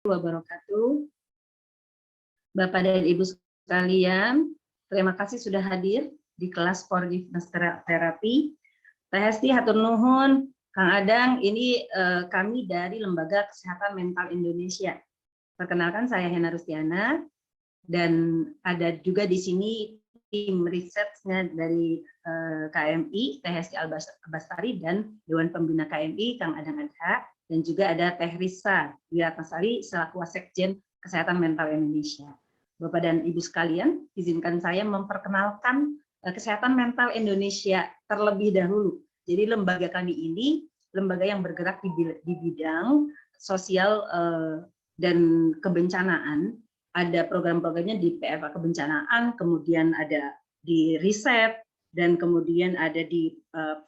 Wabarakatuh. Bapak dan Ibu sekalian, terima kasih sudah hadir di kelas Forgiveness Therapy. Teh Hesti hatur nuhun, Kang Adang, ini kami dari Lembaga Kesehatan Mental Indonesia. Perkenalkan, saya Hena Rustiana, dan ada juga di sini tim risetnya dari KMI, Teh Hesti Albastari, dan Dewan Pembina KMI, Kang Adang Adha, dan juga ada Teh Risa Wiratmasari selaku Wasekjen Kesehatan Mental Indonesia. Bapak dan Ibu sekalian, izinkan saya memperkenalkan Kesehatan Mental Indonesia terlebih dahulu. Jadi lembaga kami ini lembaga yang bergerak di bidang sosial dan kebencanaan. Ada program-programnya di PFA kebencanaan, kemudian ada di riset, dan kemudian ada di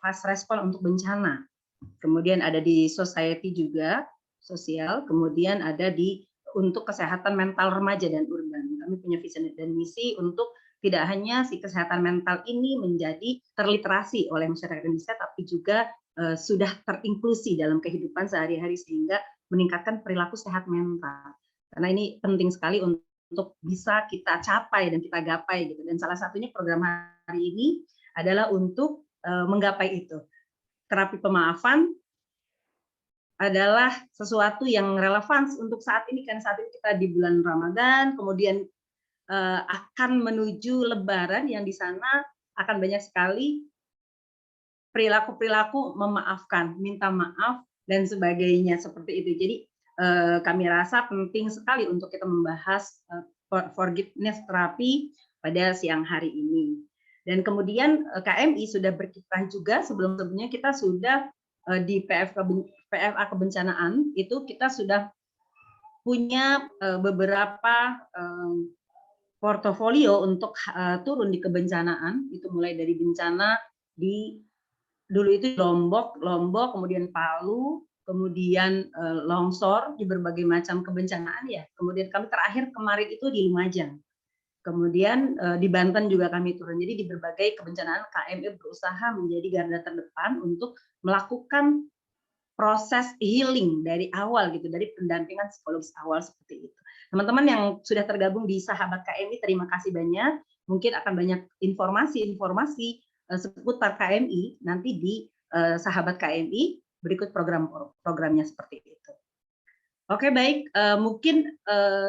fast respon untuk bencana. Kemudian ada di society juga, sosial, kemudian ada di untuk kesehatan mental remaja dan urban. Kami punya visi dan misi untuk tidak hanya si kesehatan mental ini menjadi terliterasi oleh masyarakat Indonesia, tapi juga sudah terinklusi dalam kehidupan sehari-hari sehingga meningkatkan perilaku sehat mental. Karena ini penting sekali untuk bisa kita capai dan kita gapai gitu. Dan salah satunya program hari ini adalah untuk menggapai itu. Terapi pemaafan adalah sesuatu yang relevan untuk saat ini, kan saat ini kita di bulan Ramadan, kemudian akan menuju Lebaran yang di sana akan banyak sekali perilaku-perilaku memaafkan, minta maaf dan sebagainya seperti itu. Jadi kami rasa penting sekali untuk kita membahas forgiveness terapi pada siang hari ini. Dan kemudian KMI sudah berkiprah juga, sebelum-sebelumnya kita sudah di PFA kebencanaan itu kita sudah punya beberapa portofolio untuk turun di kebencanaan, itu mulai dari bencana di dulu itu Lombok, kemudian Palu, kemudian longsor di berbagai macam kebencanaan ya. Kemudian kami terakhir kemarin itu di Lumajang. Kemudian di Banten juga kami turun. Jadi di berbagai kebencanaan KMI berusaha menjadi garda terdepan untuk melakukan proses healing dari awal gitu, dari pendampingan psikologis awal seperti itu. Teman-teman yang sudah tergabung di Sahabat KMI, terima kasih banyak. Mungkin akan banyak informasi-informasi seputar KMI nanti di Sahabat KMI berikut programnya seperti itu. Oke, baik, mungkin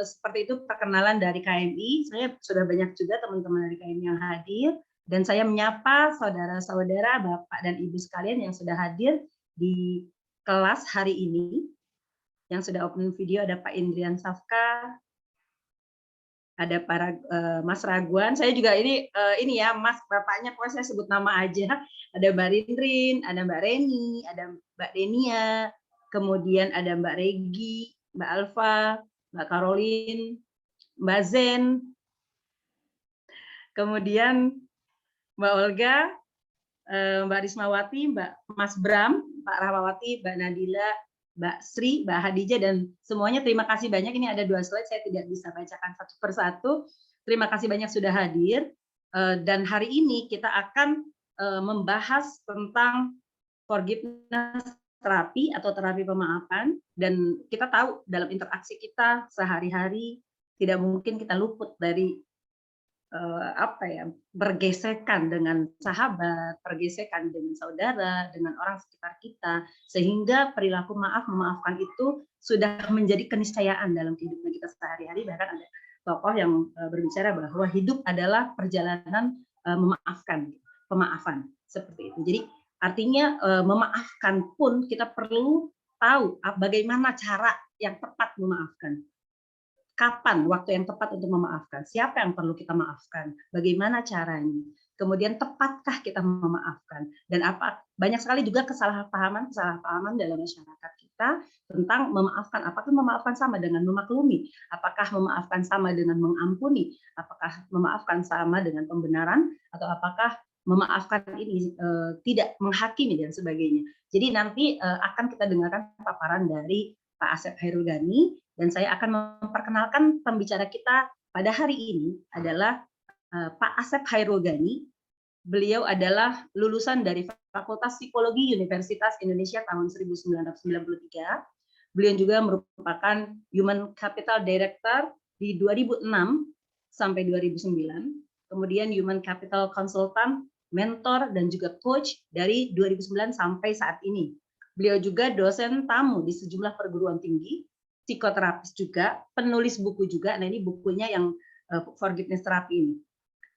seperti itu perkenalan dari KMI. Saya sudah banyak juga teman-teman dari KMI yang hadir, dan saya menyapa saudara-saudara, Bapak dan Ibu sekalian yang sudah hadir di kelas hari ini. Yang sudah open video ada Pak Indrian Safka, ada para Mas Raguan. Saya juga ini ya Mas, bapaknya pokoknya saya sebut nama aja. Ada Mbak Rindrin, ada Mbak Reni, ada Mbak Denia, kemudian ada Mbak Regi, Mbak Alfa, Mbak Caroline, Mbak Zen, kemudian Mbak Olga, Mbak Rismawati, Mbak Mas Bram, Pak Rahmawati, Mbak Nadila, Mbak Sri, Mbak Hadijah, dan semuanya terima kasih banyak. Ini ada 2 slide, saya tidak bisa bacakan satu persatu. Terima kasih banyak sudah hadir. Dan hari ini kita akan membahas tentang forgiveness terapi atau terapi pemaafan. Dan kita tahu dalam interaksi kita sehari-hari tidak mungkin kita luput dari bergesekan dengan sahabat, bergesekan dengan saudara, dengan orang sekitar kita, sehingga perilaku memaafkan itu sudah menjadi keniscayaan dalam kehidupan kita sehari-hari. Bahkan ada tokoh yang berbicara bahwa hidup adalah perjalanan pemaafan seperti itu. Jadi artinya memaafkan pun kita perlu tahu bagaimana cara yang tepat memaafkan. Kapan waktu yang tepat untuk memaafkan? Siapa yang perlu kita maafkan? Bagaimana caranya? Kemudian tepatkah kita memaafkan? Dan banyak sekali juga kesalahpahaman dalam masyarakat kita tentang memaafkan. Apakah memaafkan sama dengan memaklumi? Apakah memaafkan sama dengan mengampuni? Apakah memaafkan sama dengan pembenaran? Atau apakah memaafkan ini tidak menghakimi dan sebagainya? Jadi nanti akan kita dengarkan paparan dari Pak Asep Hairul Ghani, dan saya akan memperkenalkan pembicara kita pada hari ini adalah Pak Asep Hairul Ghani. Beliau adalah lulusan dari Fakultas Psikologi Universitas Indonesia tahun 1993. Beliau juga merupakan Human Capital Director di 2006 sampai 2009, kemudian Human Capital Consultant, mentor, dan juga coach dari 2009 sampai saat ini. Beliau juga dosen tamu di sejumlah perguruan tinggi, psikoterapis juga, penulis buku juga. Nah, ini bukunya yang Forgiveness Therapy ini.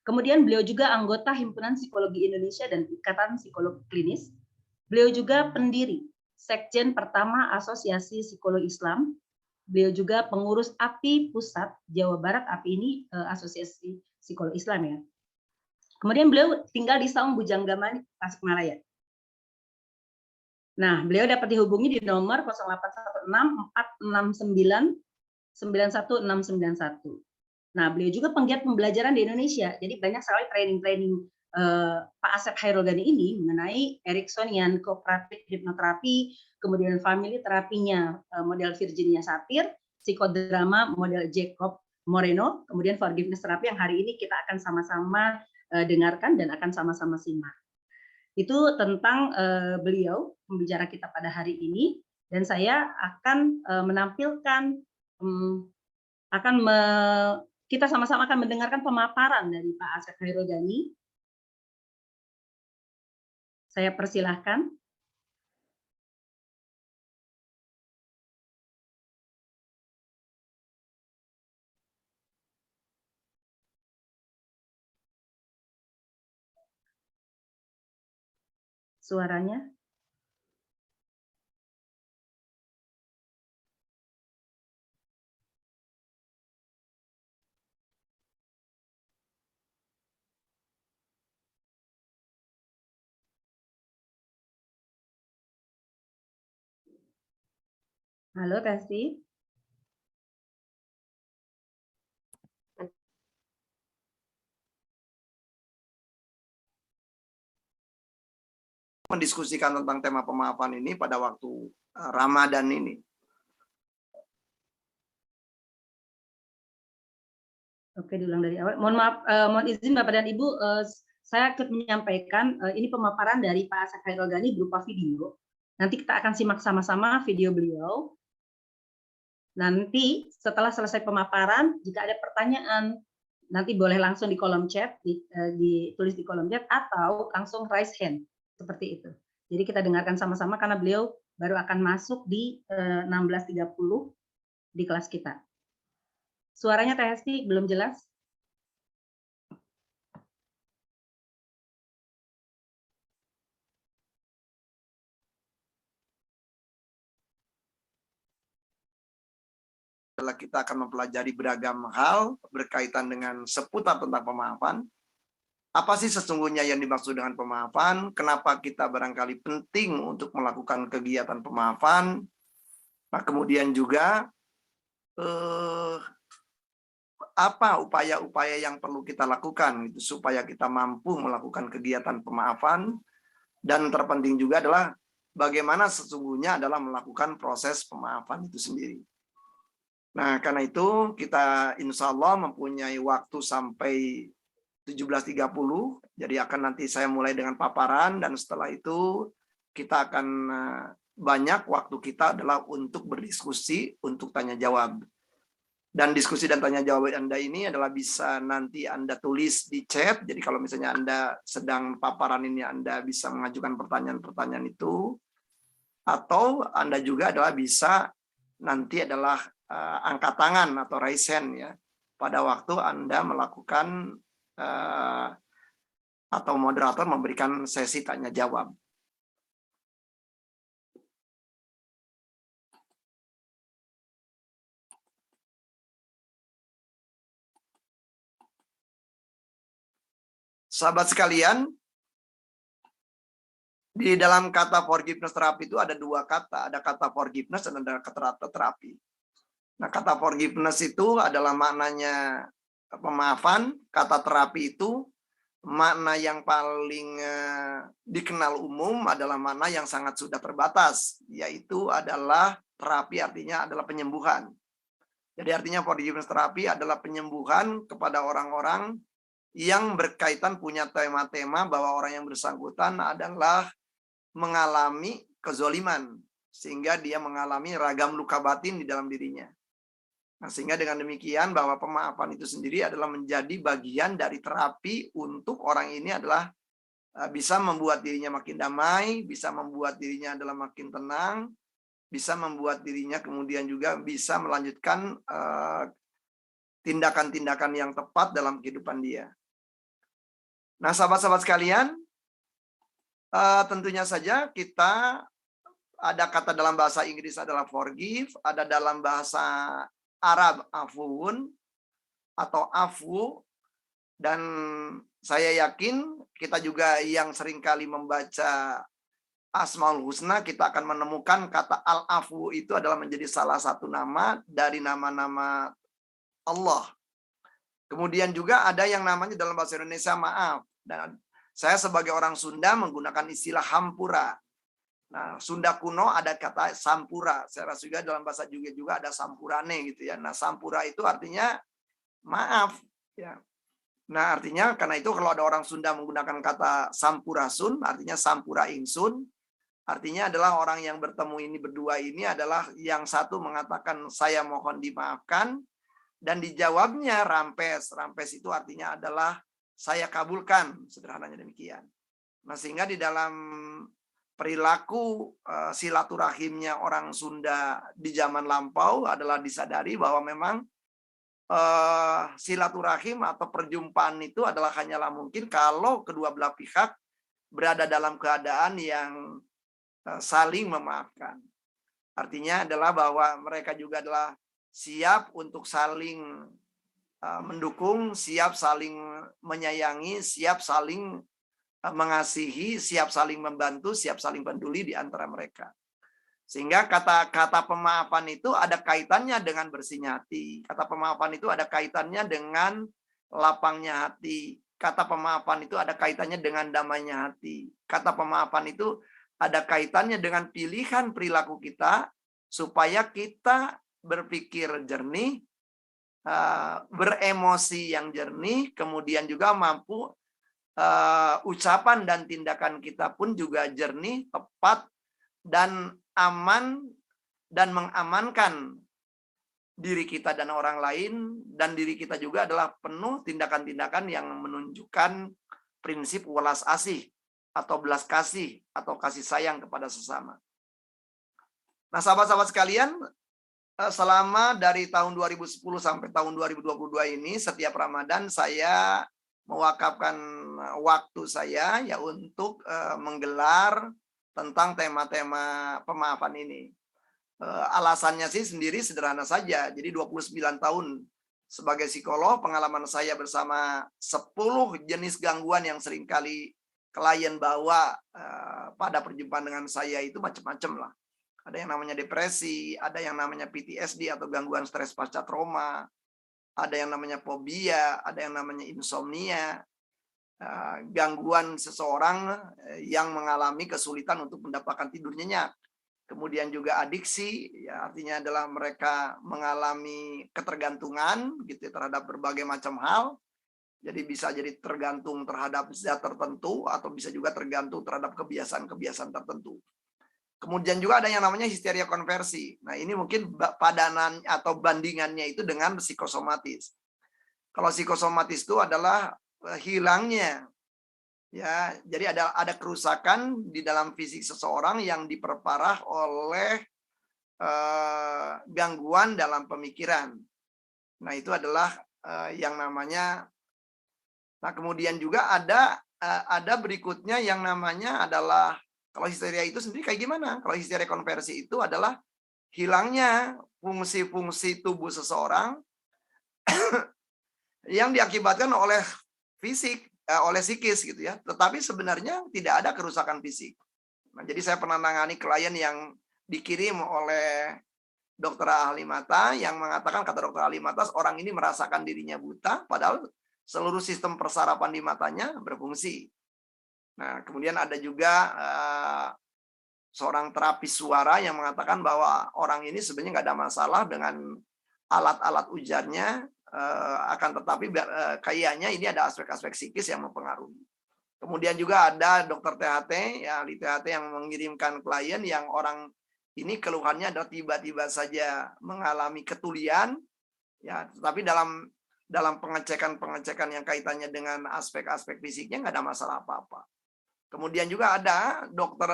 Kemudian beliau juga anggota Himpunan Psikologi Indonesia dan Ikatan Psikologi Klinis. Beliau juga pendiri Sekjen pertama Asosiasi Psikolog Islam. Beliau juga pengurus API Pusat Jawa Barat. API ini Asosiasi Psikolog Islam ya. Kemudian beliau tinggal di Saung Bujanggaman, Tasikmalaya. Nah, beliau dapat dihubungi di nomor 0816 469 91691. Nah, beliau juga penggiat pembelajaran di Indonesia. Jadi banyak sekali training-training Pak Asep Khairul Ghani ini mengenai Ericksonian Cooperative Hypnotherapy, kemudian family terapinya model Virginia Satir, psikodrama model Jacob Moreno, kemudian forgiveness therapy yang hari ini kita akan sama-sama dengarkan dan akan sama-sama simak. Itu tentang beliau pembicara kita pada hari ini, dan saya akan menampilkan kita sama-sama akan mendengarkan pemaparan dari Pak Asep Khairul Ghani. Saya persilahkan. Suaranya. Halo, Testi. Mendiskusikan tentang tema pemaafan ini pada waktu Ramadan ini. Oke, diulang dari awal. Mohon maaf, mohon izin Bapak dan Ibu, saya ikut menyampaikan ini pemaparan dari Pak Asep Khairul Ghani berupa video. Nanti kita akan simak sama-sama video beliau. Nanti setelah selesai pemaparan, jika ada pertanyaan, nanti boleh langsung di kolom chat, ditulis di kolom chat, atau langsung raise hand, seperti itu. Jadi kita dengarkan sama-sama karena beliau baru akan masuk di 16.30 di kelas kita. Suaranya Teh Hesti belum jelas? Kita akan mempelajari beragam hal berkaitan dengan seputar tentang pemaafan. Apa sih sesungguhnya yang dimaksud dengan pemaafan? Kenapa kita barangkali penting untuk melakukan kegiatan pemaafan? Nah, kemudian juga apa upaya-upaya yang perlu kita lakukan gitu, supaya kita mampu melakukan kegiatan pemaafan, dan terpenting juga adalah bagaimana sesungguhnya adalah melakukan proses pemaafan itu sendiri. Nah, karena itu kita insya Allah mempunyai waktu sampai 17.30, jadi akan nanti saya mulai dengan paparan, dan setelah itu kita akan banyak waktu kita adalah untuk berdiskusi, untuk tanya jawab. Dan diskusi dan tanya jawab Anda ini adalah bisa nanti Anda tulis di chat. Jadi kalau misalnya Anda sedang paparan ini, Anda bisa mengajukan pertanyaan-pertanyaan itu. Atau Anda juga adalah bisa nanti adalah angkat tangan atau raise hand ya, pada waktu Anda melakukan atau moderator memberikan sesi tanya jawab. Sahabat sekalian, di dalam kata forgiveness terapi itu ada dua kata. Ada kata forgiveness dan ada kata terapi. Nah, kata forgiveness itu adalah maknanya pemaafan. Kata terapi itu makna yang paling dikenal umum adalah makna yang sangat sudah terbatas. Yaitu adalah terapi, artinya adalah penyembuhan. Jadi artinya forgiveness terapi adalah penyembuhan kepada orang-orang yang berkaitan punya tema-tema bahwa orang yang bersangkutan adalah mengalami kezoliman sehingga dia mengalami ragam luka batin di dalam dirinya. Nah, sehingga dengan demikian bahwa pemaafan itu sendiri adalah menjadi bagian dari terapi untuk orang ini adalah bisa membuat dirinya makin damai, bisa membuat dirinya adalah makin tenang, bisa membuat dirinya kemudian juga bisa melanjutkan tindakan-tindakan yang tepat dalam kehidupan dia. Nah, sahabat-sahabat sekalian, tentunya saja kita ada kata dalam bahasa Inggris adalah forgive, ada dalam bahasa Arab afun atau afu, dan saya yakin kita juga yang seringkali membaca Asmaul Husna, kita akan menemukan kata al-afu itu adalah menjadi salah satu nama dari nama-nama Allah. Kemudian juga ada yang namanya dalam bahasa Indonesia maaf. Dan saya sebagai orang Sunda menggunakan istilah hampura. Nah, Sunda kuno ada kata sampura. Saya rasa juga dalam bahasa juga ada sampurane gitu ya. Nah, sampura itu artinya maaf ya. Nah, artinya karena itu kalau ada orang Sunda menggunakan kata sampurasun, artinya sampura ingsun, artinya adalah orang yang bertemu ini berdua ini adalah yang satu mengatakan saya mohon dimaafkan, dan dijawabnya rampes. Rampes itu artinya adalah saya kabulkan, sederhananya demikian. Nah, sehingga di dalam perilaku silaturahimnya orang Sunda di zaman lampau adalah disadari bahwa memang silaturahim atau perjumpaan itu adalah hanyalah mungkin kalau kedua belah pihak berada dalam keadaan yang saling memaafkan. Artinya adalah bahwa mereka juga adalah siap untuk saling mendukung, siap saling menyayangi, siap saling mengasihi, siap saling membantu, siap saling peduli di antara mereka. Sehingga kata-kata pemaafan itu ada kaitannya dengan bersihnya hati. Kata pemaafan itu ada kaitannya dengan lapangnya hati. Kata pemaafan itu ada kaitannya dengan damainya hati. Kata pemaafan itu ada kaitannya dengan pilihan perilaku kita supaya kita berpikir jernih, beremosi yang jernih, kemudian juga mampu ucapan dan tindakan kita pun juga jernih, tepat, dan aman, dan mengamankan diri kita dan orang lain, dan diri kita juga adalah penuh tindakan-tindakan yang menunjukkan prinsip welas asih atau belas kasih atau kasih sayang kepada sesama. Nah, sahabat-sahabat sekalian, selama dari tahun 2010 sampai tahun 2022 ini, setiap Ramadan saya mewakafkan waktu saya ya untuk menggelar tentang tema-tema pemaafan ini. Alasannya sih sendiri sederhana saja. Jadi 29 tahun sebagai psikolog, pengalaman saya bersama 10 jenis gangguan yang seringkali klien bawa pada perjumpaan dengan saya itu macam-macam lah. Ada yang namanya depresi, ada yang namanya PTSD atau gangguan stres pasca trauma, ada yang namanya fobia, ada yang namanya insomnia, gangguan seseorang yang mengalami kesulitan untuk mendapatkan tidur nyenyak. Kemudian juga adiksi, ya artinya adalah mereka mengalami ketergantungan gitu terhadap berbagai macam hal. Jadi bisa jadi tergantung terhadap zat tertentu atau bisa juga tergantung terhadap kebiasaan-kebiasaan tertentu. Kemudian juga ada yang namanya histeria konversi. Nah, ini mungkin padanan atau bandingannya itu dengan psikosomatis. Kalau psikosomatis itu adalah hilangnya, ya. Jadi ada kerusakan di dalam fisik seseorang yang diperparah oleh gangguan dalam pemikiran. Nah, itu adalah yang namanya. Nah, kemudian juga ada berikutnya yang namanya adalah, kalau histeria itu sendiri kayak gimana? Kalau histeria konversi itu adalah hilangnya fungsi-fungsi tubuh seseorang yang diakibatkan oleh fisik, oleh psikis gitu ya. Tetapi sebenarnya tidak ada kerusakan fisik. Nah, jadi saya pernah menangani klien yang dikirim oleh dokter ahli mata yang mengatakan, kata dokter ahli mata, orang ini merasakan dirinya buta padahal seluruh sistem persarapan di matanya berfungsi. Nah, kemudian ada juga seorang terapis suara yang mengatakan bahwa orang ini sebenarnya nggak ada masalah dengan alat-alat ujarnya, akan tetapi kayaknya ini ada aspek-aspek psikis yang mempengaruhi. Kemudian juga ada dokter THT, ya ahli THT yang mengirimkan klien yang orang ini keluhannya adalah tiba-tiba saja mengalami ketulian, ya, tetapi dalam pengecekan yang kaitannya dengan aspek-aspek fisiknya nggak ada masalah apa-apa. Kemudian juga ada dokter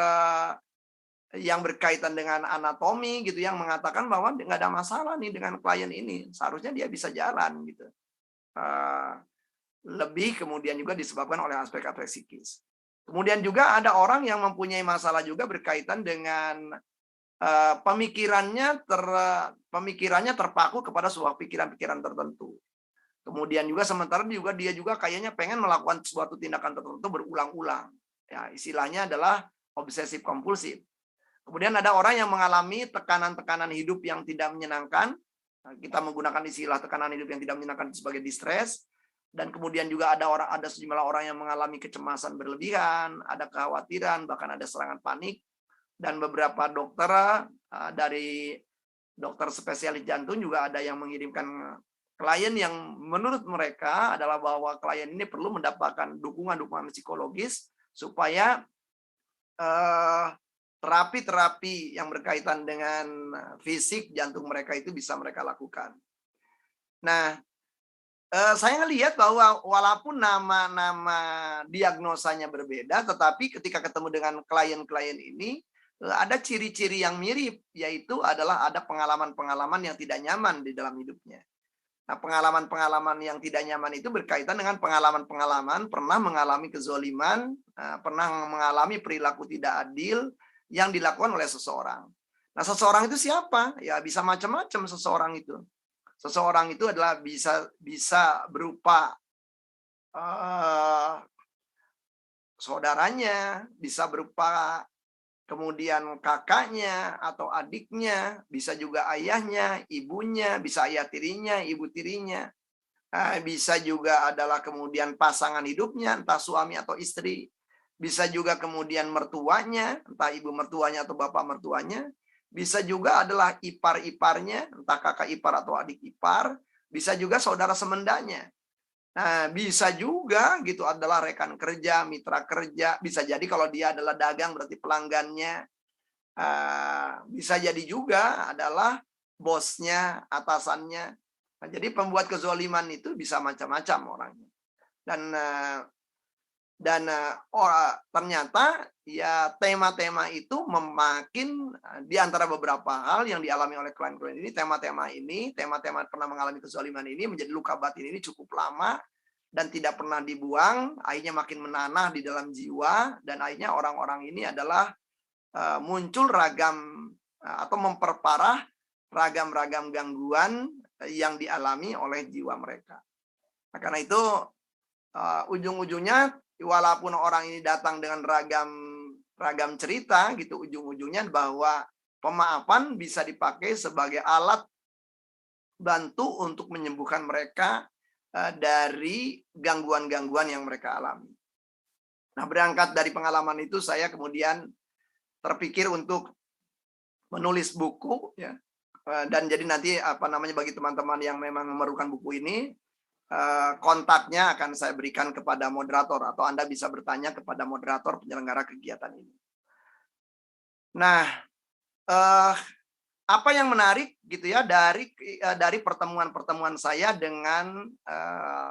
yang berkaitan dengan anatomi gitu yang mengatakan bahwa nggak ada masalah nih dengan klien ini, seharusnya dia bisa jalan gitu. Lebih kemudian juga disebabkan oleh aspek-aspek psikis. Kemudian juga ada orang yang mempunyai masalah juga berkaitan dengan pemikirannya terpaku kepada sebuah pikiran-pikiran tertentu. Kemudian juga sementara dia juga kayaknya pengen melakukan suatu tindakan tertentu berulang-ulang. Ya, istilahnya adalah obsesif kompulsif. Kemudian ada orang yang mengalami tekanan-tekanan hidup yang tidak menyenangkan. Kita menggunakan istilah tekanan hidup yang tidak menyenangkan sebagai distress. Dan kemudian juga ada sejumlah orang yang mengalami kecemasan berlebihan, ada kekhawatiran, bahkan ada serangan panik. Dan beberapa dokter dari dokter spesialis jantung juga ada yang mengirimkan klien yang menurut mereka adalah bahwa klien ini perlu mendapatkan dukungan psikologis supaya terapi-terapi yang berkaitan dengan fisik jantung mereka itu bisa mereka lakukan. Nah, saya ngelihat bahwa walaupun nama-nama diagnosanya berbeda, tetapi ketika ketemu dengan klien-klien ini, ada ciri-ciri yang mirip, yaitu adalah ada pengalaman-pengalaman yang tidak nyaman di dalam hidupnya. Nah, pengalaman-pengalaman yang tidak nyaman itu berkaitan dengan pengalaman-pengalaman pernah mengalami kezoliman, pernah mengalami perilaku tidak adil yang dilakukan oleh seseorang. Nah, seseorang itu siapa? Ya, bisa macam-macam seseorang itu. Seseorang itu adalah bisa berupa saudaranya, bisa berupa kemudian kakaknya atau adiknya, bisa juga ayahnya, ibunya, bisa ayah tirinya, ibu tirinya. Bisa juga adalah kemudian pasangan hidupnya, entah suami atau istri. Bisa juga kemudian mertuanya, entah ibu mertuanya atau bapak mertuanya. Bisa juga adalah ipar-iparnya, entah kakak ipar atau adik ipar. Bisa juga saudara semendanya. Nah, bisa juga gitu adalah rekan kerja, mitra kerja. Bisa jadi kalau dia adalah dagang berarti pelanggannya. Bisa jadi juga adalah bosnya, atasannya. Nah, jadi pembuat kezoliman itu bisa macam-macam orangnya. Dan ternyata ya tema-tema itu memakin di antara beberapa hal yang dialami oleh klien-klien ini, tema-tema pernah mengalami kezoliman ini menjadi luka batin ini cukup lama dan tidak pernah dibuang, akhirnya makin menanah di dalam jiwa, dan akhirnya orang-orang ini adalah muncul ragam atau memperparah ragam-ragam gangguan yang dialami oleh jiwa mereka. Nah, karena itu ujung-ujungnya walaupun orang ini datang dengan ragam cerita gitu, ujung-ujungnya bahwa pemaafan bisa dipakai sebagai alat bantu untuk menyembuhkan mereka dari gangguan-gangguan yang mereka alami. Nah, berangkat dari pengalaman itu saya kemudian terpikir untuk menulis buku ya. Dan jadi nanti bagi teman-teman yang memang memerlukan buku ini, kontaknya akan saya berikan kepada moderator atau Anda bisa bertanya kepada moderator penyelenggara kegiatan ini. Nah, apa yang menarik gitu ya dari pertemuan-pertemuan saya dengan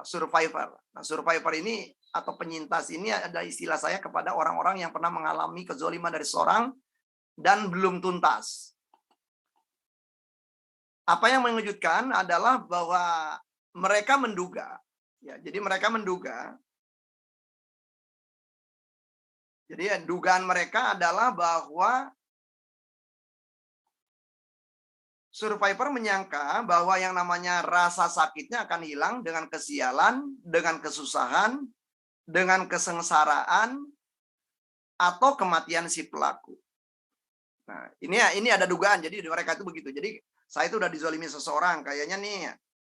survivor. Nah, survivor ini atau penyintas ini ada istilah saya kepada orang-orang yang pernah mengalami kezoliman dari seorang dan belum tuntas. Apa yang mengejutkan adalah bahwa mereka menduga, ya. Jadi mereka menduga. Jadi dugaan mereka adalah bahwa survivor menyangka bahwa yang namanya rasa sakitnya akan hilang dengan kesialan, dengan kesusahan, dengan kesengsaraan, atau kematian si pelaku. Nah, ini ada dugaan. Jadi mereka itu begitu. Jadi saya itu udah dizalimi seseorang, kayaknya nih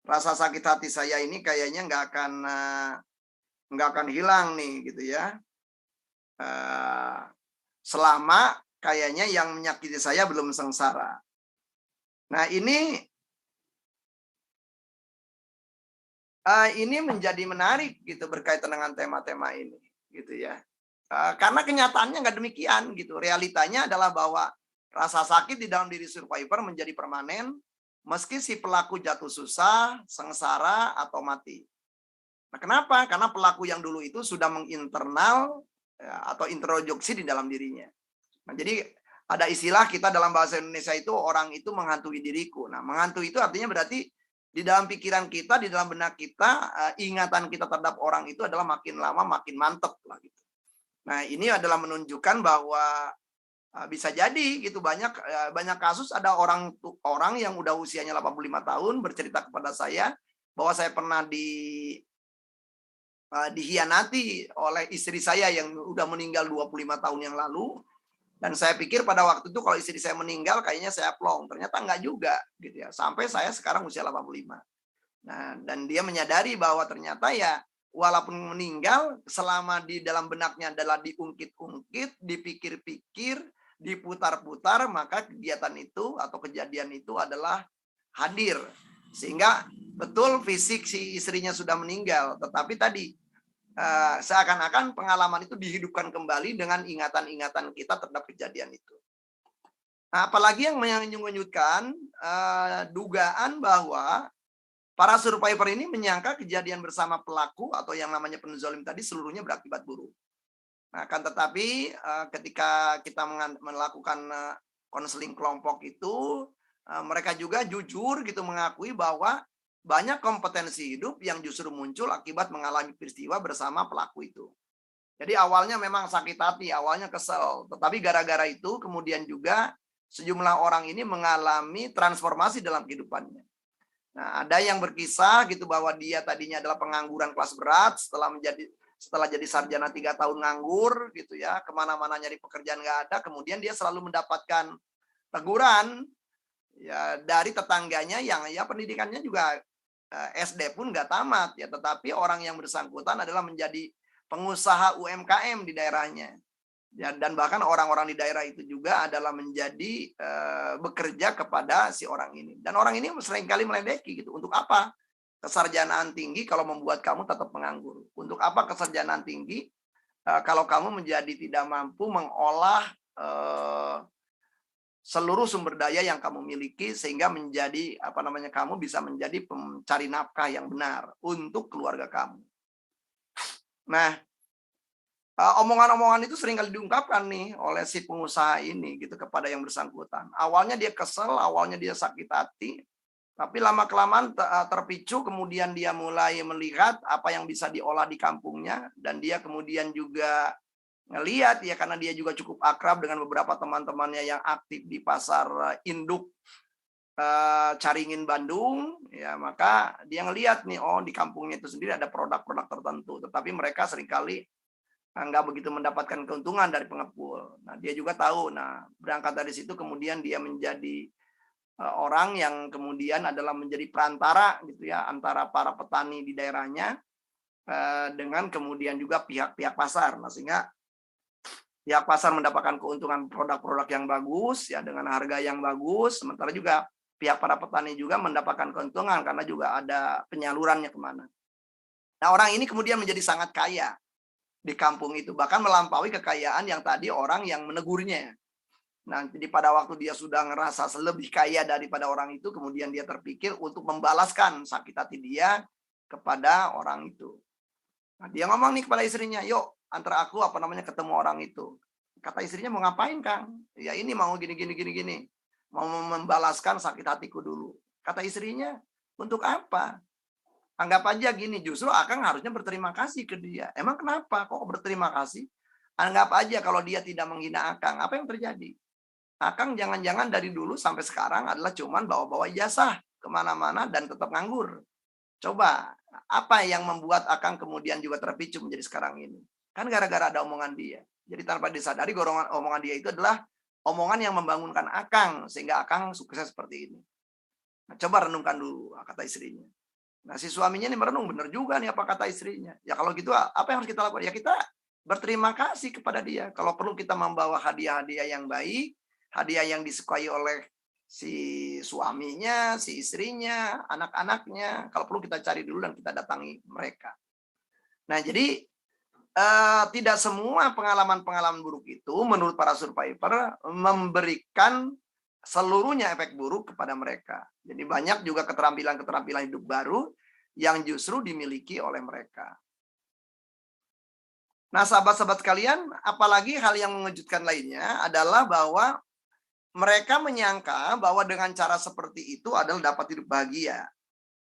rasa sakit hati saya ini kayaknya nggak akan hilang nih gitu ya. Selama kayaknya yang menyakiti saya belum sengsara. Nah, ini menjadi menarik gitu berkaitan dengan tema-tema ini gitu ya. Karena kenyataannya nggak demikian gitu. Realitanya adalah bahwa Rasa sakit di dalam diri survivor menjadi permanen, meski si pelaku jatuh susah, sengsara, atau mati. Nah, kenapa? Karena pelaku yang dulu itu sudah menginternal ya, atau introduksi di dalam dirinya. Nah, jadi ada istilah kita dalam bahasa Indonesia itu orang itu menghantui diriku. Nah, menghantui itu artinya berarti di dalam pikiran kita, di dalam benak kita, ingatan kita terhadap orang itu adalah makin lama makin mantep lah gitu. Nah, ini adalah menunjukkan bahwa bisa jadi gitu banyak kasus ada orang yang udah usianya 85 tahun bercerita kepada saya bahwa saya pernah dihianati oleh istri saya yang udah meninggal 25 tahun yang lalu. Dan saya pikir pada waktu itu kalau istri saya meninggal kayaknya saya plong. Ternyata enggak juga gitu ya. Sampai saya sekarang usia 85. Nah, dan dia menyadari bahwa ternyata ya walaupun meninggal selama di dalam benaknya adalah diungkit-ungkit, dipikir-pikir, diputar-putar, maka kegiatan itu atau kejadian itu adalah hadir. Sehingga betul fisik si istrinya sudah meninggal, tetapi tadi seakan-akan pengalaman itu dihidupkan kembali dengan ingatan-ingatan kita terhadap kejadian itu. Nah, apalagi yang menyangkutkan dugaan bahwa para survivor ini menyangka kejadian bersama pelaku atau yang namanya penzolim tadi seluruhnya berakibat buruk. Nah, kan tetapi ketika kita melakukan konseling kelompok itu, mereka juga jujur gitu mengakui bahwa banyak kompetensi hidup yang justru muncul akibat mengalami peristiwa bersama pelaku itu. Jadi awalnya memang sakit hati, awalnya kesel. Tetapi gara-gara itu kemudian juga sejumlah orang ini mengalami transformasi dalam kehidupannya. Nah, ada yang berkisah gitu bahwa dia tadinya adalah pengangguran kelas berat, setelah jadi sarjana 3 tahun nganggur gitu ya, kemana-mana nyari pekerjaan nggak ada, kemudian dia selalu mendapatkan teguran ya dari tetangganya yang ya pendidikannya juga SD pun nggak tamat ya, tetapi orang yang bersangkutan adalah menjadi pengusaha UMKM di daerahnya. Ya, dan bahkan orang-orang di daerah itu juga adalah menjadi bekerja kepada si orang ini. Dan orang ini seringkali meledeki gitu. Untuk apa kesarjanaan tinggi kalau membuat kamu tetap menganggur? Untuk apa kesarjanaan tinggi kalau kamu menjadi tidak mampu mengolah seluruh sumber daya yang kamu miliki sehingga menjadi kamu bisa menjadi pencari nafkah yang benar untuk keluarga kamu. Nah, omongan-omongan itu sering kali diungkapkan nih oleh si pengusaha ini gitu kepada yang bersangkutan. Awalnya dia kesel, awalnya dia sakit hati, tapi lama-kelamaan terpicu, kemudian dia mulai melihat apa yang bisa diolah di kampungnya, dan dia kemudian juga ngelihat ya karena dia juga cukup akrab dengan beberapa teman-temannya yang aktif di pasar induk Caringin Bandung ya, maka dia ngelihat nih di kampungnya itu sendiri ada produk-produk tertentu, tetapi mereka seringkali nggak begitu mendapatkan keuntungan dari pengepul. Nah, dia juga tahu. Nah, berangkat dari situ kemudian dia menjadi orang yang kemudian adalah menjadi perantara gitu ya antara para petani di daerahnya dengan kemudian juga pihak-pihak pasar. Nah, sehingga pihak pasar mendapatkan keuntungan produk-produk yang bagus ya dengan harga yang bagus, sementara juga pihak para petani juga mendapatkan keuntungan karena juga ada penyalurannya kemana. Nah, orang ini kemudian menjadi sangat kaya di kampung itu, bahkan melampaui kekayaan yang tadi orang yang menegurnya. Nah, jadi pada waktu dia sudah ngerasa lebih kaya daripada orang itu, kemudian dia terpikir untuk membalaskan sakit hati dia kepada orang itu. Nah, dia ngomong nih kepada istrinya, yuk antara aku ketemu orang itu. Kata istrinya, mau ngapain Kang? Ya ini mau gini. Mau membalaskan sakit hatiku dulu. Kata istrinya, untuk apa? Anggap aja gini, justru Akang harusnya berterima kasih ke dia. Emang kenapa? Kok berterima kasih? Anggap aja kalau dia tidak menghina Akang, apa yang terjadi? Akang jangan-jangan dari dulu sampai sekarang adalah cuman bawa-bawa ijazah kemana-mana dan tetap nganggur. Coba, apa yang membuat Akang kemudian juga terpicu menjadi sekarang ini? Kan gara-gara ada omongan dia. Jadi tanpa disadari omongan dia itu adalah omongan yang membangunkan Akang sehingga Akang sukses seperti ini. Nah, coba renungkan dulu, kata istrinya. Nah, si suaminya ini merenung, benar juga nih apa kata istrinya. Ya kalau gitu apa yang harus kita lakukan? Ya kita berterima kasih kepada dia. Kalau perlu kita membawa hadiah-hadiah yang baik, hadiah yang disukai oleh si suaminya, si istrinya, anak-anaknya. Kalau perlu kita cari dulu dan kita datangi mereka. Nah, jadi tidak semua pengalaman-pengalaman buruk itu menurut para survivor memberikan seluruhnya efek buruk kepada mereka. Jadi banyak juga keterampilan-keterampilan hidup baru yang justru dimiliki oleh mereka. Nah, sahabat-sahabat sekalian, apalagi hal yang mengejutkan lainnya adalah bahwa mereka menyangka bahwa dengan cara seperti itu adalah dapat hidup bahagia.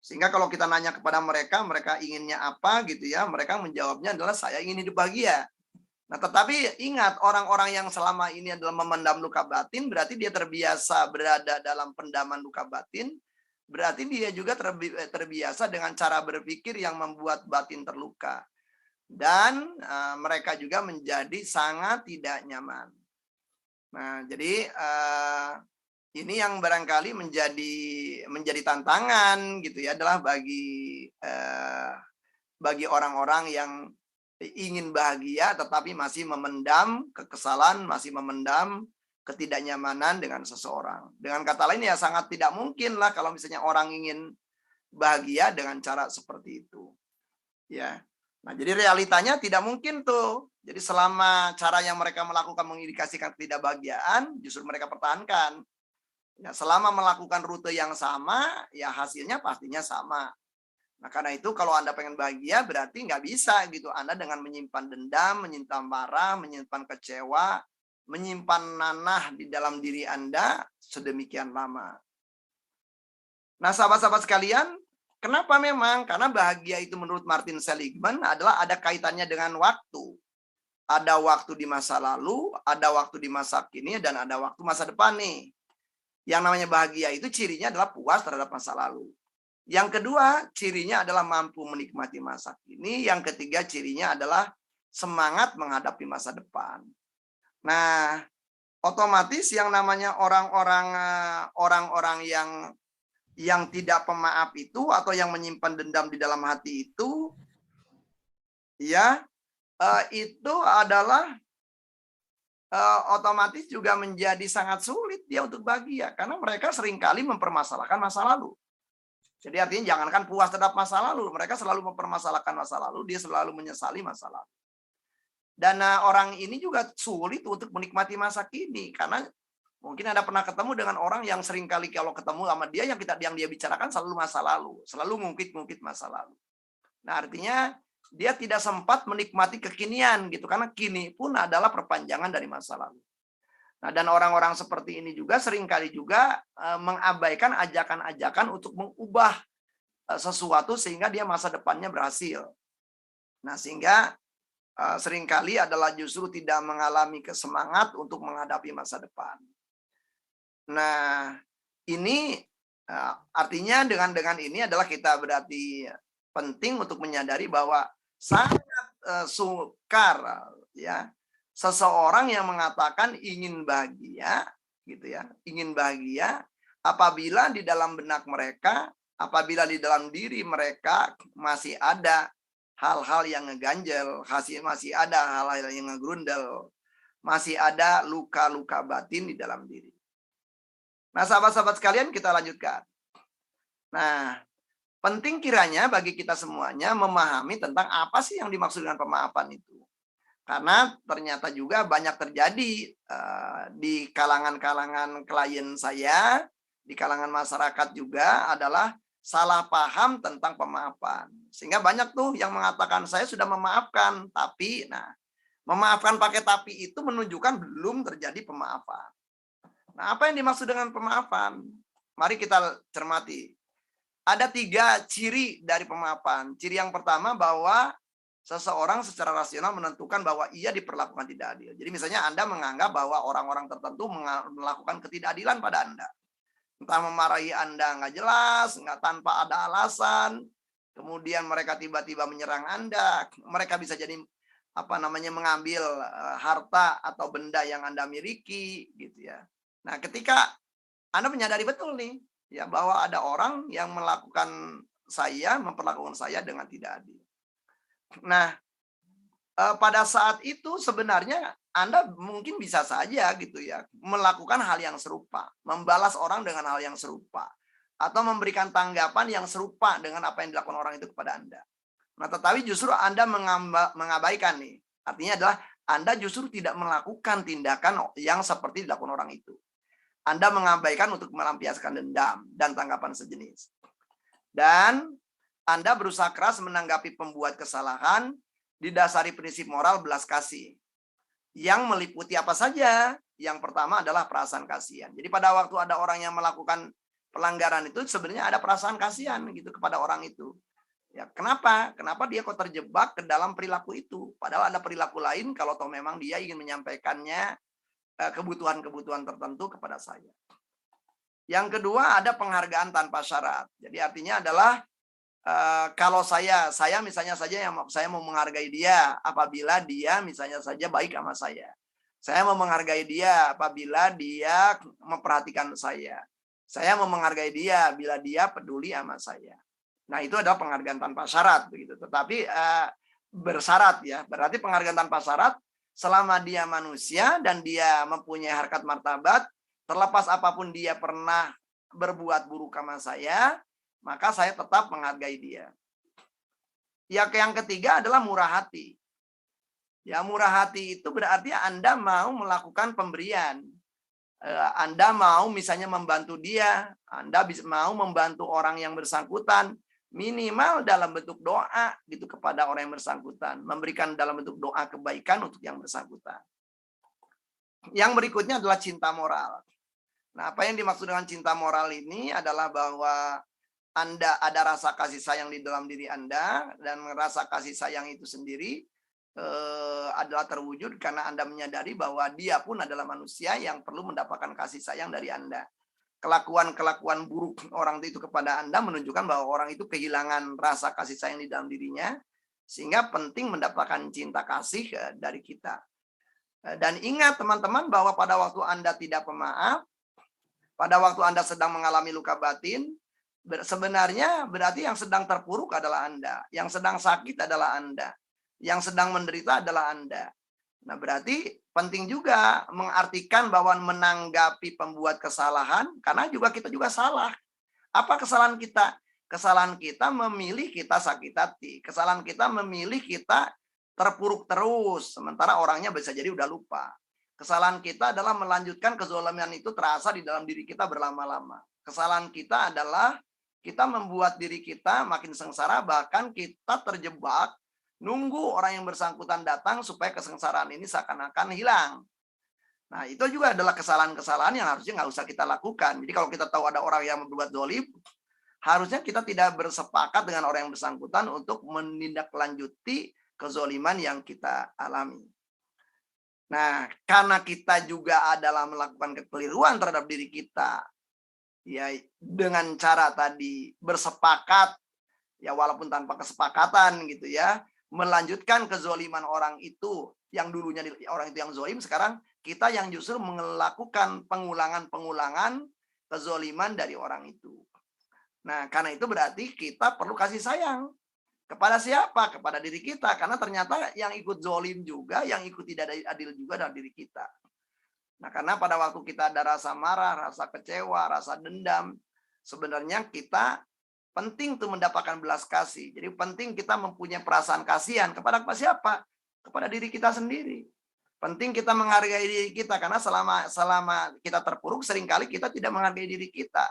Sehingga kalau kita nanya kepada mereka, mereka inginnya apa gitu ya, mereka menjawabnya adalah saya ingin hidup bahagia. Nah, tetapi ingat, orang-orang yang selama ini adalah memendam luka batin, berarti dia terbiasa berada dalam pendaman luka batin, berarti dia juga terbiasa dengan cara berpikir yang membuat batin terluka. Dan mereka juga menjadi sangat tidak nyaman. Nah, jadi ini yang barangkali menjadi tantangan gitu ya, adalah bagi orang-orang yang ingin bahagia tetapi masih memendam kekesalan, masih memendam ketidaknyamanan dengan seseorang. Dengan kata lain ya sangat tidak mungkin lah kalau misalnya orang ingin bahagia dengan cara seperti itu. Ya. Nah, jadi realitanya tidak mungkin tuh. Jadi selama cara yang mereka melakukan mengindikasikan ketidakbahagiaan, justru mereka pertahankan. Ya, selama melakukan rute yang sama, ya hasilnya pastinya sama. Nah, karena itu kalau Anda pengen bahagia, berarti nggak bisa gitu. Anda dengan menyimpan dendam, menyimpan marah, menyimpan kecewa, menyimpan nanah di dalam diri Anda sedemikian lama. Nah, sahabat-sahabat sekalian, kenapa memang? Karena bahagia itu menurut Martin Seligman adalah ada kaitannya dengan waktu. Ada waktu di masa lalu, ada waktu di masa kini, dan ada waktu masa depan nih. Yang namanya bahagia itu cirinya adalah puas terhadap masa lalu. Yang kedua, cirinya adalah mampu menikmati masa kini. Yang ketiga, cirinya adalah semangat menghadapi masa depan. Nah, otomatis yang namanya orang-orang yang tidak pemaaf itu atau yang menyimpan dendam di dalam hati itu, ya, itu adalah otomatis juga menjadi sangat sulit dia untuk bahagia karena mereka seringkali mempermasalahkan masa lalu. Jadi artinya jangankan puas terhadap masa lalu, mereka selalu mempermasalahkan masa lalu, dia selalu menyesali masa lalu. Dan orang ini juga sulit untuk menikmati masa kini karena mungkin Anda pernah ketemu dengan orang yang seringkali kalau ketemu sama dia yang dia bicarakan selalu masa lalu, selalu ngungkit-ngungkit masa lalu. Nah, artinya dia tidak sempat menikmati kekinian gitu karena kini pun adalah perpanjangan dari masa lalu. Nah, dan orang-orang seperti ini juga seringkali juga mengabaikan ajakan-ajakan untuk mengubah sesuatu sehingga dia masa depannya berhasil. Nah, sehingga seringkali adalah justru tidak mengalami kesemangat untuk menghadapi masa depan. Nah, ini artinya dengan ini adalah kita berarti penting untuk menyadari bahwa sangat sukar ya seseorang yang mengatakan ingin bahagia gitu ya, ingin bahagia apabila di dalam benak mereka, apabila di dalam diri mereka masih ada hal-hal yang ngeganjel, masih ada hal-hal yang ngegrundel, masih ada luka-luka batin di dalam diri. Nah, sahabat-sahabat sekalian, kita lanjutkan. Nah, penting kiranya bagi kita semuanya memahami tentang apa sih yang dimaksud dengan pemaafan itu. Karena ternyata juga banyak terjadi di kalangan-kalangan klien saya, di kalangan masyarakat juga adalah salah paham tentang pemaafan. Sehingga banyak tuh yang mengatakan saya sudah memaafkan, tapi memaafkan pakai tapi itu menunjukkan belum terjadi pemaafan. Nah, apa yang dimaksud dengan pemaafan? Mari kita cermati. Ada 3 ciri dari pemaafan. Ciri yang pertama bahwa seseorang secara rasional menentukan bahwa ia diperlakukan tidak adil. Jadi misalnya Anda menganggap bahwa orang-orang tertentu melakukan ketidakadilan pada Anda. Entah memarahi Anda nggak jelas, nggak tanpa ada alasan. Kemudian mereka tiba-tiba menyerang Anda. Mereka bisa jadi mengambil harta atau benda yang Anda miliki gitu ya. Nah, ketika Anda menyadari betul nih ya bahwa ada orang yang memperlakukan saya dengan tidak adil. Nah, pada saat itu sebenarnya Anda mungkin bisa saja gitu ya melakukan hal yang serupa, membalas orang dengan hal yang serupa atau memberikan tanggapan yang serupa dengan apa yang dilakukan orang itu kepada Anda. Nah, tetapi justru Anda mengabaikan nih. Artinya adalah Anda justru tidak melakukan tindakan yang seperti dilakukan orang itu. Anda mengabaikan untuk melampiaskan dendam dan tanggapan sejenis. Dan Anda berusaha keras menanggapi pembuat kesalahan didasari prinsip moral belas kasih. Yang meliputi apa saja? Yang pertama adalah perasaan kasihan. Jadi pada waktu ada orang yang melakukan pelanggaran itu sebenarnya ada perasaan kasihan gitu kepada orang itu. Ya, kenapa? Kenapa dia kok terjebak ke dalam perilaku itu? Padahal ada perilaku lain kalau toh memang dia ingin menyampaikannya kebutuhan-kebutuhan tertentu kepada saya. Yang kedua ada penghargaan tanpa syarat. Jadi artinya adalah kalau saya misalnya saja yang saya mau menghargai dia apabila dia misalnya saja baik sama saya. Saya mau menghargai dia apabila dia memperhatikan saya. Saya mau menghargai dia bila dia peduli sama saya. Nah, itu adalah penghargaan tanpa syarat begitu. Tetapi bersyarat ya. Berarti penghargaan tanpa syarat selama dia manusia dan dia mempunyai harkat martabat, terlepas apapun dia pernah berbuat buruk sama saya, maka saya tetap menghargai dia. Yang ketiga adalah murah hati. Ya, murah hati itu berarti Anda mau melakukan pemberian. Anda mau misalnya membantu dia, Anda mau membantu orang yang bersangkutan, minimal dalam bentuk doa gitu kepada orang yang bersangkutan, memberikan dalam bentuk doa kebaikan untuk yang bersangkutan. Yang berikutnya adalah cinta moral. Nah, apa yang dimaksud dengan cinta moral ini adalah bahwa Anda ada rasa kasih sayang di dalam diri Anda, dan rasa kasih sayang itu sendiri adalah terwujud karena Anda menyadari bahwa dia pun adalah manusia yang perlu mendapatkan kasih sayang dari Anda. Kelakuan-kelakuan buruk orang itu kepada Anda menunjukkan bahwa orang itu kehilangan rasa kasih sayang di dalam dirinya, sehingga penting mendapatkan cinta kasih dari kita. Dan ingat teman-teman bahwa pada waktu Anda tidak pemaaf, pada waktu Anda sedang mengalami luka batin, sebenarnya berarti yang sedang terpuruk adalah Anda, yang sedang sakit adalah Anda, yang sedang menderita adalah Anda. Nah, berarti penting juga mengartikan bahwa menanggapi pembuat kesalahan, karena kita juga salah. Apa kesalahan kita? Kesalahan kita memilih kita sakit hati. Kesalahan kita memilih kita terpuruk terus, sementara orangnya bisa jadi udah lupa. Kesalahan kita adalah melanjutkan kezaliman itu terasa di dalam diri kita berlama-lama. Kesalahan kita adalah kita membuat diri kita makin sengsara, bahkan kita terjebak nunggu orang yang bersangkutan datang supaya kesengsaraan ini seakan-akan hilang. Nah, itu juga adalah kesalahan-kesalahan yang harusnya nggak usah kita lakukan. Jadi kalau kita tahu ada orang yang berbuat zalim, harusnya kita tidak bersepakat dengan orang yang bersangkutan untuk menindaklanjuti kezaliman yang kita alami. Nah, karena kita juga adalah melakukan kekeliruan terhadap diri kita, ya dengan cara tadi bersepakat, ya walaupun tanpa kesepakatan gitu ya, melanjutkan kezaliman orang itu yang dulunya orang itu yang zalim, sekarang kita yang justru melakukan pengulangan kezaliman dari orang itu. Nah, karena itu berarti kita perlu kasih sayang kepada siapa? Kepada diri kita, karena ternyata yang ikut zalim juga, yang ikut tidak adil juga adalah diri kita. Nah, karena pada waktu kita ada rasa marah, rasa kecewa, rasa dendam, sebenarnya kita penting tuh mendapatkan belas kasih. Jadi penting kita mempunyai perasaan kasihan kepada siapa? Kepada diri kita sendiri. Penting kita menghargai diri kita, karena selama kita terpuruk seringkali kita tidak menghargai diri kita.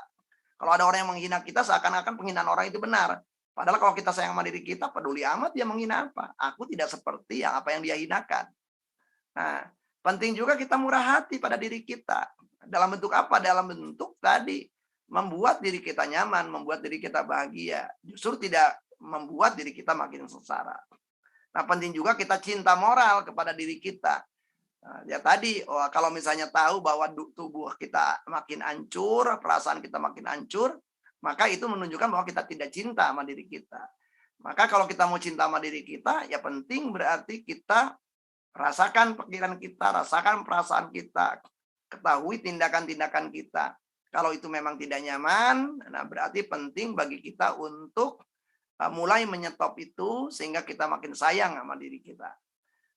Kalau ada orang yang menghina kita, seakan-akan penghinaan orang itu benar. Padahal kalau kita sayang sama diri kita, peduli amat dia menghina apa. Aku tidak seperti apa yang dia hinakan. Nah, penting juga kita murah hati pada diri kita. Dalam bentuk apa? Dalam bentuk tadi membuat diri kita nyaman, membuat diri kita bahagia, justru tidak membuat diri kita makin sengsara. Nah, penting juga kita cinta moral kepada diri kita. Nah, ya tadi, kalau misalnya tahu bahwa tubuh kita makin hancur, perasaan kita makin hancur, maka itu menunjukkan bahwa kita tidak cinta sama diri kita. Maka kalau kita mau cinta sama diri kita, ya penting berarti kita rasakan pikiran kita, rasakan perasaan kita, ketahui tindakan-tindakan kita. Kalau itu memang tidak nyaman, nah berarti penting bagi kita untuk mulai menyetop itu sehingga kita makin sayang sama diri kita.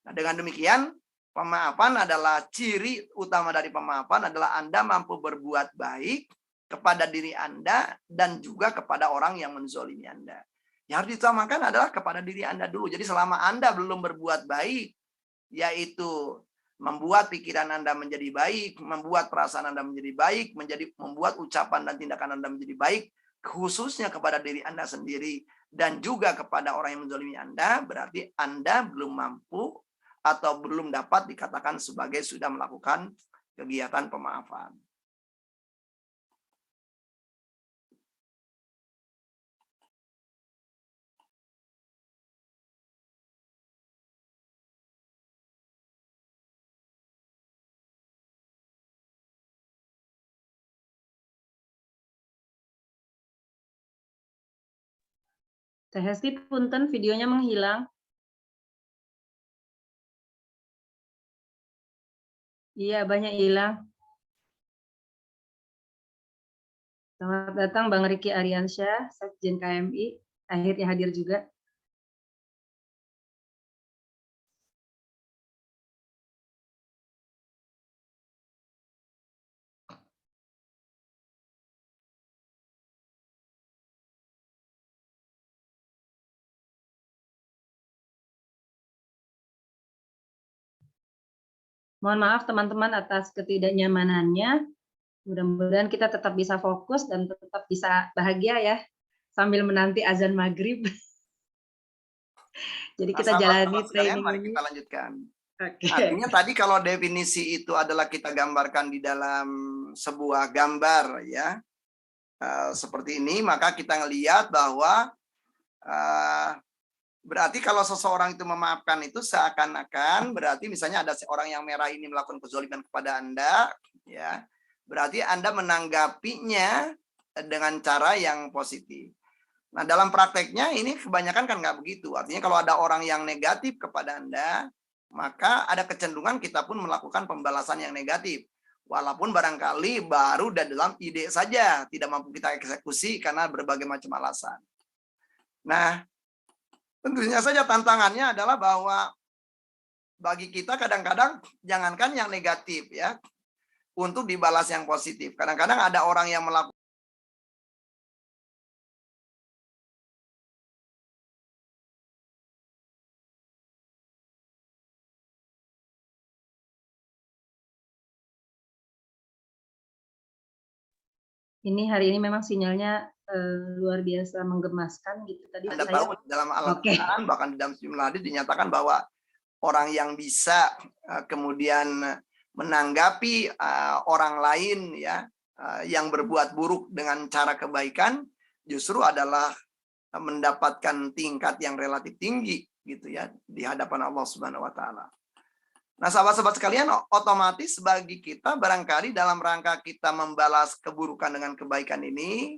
Nah, dengan demikian, pemaafan adalah ciri utama dari pemaafan adalah Anda mampu berbuat baik kepada diri Anda dan juga kepada orang yang menzolimi Anda. Yang harus diutamakan adalah kepada diri Anda dulu. Jadi selama Anda belum berbuat baik, yaitu membuat pikiran Anda menjadi baik, membuat perasaan Anda menjadi baik, membuat ucapan dan tindakan Anda menjadi baik, khususnya kepada diri Anda sendiri dan juga kepada orang yang menzalimi Anda, berarti Anda belum mampu atau belum dapat dikatakan sebagai sudah melakukan kegiatan pemaafan. Teh Hesti, punten videonya menghilang. Iya, banyak hilang. Selamat datang Bang Riki Ariansyah, Sekjen KMI, akhirnya hadir juga. Mohon maaf teman-teman atas ketidaknyamanannya. Mudah-mudahan kita tetap bisa fokus dan tetap bisa bahagia ya sambil menanti azan maghrib. Jadi kita jalani training mari ini. kita lanjutkan. Oke. Artinya tadi kalau definisi itu adalah kita gambarkan di dalam sebuah gambar ya, seperti ini, maka kita ngelihat bahwa berarti kalau seseorang itu memaafkan itu seakan-akan berarti misalnya ada seorang yang merah ini melakukan kezaliman kepada Anda, ya, berarti Anda menanggapinya dengan cara yang positif. Nah, dalam prakteknya ini kebanyakan kan nggak begitu. Artinya kalau ada orang yang negatif kepada Anda, maka ada kecenderungan kita pun melakukan pembalasan yang negatif. Walaupun barangkali baru dalam ide saja, tidak mampu kita eksekusi karena berbagai macam alasan. Nah, tentunya saja tantangannya adalah bahwa bagi kita kadang-kadang jangankan yang negatif ya, untuk dibalas yang positif. Kadang-kadang ada orang yang melakukan Ini hari ini memang sinyalnya luar biasa menggemaskan gitu tadi. Anda tahu dalam Al-Quran, bahkan di dalam sejumlah hadis dinyatakan bahwa orang yang bisa kemudian menanggapi orang lain ya yang berbuat buruk dengan cara kebaikan justru adalah mendapatkan tingkat yang relatif tinggi gitu ya di hadapan Allah Subhanahu wa taala. Nah, sahabat-sahabat sekalian, otomatis bagi kita barangkali dalam rangka kita membalas keburukan dengan kebaikan ini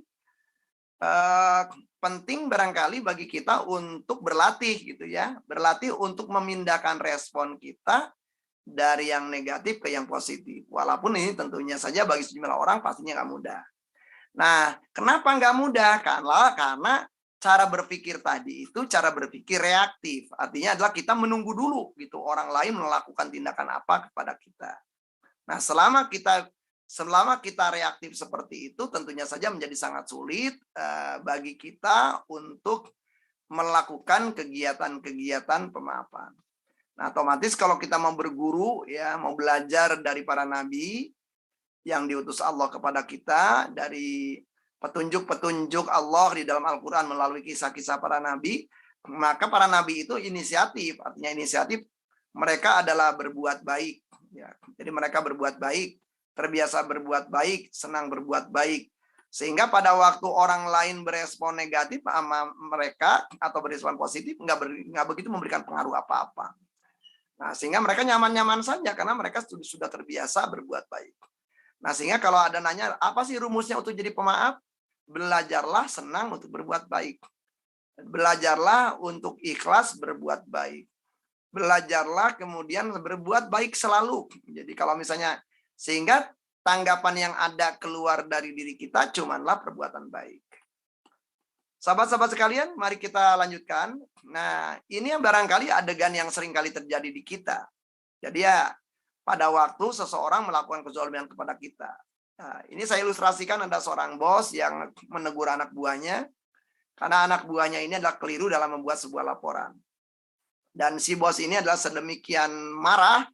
penting barangkali bagi kita untuk berlatih gitu ya, berlatih untuk memindahkan respon kita dari yang negatif ke yang positif. Walaupun ini tentunya saja bagi sejumlah orang pastinya nggak mudah. Nah, kenapa nggak mudah? Karena cara berpikir tadi itu cara berpikir reaktif. Artinya adalah kita menunggu dulu gitu orang lain melakukan tindakan apa kepada kita. Nah, selama kita reaktif seperti itu, tentunya saja menjadi sangat sulit bagi kita untuk melakukan kegiatan-kegiatan pemaafan. Nah, otomatis kalau kita mau berguru, ya, mau belajar dari para nabi yang diutus Allah kepada kita, dari petunjuk-petunjuk Allah di dalam Al-Quran melalui kisah-kisah para nabi, maka para nabi itu inisiatif, artinya inisiatif mereka adalah berbuat baik. Ya. Jadi mereka berbuat baik, terbiasa berbuat baik, senang berbuat baik. Sehingga pada waktu orang lain berespon negatif sama mereka atau berespon positif, nggak begitu memberikan pengaruh apa-apa. Nah, sehingga mereka nyaman-nyaman saja karena mereka sudah terbiasa berbuat baik. Nah, sehingga kalau ada nanya, apa sih rumusnya untuk jadi pemaaf? Belajarlah senang untuk berbuat baik. Belajarlah untuk ikhlas berbuat baik. Belajarlah kemudian berbuat baik selalu. Jadi kalau misalnya, sehingga tanggapan yang ada keluar dari diri kita cumanlah perbuatan baik. Sahabat-sahabat sekalian, mari kita lanjutkan. Nah, ini yang barangkali adegan yang sering kali terjadi di kita. Jadi ya, pada waktu seseorang melakukan kezaliman kepada kita. Nah, ini saya ilustrasikan ada seorang bos yang menegur anak buahnya. Karena anak buahnya ini adalah keliru dalam membuat sebuah laporan. Dan si bos ini adalah sedemikian marah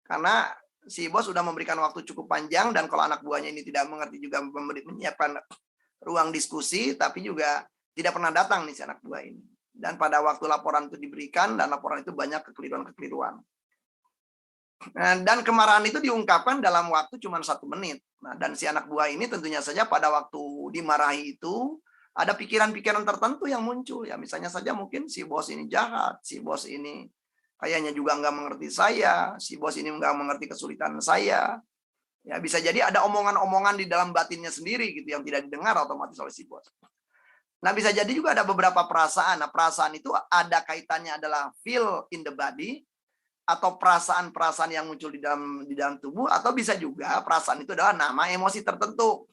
karena si bos sudah memberikan waktu cukup panjang, dan kalau anak buahnya ini tidak mengerti juga menyiapkan ruang diskusi, tapi juga tidak pernah datang nih si anak buah ini. Dan pada waktu laporan itu diberikan, dan laporan itu banyak kekeliruan-kekeliruan. Dan kemarahan itu diungkapkan dalam waktu cuma 1 menit. Nah, dan si anak buah ini tentunya saja pada waktu dimarahi itu ada pikiran-pikiran tertentu yang muncul. Ya misalnya saja mungkin si bos ini jahat, si bos ini kayaknya juga nggak mengerti saya, si bos ini nggak mengerti kesulitan saya. Ya bisa jadi ada omongan-omongan di dalam batinnya sendiri gitu yang tidak didengar otomatis oleh si bos. Nah bisa jadi juga ada beberapa perasaan. Nah perasaan itu ada kaitannya adalah feel in the body, atau perasaan-perasaan yang muncul di dalam tubuh, atau bisa juga perasaan itu adalah nama emosi tertentu.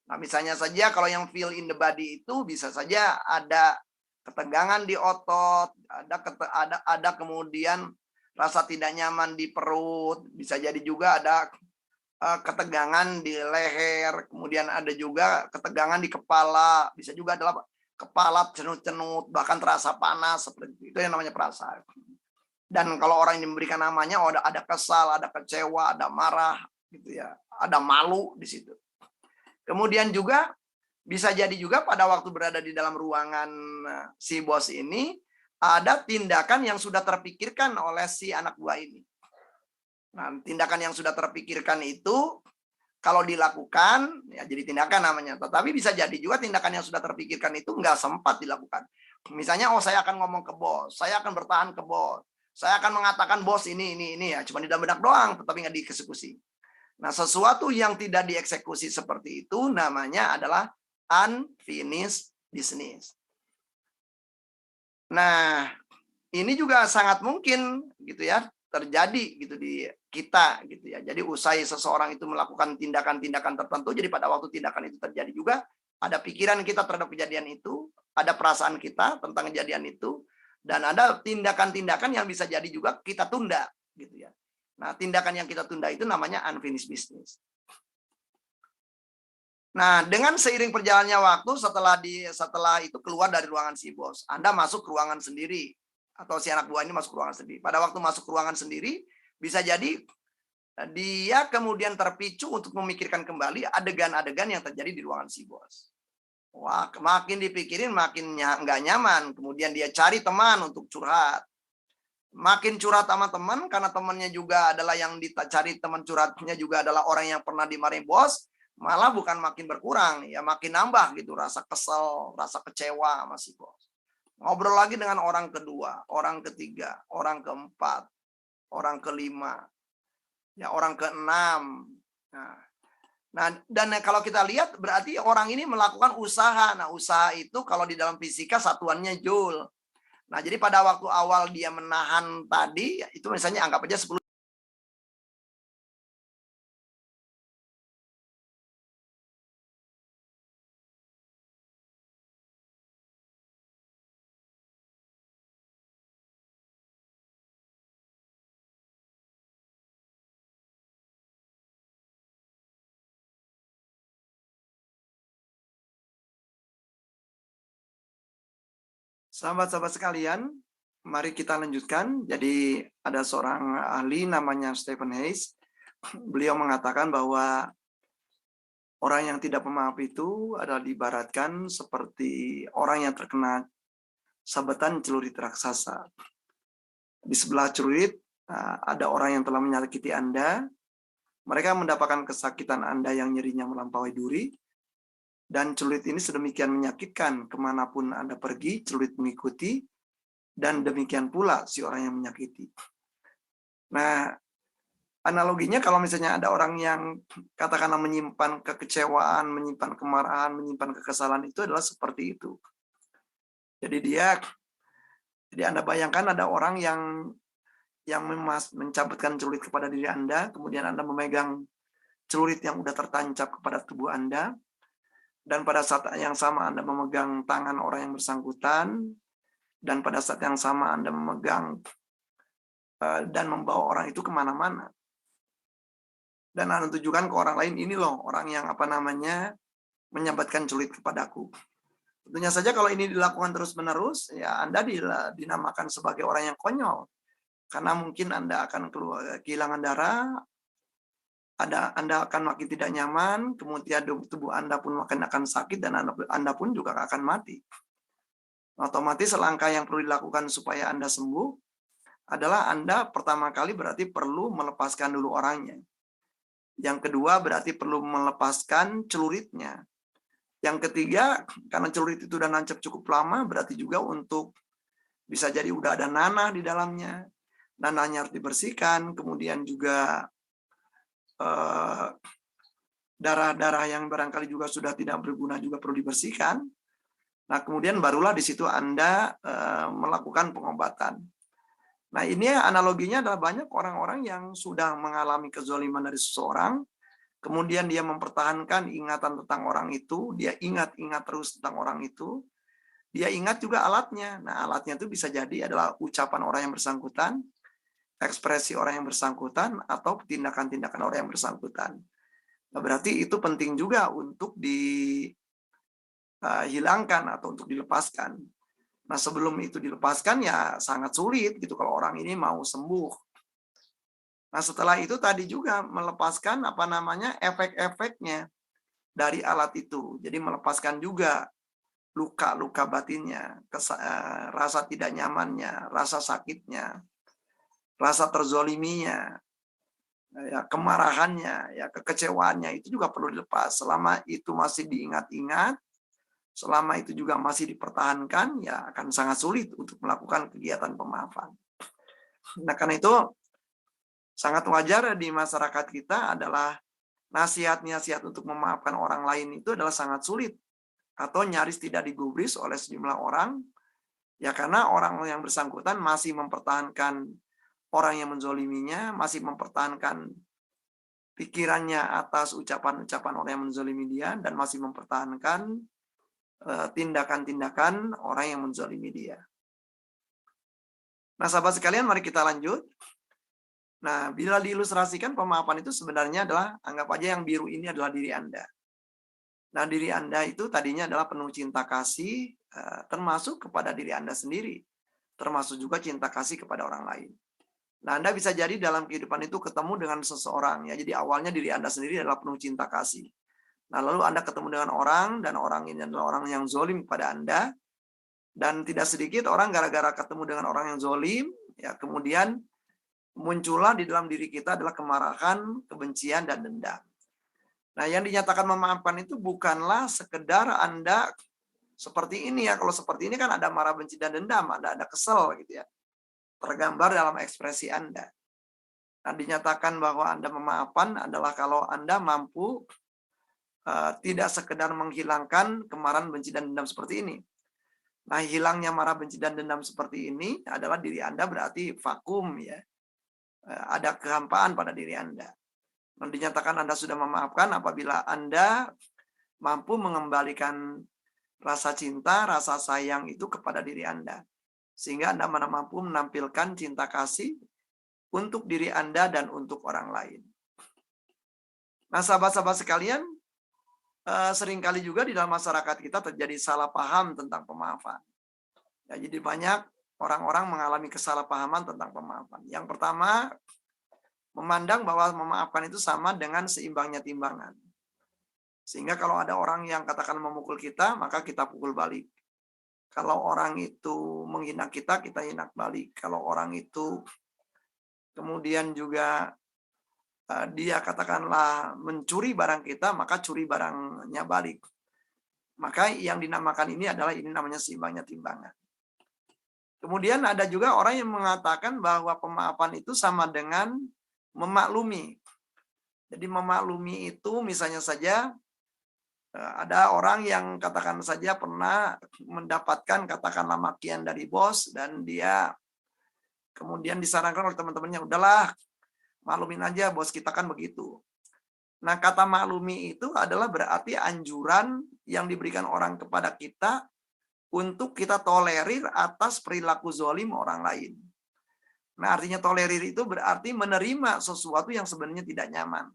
Nah, misalnya saja kalau yang feel in the body itu bisa saja ada ketegangan di otot, ada kemudian rasa tidak nyaman di perut, bisa jadi juga ada ketegangan di leher, kemudian ada juga ketegangan di kepala, bisa juga adalah kepala cenut-cenut, bahkan terasa panas, seperti itu yang namanya perasaan. Dan kalau orang yang memberikan namanya, oh ada kesal, ada kecewa, ada marah, gitu ya, ada malu di situ. Kemudian juga bisa jadi juga pada waktu berada di dalam ruangan si bos ini, ada tindakan yang sudah terpikirkan oleh si anak buah ini. Nah, tindakan yang sudah terpikirkan itu kalau dilakukan, ya jadi tindakan namanya. Tetapi bisa jadi juga tindakan yang sudah terpikirkan itu nggak sempat dilakukan. Misalnya, oh saya akan ngomong ke bos, saya akan bertahan ke bos, saya akan mengatakan bos ini ya, cuma di dalam benak doang, tetapi nggak dieksekusi. Nah, sesuatu yang tidak dieksekusi seperti itu namanya adalah unfinished business. Nah, ini juga sangat mungkin gitu ya terjadi gitu di kita gitu ya. Jadi usai seseorang itu melakukan tindakan-tindakan tertentu, jadi pada waktu tindakan itu terjadi juga ada pikiran kita terhadap kejadian itu, ada perasaan kita tentang kejadian itu, dan ada tindakan-tindakan yang bisa jadi juga kita tunda gitu ya. Nah, tindakan yang kita tunda itu namanya unfinished business. Nah, dengan seiring perjalannya waktu, setelah itu keluar dari ruangan si bos, Anda masuk ke ruangan sendiri, atau si anak buah ini masuk ke ruangan sendiri. Pada waktu masuk ke ruangan sendiri, bisa jadi dia kemudian terpicu untuk memikirkan kembali adegan-adegan yang terjadi di ruangan si bos. Wah, makin dipikirin makin nggak nyaman. Kemudian dia cari teman untuk curhat. Makin curhat sama teman, karena temannya juga adalah yang dicari teman curhatnya juga adalah orang yang pernah dimarahin bos, malah bukan makin berkurang, ya makin nambah gitu rasa kesel, rasa kecewa sama si bos. Ngobrol lagi dengan orang kedua, orang ketiga, orang keempat, orang kelima, ya orang keenam. Nah, dan kalau kita lihat berarti orang ini melakukan usaha. Nah, usaha itu kalau di dalam fisika satuannya joule. Nah, jadi pada waktu awal dia menahan tadi, itu misalnya anggap aja 10. Sahabat-sahabat sekalian, mari kita lanjutkan. Jadi ada seorang ahli namanya Stephen Hayes. Beliau mengatakan bahwa orang yang tidak pemaaf itu adalah diibaratkan seperti orang yang terkena sabetan celurit raksasa. Di sebelah celurit ada orang yang telah menyakiti Anda. Mereka mendapatkan kesakitan Anda yang nyerinya melampaui duri. Dan celurit ini sedemikian menyakitkan, kemanapun Anda pergi, celurit mengikuti, dan demikian pula si orang yang menyakiti. Nah, analoginya kalau misalnya ada orang yang katakanlah menyimpan kekecewaan, menyimpan kemarahan, menyimpan kekesalan, itu adalah seperti itu. Jadi Anda bayangkan ada orang yang mencabutkan celurit kepada diri Anda, kemudian Anda memegang celurit yang sudah tertancap kepada tubuh Anda, dan pada saat yang sama Anda memegang tangan orang yang bersangkutan, dan pada saat yang sama Anda memegang dan membawa orang itu kemana-mana. Dan Anda tunjukkan ke orang lain, ini loh orang yang menyambatkan celurit kepadaku. Tentunya saja kalau ini dilakukan terus-menerus, ya Anda dinamakan sebagai orang yang konyol. Karena mungkin Anda akan kehilangan darah, Anda akan makin tidak nyaman, kemudian tubuh Anda pun makin akan sakit, dan Anda pun juga akan mati. Otomatis langkah yang perlu dilakukan supaya Anda sembuh adalah Anda pertama kali berarti perlu melepaskan dulu orangnya. Yang kedua berarti perlu melepaskan celuritnya. Yang ketiga, karena celurit itu udah nancep cukup lama, berarti juga untuk bisa jadi udah ada nanah di dalamnya. Nanahnya harus dibersihkan, kemudian juga darah-darah yang barangkali juga sudah tidak berguna juga perlu dibersihkan. Nah, kemudian barulah di situ Anda melakukan pengobatan. Nah, ini analoginya adalah banyak orang-orang yang sudah mengalami kezaliman dari seseorang, kemudian dia mempertahankan ingatan tentang orang itu, dia ingat-ingat terus tentang orang itu, dia ingat juga alatnya. Nah, alatnya itu bisa jadi adalah ucapan orang yang bersangkutan, ekspresi orang yang bersangkutan, atau tindakan-tindakan orang yang bersangkutan. Nah, berarti itu penting juga untuk dihilangkan atau untuk dilepaskan. Nah, sebelum itu dilepaskan ya sangat sulit gitu kalau orang ini mau sembuh. Nah, setelah itu tadi juga melepaskan efek-efeknya dari alat itu. Jadi melepaskan juga luka-luka batinnya, rasa tidak nyamannya, rasa sakitnya, rasa terzoliminya, ya, kemarahannya, ya, kekecewaannya, itu juga perlu dilepas. Selama itu masih diingat-ingat, selama itu juga masih dipertahankan, ya akan sangat sulit untuk melakukan kegiatan pemaafan. Nah, karena itu sangat wajar di masyarakat kita adalah nasihat-nasihat untuk memaafkan orang lain itu adalah sangat sulit atau nyaris tidak digubris oleh sejumlah orang, ya karena orang yang bersangkutan masih mempertahankan orang yang menzoliminya, masih mempertahankan pikirannya atas ucapan-ucapan orang yang menzolimi dia, dan masih mempertahankan tindakan-tindakan orang yang menzolimi dia. Nah, sahabat sekalian, mari kita lanjut. Nah, bila diilustrasikan pemaafan itu sebenarnya adalah, anggap aja yang biru ini adalah diri Anda. Nah, diri Anda itu tadinya adalah penuh cinta kasih, termasuk kepada diri Anda sendiri, termasuk juga cinta kasih kepada orang lain. Nah, Anda bisa jadi dalam kehidupan itu ketemu dengan seseorang, ya. Jadi awalnya diri Anda sendiri adalah penuh cinta kasih. Nah, lalu Anda ketemu dengan orang, dan orang ini adalah orang yang zolim kepada Anda, dan tidak sedikit orang gara-gara ketemu dengan orang yang zolim, ya kemudian muncullah di dalam diri kita adalah kemarahan, kebencian, dan dendam. Nah, yang dinyatakan memaafkan itu bukanlah sekedar Anda seperti ini ya. Kalau seperti ini kan ada marah, benci, dan dendam, ada kesel gitu ya, tergambar dalam ekspresi Anda. Nah, dinyatakan bahwa Anda memaafkan adalah kalau Anda mampu tidak sekedar menghilangkan kemarahan, benci, dan dendam seperti ini. Nah, hilangnya marah, benci, dan dendam seperti ini adalah diri Anda berarti vakum ya. Ada kehampaan pada diri Anda. Dan dinyatakan Anda sudah memaafkan apabila Anda mampu mengembalikan rasa cinta, rasa sayang itu kepada diri Anda. Sehingga Anda mampu menampilkan cinta kasih untuk diri Anda dan untuk orang lain. Nah, sahabat-sahabat sekalian, seringkali juga di dalam masyarakat kita terjadi salah paham tentang pemaafan. Ya, jadi banyak orang-orang mengalami kesalahpahaman tentang pemaafan. Yang pertama, memandang bahwa memaafkan itu sama dengan seimbangnya timbangan. Sehingga kalau ada orang yang katakan memukul kita, maka kita pukul balik. Kalau orang itu menghina kita, kita hina balik. Kalau orang itu kemudian juga dia katakanlah mencuri barang kita, maka curi barangnya balik. Maka yang dinamakan ini namanya seimbangnya timbangan. Kemudian ada juga orang yang mengatakan bahwa pemaafan itu sama dengan memaklumi. Jadi memaklumi itu misalnya saja ada orang yang katakan saja pernah mendapatkan katakanlah makian dari bos, dan dia kemudian disarankan oleh teman-temannya, udahlah maklumin aja, bos kita kan begitu. Nah, kata maklumi itu adalah berarti anjuran yang diberikan orang kepada kita untuk kita tolerir atas perilaku zolim orang lain. Nah, artinya tolerir itu berarti menerima sesuatu yang sebenarnya tidak nyaman.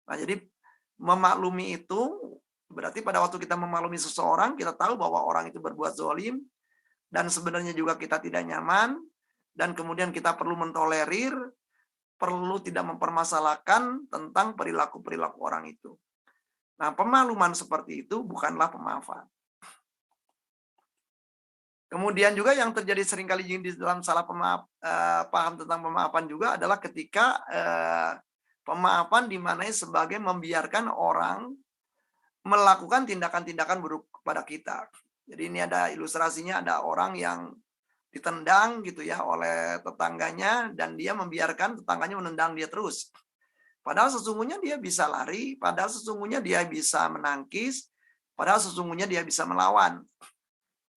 Nah, jadi memaklumi itu Berarti pada waktu kita memaklumi seseorang, kita tahu bahwa orang itu berbuat zalim, dan sebenarnya juga kita tidak nyaman, dan kemudian kita perlu mentolerir, perlu tidak mempermasalahkan tentang perilaku-perilaku orang itu. Nah, pemakluman seperti itu bukanlah pemaafan. Kemudian juga yang terjadi seringkali di dalam salah paham tentang pemaafan juga adalah ketika pemaafan dimaknai sebagai membiarkan orang melakukan tindakan-tindakan buruk kepada kita. Jadi ini ada ilustrasinya, ada orang yang ditendang gitu ya oleh tetangganya, dan dia membiarkan tetangganya menendang dia terus. Padahal sesungguhnya dia bisa lari, padahal sesungguhnya dia bisa menangkis, padahal sesungguhnya dia bisa melawan.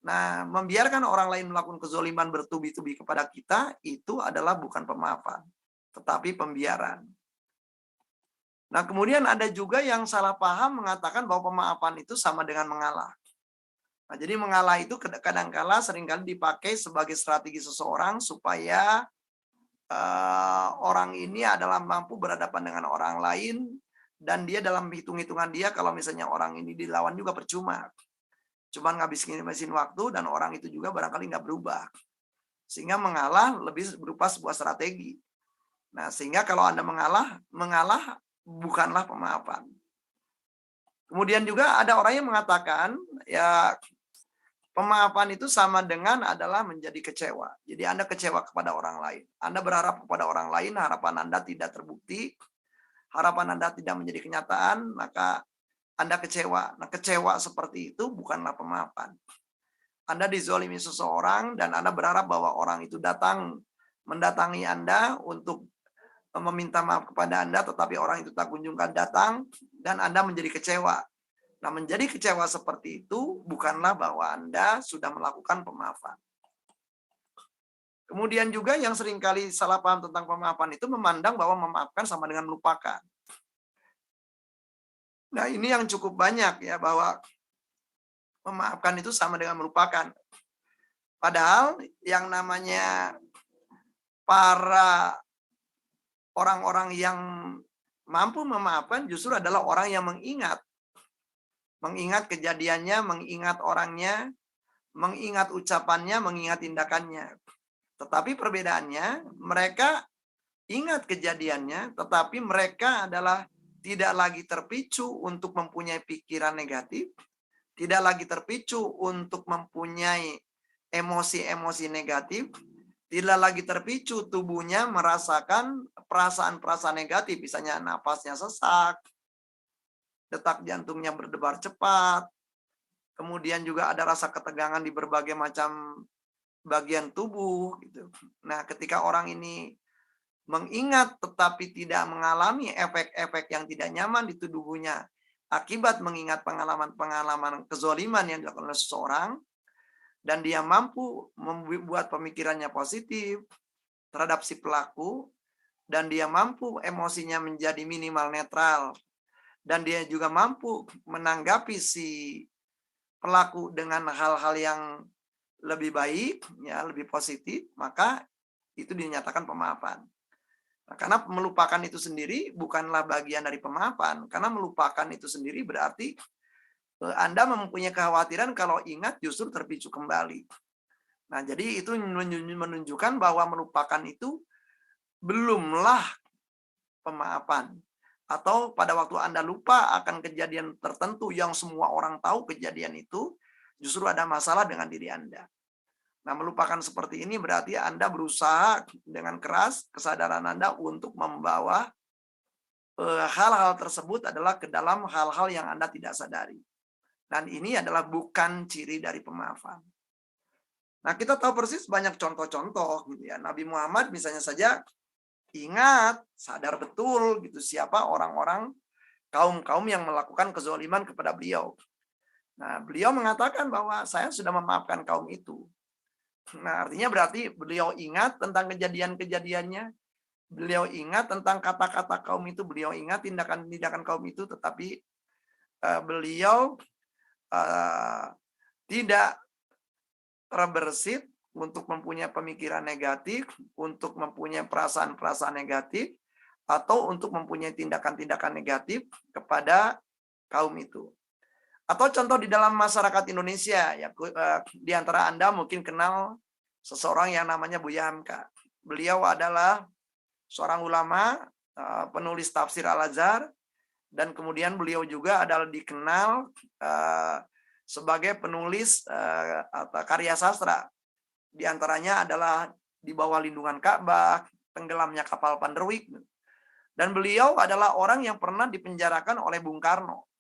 Nah, membiarkan orang lain melakukan kezoliman bertubi-tubi kepada kita, itu adalah bukan pemaafan, tetapi pembiaran. Nah, kemudian ada juga yang salah paham mengatakan bahwa pemaafan itu sama dengan mengalah. Nah, jadi mengalah itu kadang-kala seringkali dipakai sebagai strategi seseorang supaya orang ini adalah mampu berhadapan dengan orang lain, dan dia dalam hitung-hitungan dia kalau misalnya orang ini dilawan juga percuma. Cuman ngabisin waktu, dan orang itu juga barangkali nggak berubah. Sehingga mengalah lebih berupa sebuah strategi. Nah, sehingga kalau Anda mengalah bukanlah pemaafan. Kemudian juga ada orang yang mengatakan, ya pemaafan itu sama dengan adalah menjadi kecewa. Jadi Anda kecewa kepada orang lain. Anda berharap kepada orang lain, harapan Anda tidak terbukti, harapan Anda tidak menjadi kenyataan, maka Anda kecewa. Nah, kecewa seperti itu bukanlah pemaafan. Anda dizolimi seseorang dan Anda berharap bahwa orang itu mendatangi Anda untuk meminta maaf kepada Anda, tetapi orang itu tak kunjungkan datang, dan Anda menjadi kecewa. Nah, menjadi kecewa seperti itu bukanlah bahwa Anda sudah melakukan pemaafan. Kemudian juga yang seringkali salah paham tentang pemaafan itu memandang bahwa memaafkan sama dengan melupakan. Nah, ini yang cukup banyak ya, bahwa memaafkan itu sama dengan melupakan. Padahal yang namanya para orang-orang yang mampu memaafkan justru adalah orang yang mengingat kejadiannya, mengingat orangnya, mengingat ucapannya, mengingat tindakannya. Tetapi perbedaannya, mereka ingat kejadiannya, tetapi mereka adalah tidak lagi terpicu untuk mempunyai pikiran negatif, tidak lagi terpicu untuk mempunyai emosi-emosi negatif, tidak lagi terpicu tubuhnya merasakan perasaan-perasaan negatif, misalnya napasnya sesak, detak jantungnya berdebar cepat, kemudian juga ada rasa ketegangan di berbagai macam bagian tubuh gitu. Nah, ketika orang ini mengingat tetapi tidak mengalami efek-efek yang tidak nyaman di tubuhnya akibat mengingat pengalaman-pengalaman kezoliman yang dilakukan oleh seseorang, dan dia mampu membuat pemikirannya positif terhadap si pelaku, dan dia mampu emosinya menjadi minimal netral, dan dia juga mampu menanggapi si pelaku dengan hal-hal yang lebih baik, ya lebih positif, maka itu dinyatakan pemaafan. Nah, karena melupakan itu sendiri bukanlah bagian dari pemaafan, karena melupakan itu sendiri berarti Anda mempunyai kekhawatiran kalau ingat justru terpicu kembali. Nah, jadi itu menunjukkan bahwa melupakan itu belumlah pemaafan. Atau pada waktu Anda lupa akan kejadian tertentu yang semua orang tahu kejadian itu, justru ada masalah dengan diri Anda. Nah, melupakan seperti ini berarti Anda berusaha dengan keras kesadaran Anda untuk membawa hal-hal tersebut adalah ke dalam hal-hal yang Anda tidak sadari. Dan ini adalah bukan ciri dari pemaafan. Nah, kita tahu persis banyak contoh-contoh gitu ya. Nabi Muhammad misalnya saja ingat, sadar betul gitu siapa orang-orang kaum-kaum yang melakukan kezaliman kepada beliau. Nah, beliau mengatakan bahwa saya sudah memaafkan kaum itu. Nah, artinya berarti beliau ingat tentang kejadian-kejadiannya, beliau ingat tentang kata-kata kaum itu, beliau ingat tindakan-tindakan kaum itu, tetapi beliau tidak terbersit untuk mempunyai pemikiran negatif, untuk mempunyai perasaan-perasaan negatif, atau untuk mempunyai tindakan-tindakan negatif kepada kaum itu. Atau contoh di dalam masyarakat Indonesia, ya di antara Anda mungkin kenal seseorang yang namanya Buya Hamka. Beliau adalah seorang ulama, penulis tafsir Al-Azhar, dan kemudian beliau juga adalah dikenal sebagai penulis atau karya sastra. Di antaranya adalah Di Bawah Lindungan Ka'bah, Tenggelamnya Kapal Panderwik. Dan beliau adalah orang yang pernah dipenjarakan oleh Bung Karno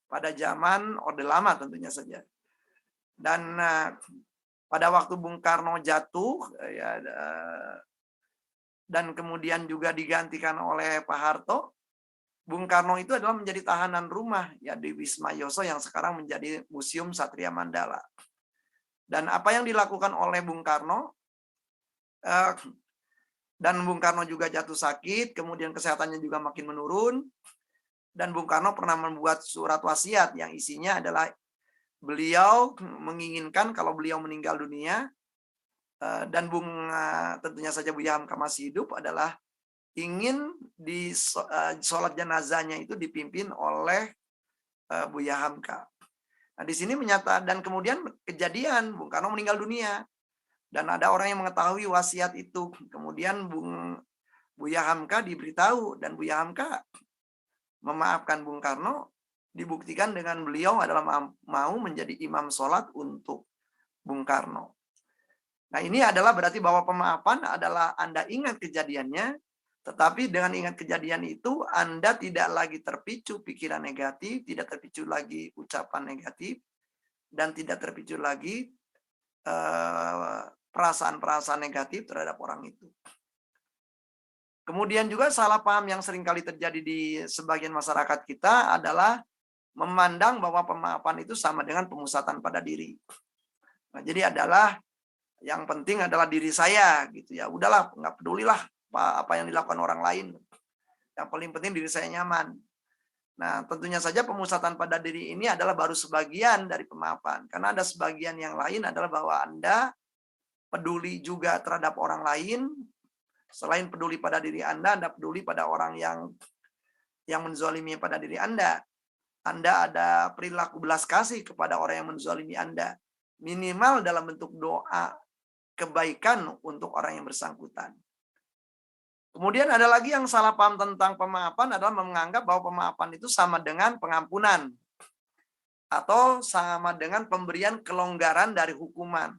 pada zaman Orde Lama tentunya saja. Dan pada waktu Bung Karno jatuh ya, dan kemudian juga digantikan oleh Pak Harto, Bung Karno itu adalah menjadi tahanan rumah ya di Wisma Yoso yang sekarang menjadi Museum Satria Mandala. Dan apa yang dilakukan oleh Bung Karno, dan Bung Karno juga jatuh sakit, kemudian kesehatannya juga makin menurun, dan Bung Karno pernah membuat surat wasiat yang isinya adalah beliau menginginkan kalau beliau meninggal dunia, dan tentunya saja Buya Hamka masih hidup, adalah ingin di sholat jenazahnya itu dipimpin oleh Buya Hamka. Nah, di sini menyatakan, dan kemudian kejadian Bung Karno meninggal dunia dan ada orang yang mengetahui wasiat itu. Kemudian Buya Hamka diberitahu, dan Buya Hamka memaafkan Bung Karno, dibuktikan dengan beliau adalah mau menjadi imam sholat untuk Bung Karno. Nah, ini adalah berarti bahwa pemaafan adalah Anda ingat kejadiannya, tetapi dengan ingat kejadian itu, Anda tidak lagi terpicu pikiran negatif, tidak terpicu lagi ucapan negatif, dan tidak terpicu lagi perasaan-perasaan negatif terhadap orang itu. Kemudian juga salah paham yang seringkali terjadi di sebagian masyarakat kita adalah memandang bahwa pemaafan itu sama dengan pemusatan pada diri. Nah, jadi adalah yang penting adalah diri saya gitu ya. Udahlah, nggak pedulilah apa yang dilakukan orang lain. Yang paling penting diri saya nyaman. Nah, tentunya saja pemusatan pada diri ini adalah baru sebagian dari pemaafan. Karena ada sebagian yang lain adalah bahwa Anda peduli juga terhadap orang lain. Selain peduli pada diri Anda peduli pada orang yang menzalimi pada diri Anda. Anda ada perilaku belas kasih kepada orang yang menzalimi Anda. Minimal dalam bentuk doa kebaikan untuk orang yang bersangkutan. Kemudian ada lagi yang salah paham tentang pemaafan adalah menganggap bahwa pemaafan itu sama dengan pengampunan atau sama dengan pemberian kelonggaran dari hukuman.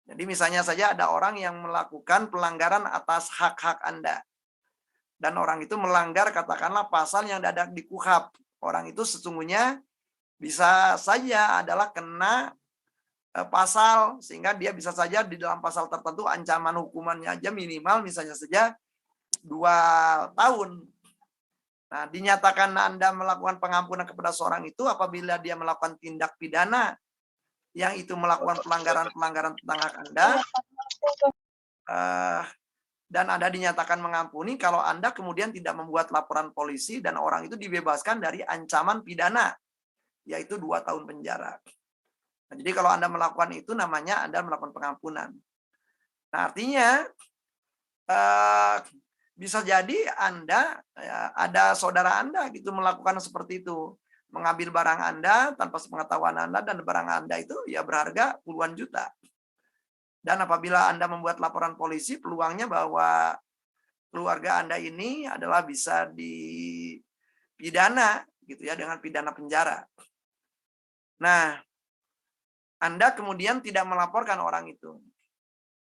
Jadi misalnya saja ada orang yang melakukan pelanggaran atas hak-hak Anda. Dan orang itu melanggar katakanlah pasal yang ada di KUHP. Orang itu sesungguhnya bisa saja adalah kena pasal, sehingga dia bisa saja di dalam pasal tertentu ancaman hukumannya aja minimal misalnya saja 2 tahun. Nah, dinyatakan Anda melakukan pengampunan kepada seorang itu apabila dia melakukan tindak pidana yang itu melakukan pelanggaran tentang hak Anda, dan Anda dinyatakan mengampuni kalau Anda kemudian tidak membuat laporan polisi dan orang itu dibebaskan dari ancaman pidana, yaitu 2 tahun penjara. Nah, jadi kalau Anda melakukan itu namanya Anda melakukan pengampunan. Nah, artinya bisa jadi Anda, ya, ada saudara Anda gitu melakukan seperti itu. Mengambil barang Anda tanpa sepengetahuan Anda, dan barang Anda itu ya berharga puluhan juta. Dan apabila Anda membuat laporan polisi, peluangnya bahwa keluarga Anda ini adalah bisa dipidana gitu ya, dengan pidana penjara. Nah, Anda kemudian tidak melaporkan orang itu.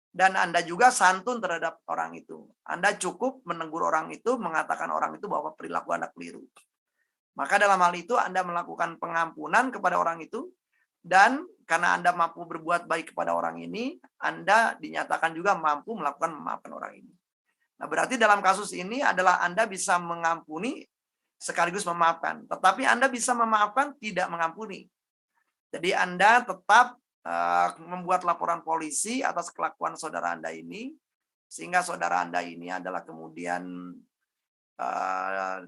Dan Anda juga santun terhadap orang itu. Anda cukup menegur orang itu, mengatakan orang itu bahwa perilaku Anda keliru. Maka dalam hal itu Anda melakukan pengampunan kepada orang itu, dan karena Anda mampu berbuat baik kepada orang ini, Anda dinyatakan juga mampu memaafkan orang ini. Nah, berarti dalam kasus ini adalah Anda bisa mengampuni sekaligus memaafkan. Tetapi Anda bisa memaafkan, tidak mengampuni. Jadi Anda tetap membuat laporan polisi atas kelakuan saudara Anda ini, sehingga saudara Anda ini adalah kemudian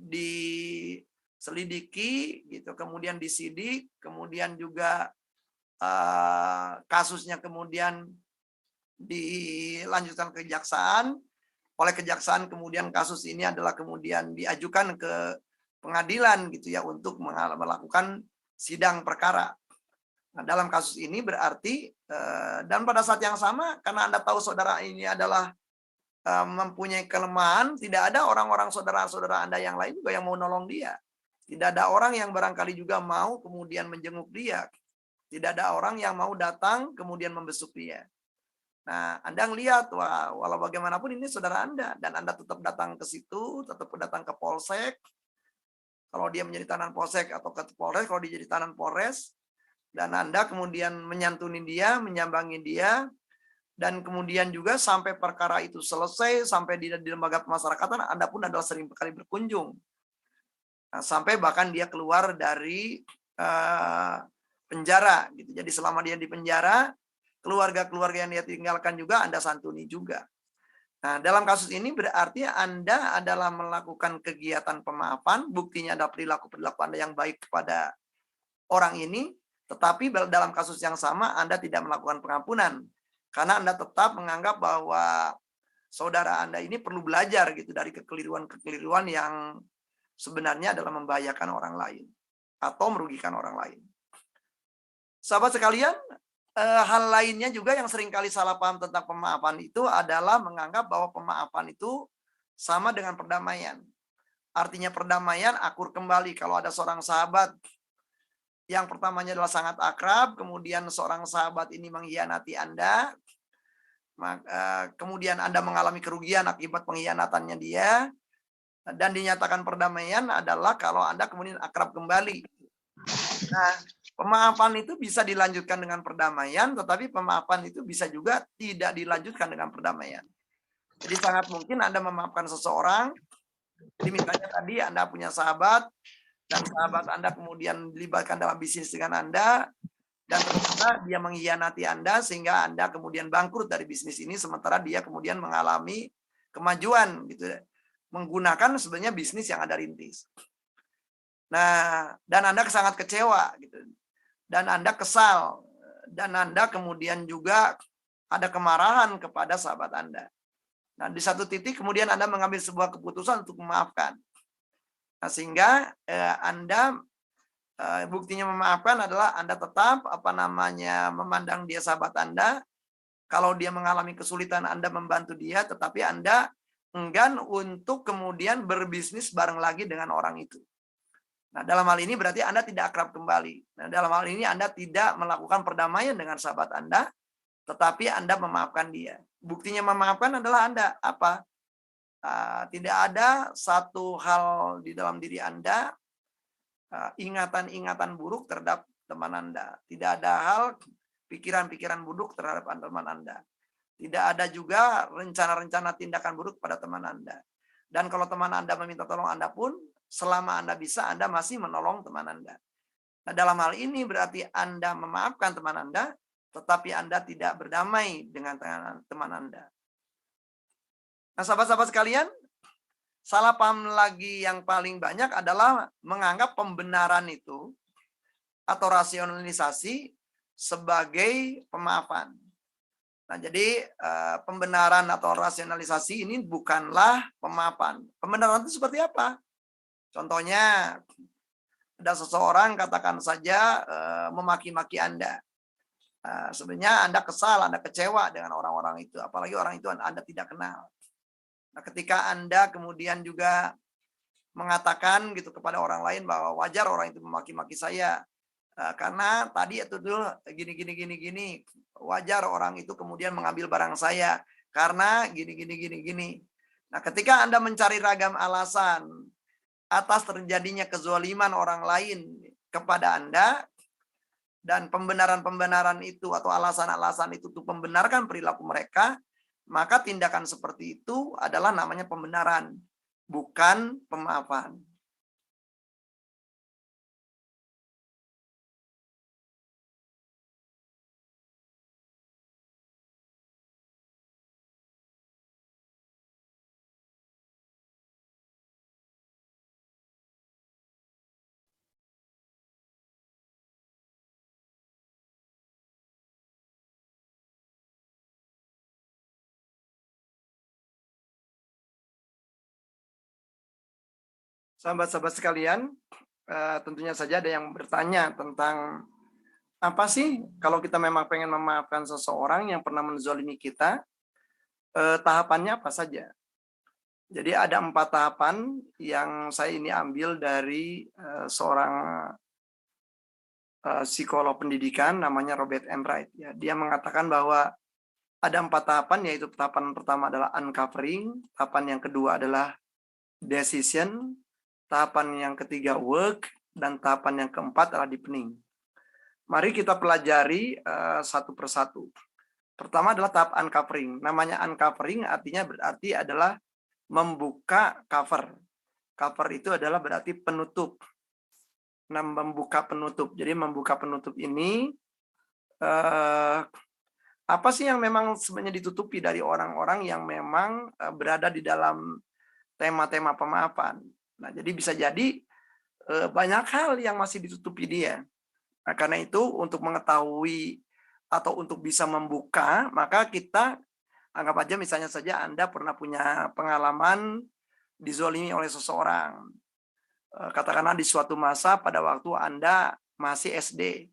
diselidiki, gitu, kemudian disidik, kemudian juga kasusnya kemudian dilanjutkan ke kejaksaan. Oleh kejaksaan kemudian kasus ini adalah kemudian diajukan ke pengadilan gitu ya, untuk melakukan sidang perkara. Nah, dalam kasus ini berarti dan pada saat yang sama karena Anda tahu saudara ini adalah mempunyai kelemahan, tidak ada orang-orang saudara-saudara Anda yang lain juga yang mau nolong dia. Tidak ada orang yang barangkali juga mau kemudian menjenguk dia. Tidak ada orang yang mau datang kemudian membesuk dia. Nah, Anda ngelihat, wah, walau bagaimanapun ini saudara Anda, dan Anda tetap datang ke situ, tetap datang ke polsek. Kalau dia menjadi tahanan polsek atau ke Polres, kalau dia jadi tahanan Polres, dan Anda kemudian menyantuni dia, menyambangi dia, dan kemudian juga sampai perkara itu selesai, sampai di lembaga pemasyarakatan, Anda pun adalah sering kali berkunjung. Nah, sampai bahkan dia keluar dari penjara. Gitu. Jadi selama dia di penjara, keluarga-keluarga yang dia tinggalkan juga Anda santuni juga. Nah, dalam kasus ini berarti Anda adalah melakukan kegiatan pemaafan, buktinya ada perilaku-perilaku Anda yang baik kepada orang ini, tetapi dalam kasus yang sama Anda tidak melakukan pengampunan. Karena Anda tetap menganggap bahwa saudara Anda ini perlu belajar gitu dari kekeliruan-kekeliruan yang sebenarnya adalah membahayakan orang lain atau merugikan orang lain. Sahabat sekalian, hal lainnya juga yang seringkali salah paham tentang pemaafan itu adalah menganggap bahwa pemaafan itu sama dengan perdamaian. Artinya perdamaian akur kembali. Kalau ada seorang sahabat yang pertamanya adalah sangat akrab, kemudian seorang sahabat ini mengkhianati Anda, kemudian Anda mengalami kerugian akibat pengkhianatannya dia, dan dinyatakan perdamaian adalah kalau Anda kemudian akrab kembali. Nah, pemaafan itu bisa dilanjutkan dengan perdamaian, tetapi pemaafan itu bisa juga tidak dilanjutkan dengan perdamaian. Jadi sangat mungkin Anda memaafkan seseorang, jadi misalnya tadi Anda punya sahabat, dan sahabat Anda kemudian dilibatkan dalam bisnis dengan Anda, dan ternyata dia mengkhianati Anda sehingga Anda kemudian bangkrut dari bisnis ini, sementara dia kemudian mengalami kemajuan gitu, menggunakan sebenarnya bisnis yang Anda rintis. Nah, dan Anda sangat kecewa gitu. Dan Anda kesal, dan Anda kemudian juga ada kemarahan kepada sahabat Anda. Nah, di satu titik kemudian Anda mengambil sebuah keputusan untuk memaafkan. Nah, sehingga Anda buktinya memaafkan adalah Anda tetap memandang dia sahabat Anda. Kalau dia mengalami kesulitan, Anda membantu dia, tetapi Anda enggan untuk kemudian berbisnis bareng lagi dengan orang itu. Nah, dalam hal ini berarti Anda tidak akrab kembali. Nah, dalam hal ini Anda tidak melakukan perdamaian dengan sahabat Anda, tetapi Anda memaafkan dia. Buktinya memaafkan adalah Anda apa? Tidak ada satu hal di dalam diri Anda, ingatan-ingatan buruk terhadap teman Anda. Tidak ada hal pikiran-pikiran buruk terhadap teman Anda. Tidak ada juga rencana-rencana tindakan buruk pada teman Anda. Dan kalau teman Anda meminta tolong Anda pun, selama Anda bisa, Anda masih menolong teman Anda. Nah, dalam hal ini berarti Anda memaafkan teman Anda, tetapi Anda tidak berdamai dengan teman Anda. Nah, sahabat-sahabat sekalian, salah paham lagi yang paling banyak adalah menganggap pembenaran itu atau rasionalisasi sebagai pemaafan. Nah, jadi pembenaran atau rasionalisasi ini bukanlah pemaafan. Pembenaran itu seperti apa? Contohnya, ada seseorang katakan saja memaki-maki Anda. Sebenarnya Anda kesal, Anda kecewa dengan orang-orang itu. Apalagi orang itu Anda tidak kenal. Nah, ketika Anda kemudian juga mengatakan gitu kepada orang lain bahwa wajar orang itu memaki-maki saya, karena tadi itu dulu gini. Wajar orang itu kemudian mengambil barang saya karena gini. Nah, ketika Anda mencari ragam alasan atas terjadinya kezaliman orang lain kepada Anda, dan pembenaran-pembenaran itu atau alasan-alasan itu untuk membenarkan perilaku mereka, maka tindakan seperti itu adalah namanya pembenaran, bukan pemaafan. Sahabat-sahabat sekalian, tentunya saja ada yang bertanya tentang apa sih kalau kita memang pengen memaafkan seseorang yang pernah menzolimi kita, tahapannya apa saja? Jadi ada 4 tahapan yang saya ini ambil dari seorang psikolog pendidikan namanya Robert Enright. Ya, dia mengatakan bahwa ada 4 tahapan, yaitu tahapan pertama adalah uncovering, tahapan yang kedua adalah decision, tahapan yang ketiga work, dan tahapan yang keempat adalah deepening. Mari kita pelajari satu persatu. Pertama adalah tahap uncovering. Namanya uncovering artinya berarti adalah membuka cover. Cover itu adalah berarti penutup. Nah, membuka penutup. Jadi membuka penutup ini apa sih yang memang sebenarnya ditutupi dari orang-orang yang memang berada di dalam tema-tema pemaafan. Nah, jadi bisa jadi banyak hal yang masih ditutupi dia. Nah, karena itu untuk mengetahui atau untuk bisa membuka, maka kita anggap aja misalnya saja Anda pernah punya pengalaman dizolimi oleh seseorang. Katakanlah di suatu masa pada waktu Anda masih SD.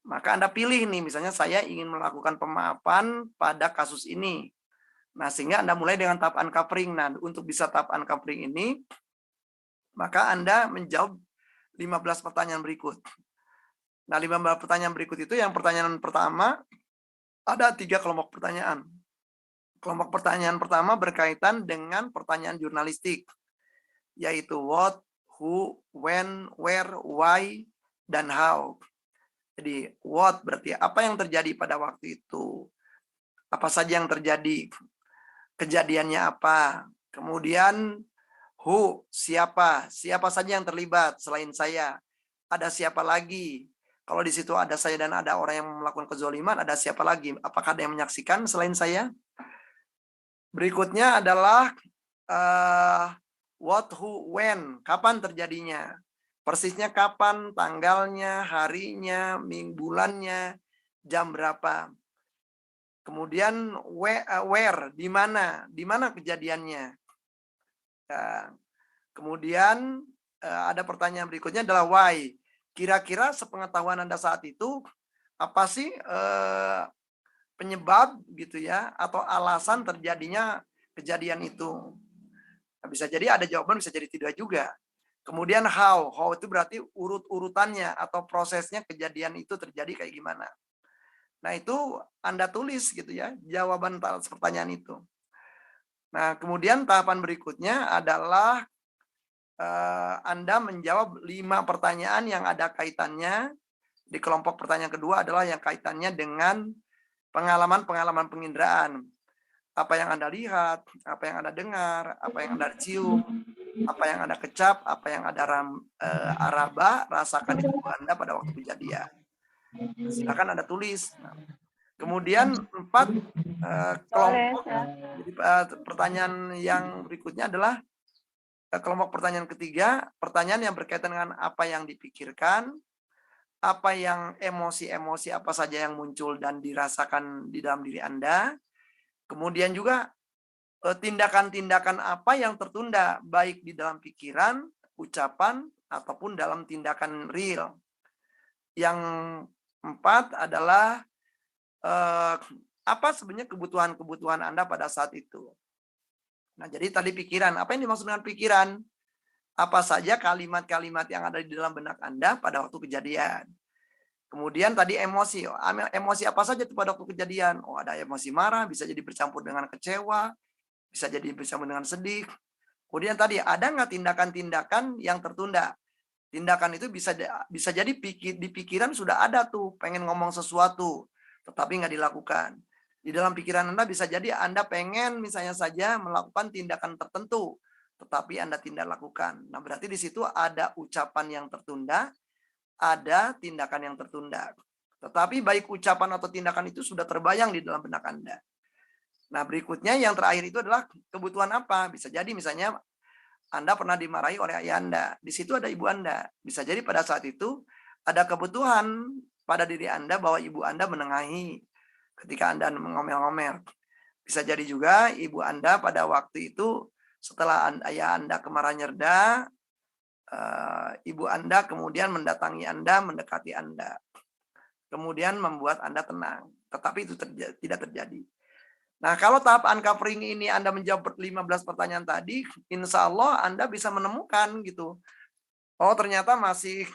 Maka Anda pilih nih, misalnya saya ingin melakukan pemaafan pada kasus ini. Nah, sehingga Anda mulai dengan tahap uncovering. Nah, untuk bisa tahap uncovering ini, maka Anda menjawab 15 pertanyaan berikut. Nah, 15 pertanyaan berikut itu, yang pertanyaan pertama, ada 3 kelompok pertanyaan. Kelompok pertanyaan pertama berkaitan dengan pertanyaan jurnalistik, yaitu what, who, when, where, why, dan how. Jadi, what berarti apa yang terjadi pada waktu itu, apa saja yang terjadi, kejadiannya apa. Kemudian, who, siapa saja yang terlibat selain saya, ada siapa lagi. Kalau di situ ada saya dan ada orang yang melakukan kezoliman, ada siapa lagi? Apakah ada yang menyaksikan selain saya? Berikutnya adalah what, who, when, kapan terjadinya, persisnya kapan, tanggalnya, harinya, bulannya, jam berapa. Kemudian where, di mana kejadiannya. Kemudian ada pertanyaan berikutnya adalah why. Kira-kira sepengetahuan Anda saat itu apa sih penyebab gitu ya, atau alasan terjadinya kejadian itu. Nah, bisa jadi ada jawaban, bisa jadi tidak juga. Kemudian how itu berarti urut-urutannya atau prosesnya kejadian itu terjadi kayak gimana. Nah, itu Anda tulis gitu ya, jawaban atas pertanyaan itu. Nah, kemudian tahapan berikutnya adalah Anda menjawab 5 pertanyaan yang ada kaitannya. Di kelompok pertanyaan kedua adalah yang kaitannya dengan pengalaman-pengalaman penginderaan. Apa yang Anda lihat, apa yang Anda dengar, apa yang Anda cium, apa yang Anda kecap, apa yang Anda araba, rasakan di tubuh Anda pada waktu kejadian. Silakan Anda tulis. Kemudian 4 kelompok. Jadi pertanyaan yang berikutnya adalah kelompok pertanyaan ketiga, pertanyaan yang berkaitan dengan apa yang dipikirkan, apa yang emosi-emosi apa saja yang muncul dan dirasakan di dalam diri Anda. Kemudian juga tindakan-tindakan apa yang tertunda, baik di dalam pikiran, ucapan, ataupun dalam tindakan real. Yang 4 adalah apa sebenarnya kebutuhan-kebutuhan Anda pada saat itu. Nah, jadi tadi pikiran, apa yang dimaksud dengan pikiran? Apa saja kalimat-kalimat yang ada di dalam benak Anda pada waktu kejadian. Kemudian tadi emosi, emosi apa saja itu pada waktu kejadian? Oh, ada emosi marah, bisa jadi bercampur dengan kecewa, bisa jadi bercampur dengan sedih. Kemudian tadi ada nggak tindakan-tindakan yang tertunda? Tindakan itu bisa jadi di pikiran sudah ada tuh, pengen ngomong sesuatu, tetapi nggak dilakukan. Di dalam pikiran Anda bisa jadi Anda pengen misalnya saja melakukan tindakan tertentu, tetapi Anda tidak lakukan. Nah, berarti di situ ada ucapan yang tertunda, ada tindakan yang tertunda. Tetapi baik ucapan atau tindakan itu sudah terbayang di dalam benak Anda. Nah, berikutnya yang terakhir itu adalah kebutuhan apa? Bisa jadi misalnya Anda pernah dimarahi oleh ayah Anda. Di situ ada ibu Anda. Bisa jadi pada saat itu ada kebutuhan pada diri Anda bahwa ibu Anda menengahi ketika Anda mengomel-ngomel. Bisa jadi juga ibu Anda pada waktu itu setelah ayah Anda kemarahan reda, ibu Anda kemudian mendatangi Anda, mendekati Anda, kemudian membuat Anda tenang. Tetapi itu tidak terjadi. Nah, kalau tahap uncovering ini Anda menjawab 15 pertanyaan tadi, insya Allah Anda bisa menemukan gitu. Oh, ternyata masih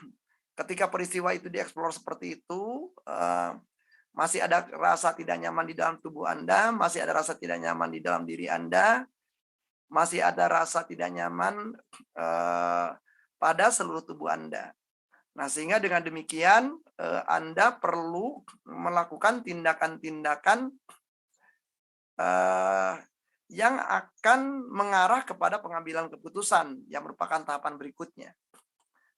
ketika peristiwa itu dieksplor seperti itu, masih ada rasa tidak nyaman di dalam tubuh Anda, masih ada rasa tidak nyaman di dalam diri Anda, masih ada rasa tidak nyaman pada seluruh tubuh Anda. Nah, sehingga dengan demikian Anda perlu melakukan tindakan-tindakan yang akan mengarah kepada pengambilan keputusan yang merupakan tahapan berikutnya,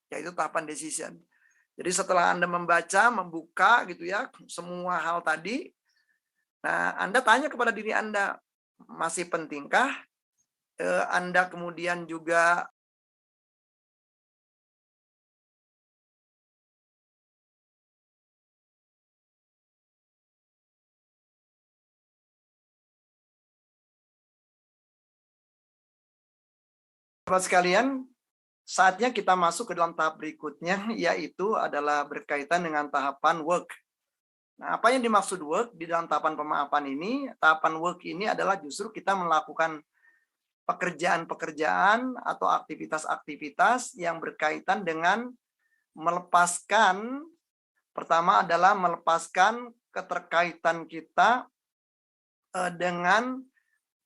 yaitu tahapan decision. Jadi setelah Anda membaca, membuka gitu ya, semua hal tadi, nah Anda tanya kepada diri Anda, masih pentingkah Anda kemudian juga Bapak sekalian, saatnya kita masuk ke dalam tahap berikutnya, yaitu adalah berkaitan dengan tahapan work. Nah, apa yang dimaksud work di dalam tahapan pemaafan ini? Tahapan work ini adalah justru kita melakukan pekerjaan-pekerjaan atau aktivitas-aktivitas yang berkaitan dengan melepaskan, pertama adalah melepaskan keterkaitan kita dengan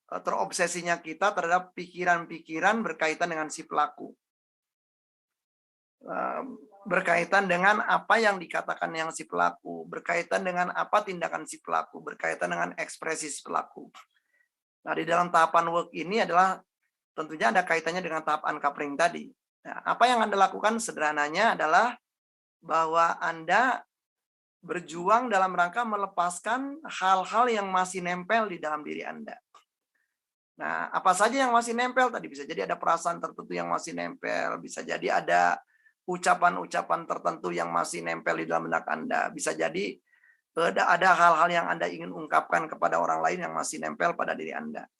terobsesinya kita terhadap pikiran-pikiran berkaitan dengan si pelaku. Berkaitan dengan apa yang dikatakan yang si pelaku, berkaitan dengan apa tindakan si pelaku, berkaitan dengan ekspresi si pelaku. Nah, di dalam tahapan work ini adalah tentunya ada kaitannya dengan tahap uncovering tadi. Nah, apa yang Anda lakukan sederhananya adalah bahwa Anda berjuang dalam rangka melepaskan hal-hal yang masih nempel di dalam diri Anda. Nah, apa saja yang masih nempel tadi? Bisa jadi ada perasaan tertentu yang masih nempel, bisa jadi ada ucapan-ucapan tertentu yang masih nempel di dalam benak Anda, bisa jadi ada hal-hal yang Anda ingin ungkapkan kepada orang lain yang masih nempel pada diri Anda.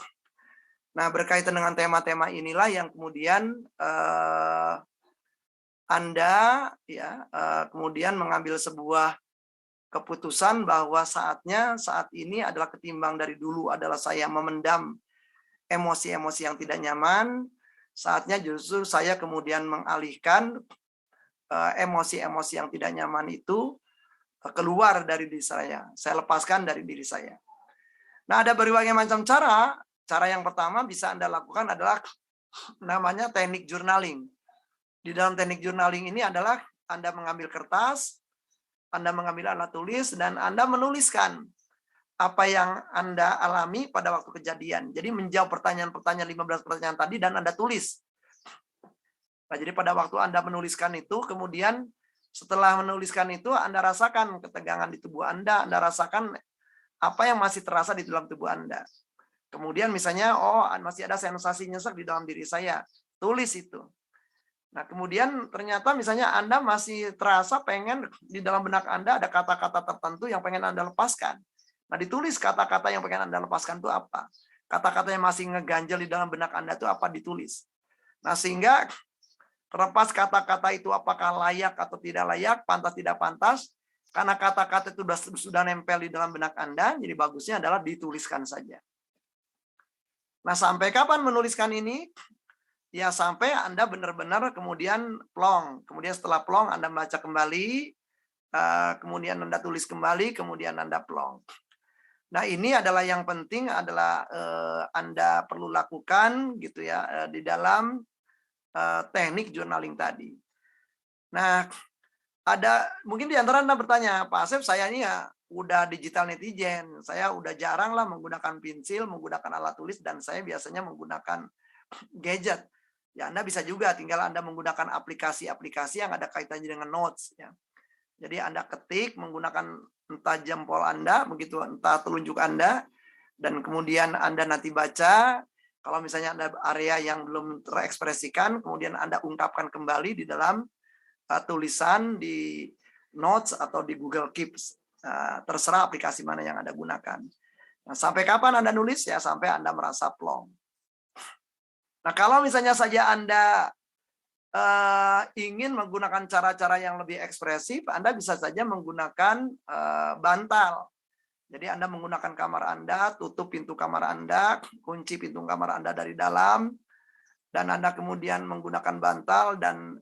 Nah, berkaitan dengan tema-tema inilah yang kemudian Anda ya kemudian mengambil sebuah keputusan bahwa saatnya saat ini adalah ketimbang dari dulu adalah saya memendam emosi-emosi yang tidak nyaman, saatnya justru saya kemudian mengalihkan emosi-emosi yang tidak nyaman itu keluar dari diri saya lepaskan dari diri saya. Nah, ada berbagai macam cara. Cara yang pertama bisa Anda lakukan adalah namanya teknik journaling. Di dalam teknik journaling ini adalah Anda mengambil kertas, Anda mengambil alat tulis, dan Anda menuliskan apa yang Anda alami pada waktu kejadian. Jadi menjawab pertanyaan-pertanyaan 15 pertanyaan tadi dan Anda tulis. Nah, jadi pada waktu Anda menuliskan itu, kemudian setelah menuliskan itu Anda rasakan ketegangan di tubuh Anda rasakan apa yang masih terasa di dalam tubuh Anda. Kemudian misalnya, oh masih ada sensasi nyesek di dalam diri saya. Tulis itu. Nah, kemudian ternyata misalnya Anda masih terasa pengen di dalam benak Anda ada kata-kata tertentu yang pengen Anda lepaskan. Nah, ditulis kata-kata yang pengen Anda lepaskan itu apa. Kata-kata yang masih ngeganjel di dalam benak Anda itu apa, ditulis. Nah, sehingga terlepas kata-kata itu apakah layak atau tidak layak, pantas tidak pantas, karena kata-kata itu sudah nempel di dalam benak Anda, jadi bagusnya adalah dituliskan saja. Nah, sampai kapan menuliskan ini? Ya, sampai Anda benar-benar kemudian plong. Kemudian setelah plong, Anda baca kembali, kemudian Anda tulis kembali, kemudian Anda plong. Nah, ini adalah yang penting adalah Anda perlu lakukan gitu ya di dalam teknik journaling tadi. Nah, ada mungkin di antara Anda bertanya, Pak Asep, saya ini ya udah digital netizen, saya udah jarang lah menggunakan pensil, menggunakan alat tulis, dan saya biasanya menggunakan gadget. Ya, Anda bisa juga tinggal Anda menggunakan aplikasi-aplikasi yang ada kaitannya dengan notes ya. Jadi Anda ketik menggunakan entah jempol Anda, begitu, entah telunjuk Anda, dan kemudian Anda nanti baca. Kalau misalnya ada area yang belum terekspresikan, kemudian Anda ungkapkan kembali di dalam tulisan di notes atau di Google Keep. Terserah aplikasi mana yang Anda gunakan. Nah, sampai kapan Anda nulis? Ya, sampai Anda merasa plong. Nah, kalau misalnya saja Anda ingin menggunakan cara-cara yang lebih ekspresif, Anda bisa saja menggunakan bantal. Jadi Anda menggunakan kamar Anda, tutup pintu kamar Anda, kunci pintu kamar Anda dari dalam, dan Anda kemudian menggunakan bantal dan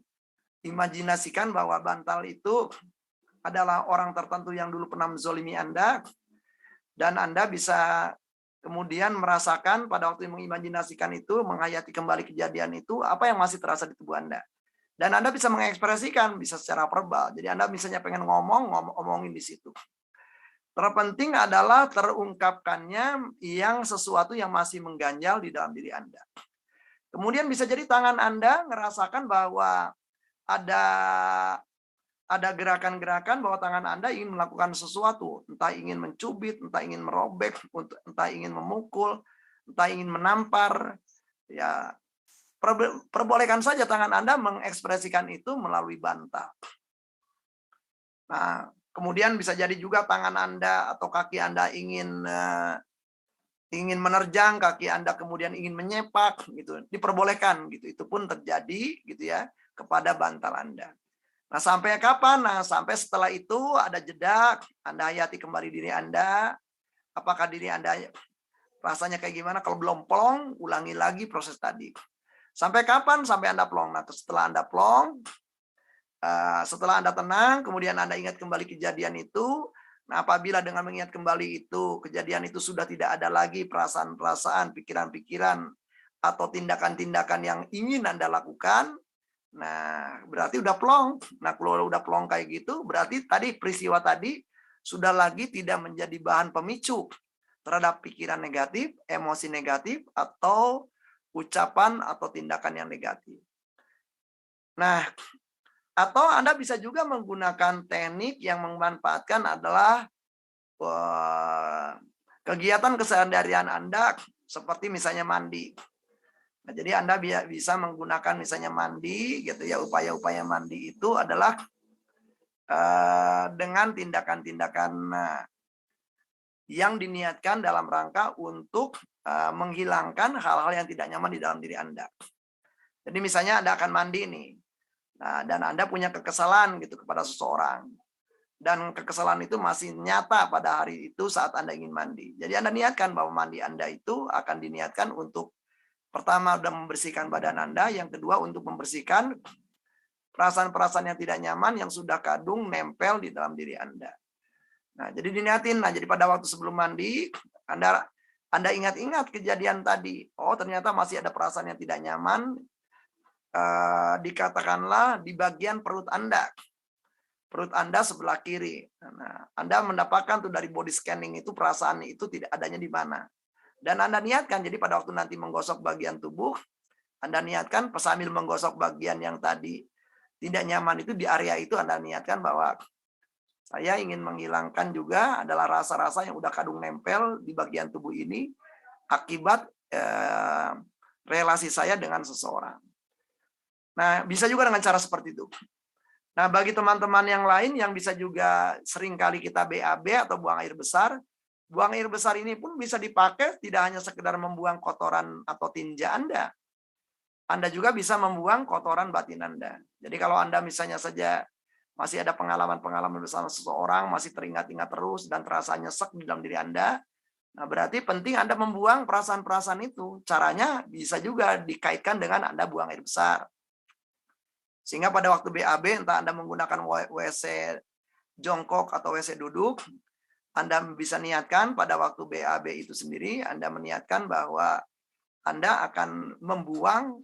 imajinasikan bahwa bantal itu adalah orang tertentu yang dulu pernah menzolimi Anda, dan Anda bisa kemudian merasakan pada waktu mengimajinasikan itu, menghayati kembali kejadian itu, apa yang masih terasa di tubuh Anda. Dan Anda bisa mengekspresikan, bisa secara verbal. Jadi Anda misalnya pengen ngomongin di situ. Terpenting adalah terungkapkannya yang sesuatu yang masih mengganjal di dalam diri Anda. Kemudian bisa jadi tangan Anda ngerasakan bahwa ada gerakan-gerakan bahwa tangan Anda ingin melakukan sesuatu, entah ingin mencubit, entah ingin merobek, entah ingin memukul, entah ingin menampar. Ya, perbolehkan saja tangan Anda mengekspresikan itu melalui bantal. Nah, kemudian bisa jadi juga tangan Anda atau kaki Anda ingin menerjang, kaki Anda kemudian ingin menyepak, gitu. Diperbolehkan, gitu. Itu pun terjadi, gitu ya, kepada bantal Anda. Nah, sampai kapan? Nah, sampai setelah itu ada jeda, Anda hayati kembali diri Anda. Apakah diri Anda rasanya kayak gimana? Kalau belum plong, ulangi lagi proses tadi. Sampai kapan? Sampai Anda plong. Nah, setelah Anda plong, setelah Anda tenang, kemudian Anda ingat kembali kejadian itu. Nah, apabila dengan mengingat kembali itu, kejadian itu sudah tidak ada lagi perasaan-perasaan, pikiran-pikiran, atau tindakan-tindakan yang ingin Anda lakukan, nah berarti udah plong. Nah, kalau udah plong kayak gitu, berarti tadi peristiwa tadi sudah lagi tidak menjadi bahan pemicu terhadap pikiran negatif, emosi negatif, atau ucapan atau tindakan yang negatif. Nah, atau Anda bisa juga menggunakan teknik yang memanfaatkan adalah kegiatan keseharian Anda seperti misalnya mandi. Nah, jadi Anda bisa menggunakan misalnya mandi, gitu ya. Upaya-upaya mandi itu adalah dengan tindakan-tindakan yang diniatkan dalam rangka untuk menghilangkan hal-hal yang tidak nyaman di dalam diri Anda. Jadi misalnya Anda akan mandi nih. Nah, dan Anda punya kekesalan gitu kepada seseorang. Dan kekesalan itu masih nyata pada hari itu saat Anda ingin mandi. Jadi Anda niatkan bahwa mandi Anda itu akan diniatkan untuk pertama udah membersihkan badan Anda, yang kedua untuk membersihkan perasaan-perasaan yang tidak nyaman yang sudah kadung nempel di dalam diri Anda. Nah, jadi diniatin. Nah, jadi pada waktu sebelum mandi, Anda ingat-ingat kejadian tadi. Oh, ternyata masih ada perasaan yang tidak nyaman. Dikatakanlah di bagian perut Anda. Perut Anda sebelah kiri. Nah, Anda mendapatkan tuh dari body scanning itu perasaan itu tidak adanya di mana. Dan Anda niatkan, jadi pada waktu nanti menggosok bagian tubuh, Anda niatkan sambil menggosok bagian yang tadi tidak nyaman itu di area itu, Anda niatkan bahwa saya ingin menghilangkan juga adalah rasa-rasa yang udah kadung nempel di bagian tubuh ini akibat relasi saya dengan seseorang. Nah, bisa juga dengan cara seperti itu. Nah, bagi teman-teman yang lain yang bisa juga seringkali kita BAB atau buang air besar ini pun bisa dipakai tidak hanya sekedar membuang kotoran atau tinja Anda. Anda juga bisa membuang kotoran batin Anda. Jadi kalau Anda misalnya saja masih ada pengalaman-pengalaman bersama seseorang, masih teringat-ingat terus dan terasa nyesek di dalam diri Anda, nah berarti penting Anda membuang perasaan-perasaan itu. Caranya bisa juga dikaitkan dengan Anda buang air besar. Sehingga pada waktu BAB, entah Anda menggunakan WC jongkok atau WC duduk, Anda bisa niatkan pada waktu BAB itu sendiri, Anda meniatkan bahwa Anda akan membuang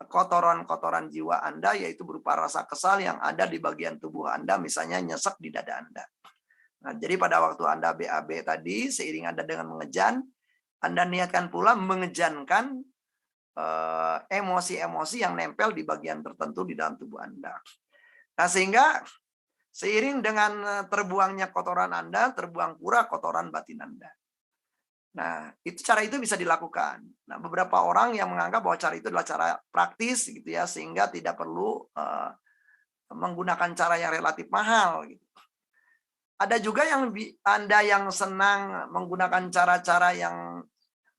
kotoran-kotoran jiwa Anda, yaitu berupa rasa kesal yang ada di bagian tubuh Anda, misalnya nyesek di dada Anda. Nah, jadi pada waktu Anda BAB tadi, seiring Anda dengan mengejan, Anda niatkan pula mengejankan emosi-emosi yang nempel di bagian tertentu di dalam tubuh Anda. Nah, sehingga seiring dengan terbuangnya kotoran Anda, terbuang pula kotoran batin Anda. Nah, cara itu bisa dilakukan. Nah, beberapa orang yang menganggap bahwa cara itu adalah cara praktis gitu ya, sehingga tidak perlu menggunakan cara yang relatif mahal gitu. Ada juga yang Anda yang senang menggunakan cara-cara yang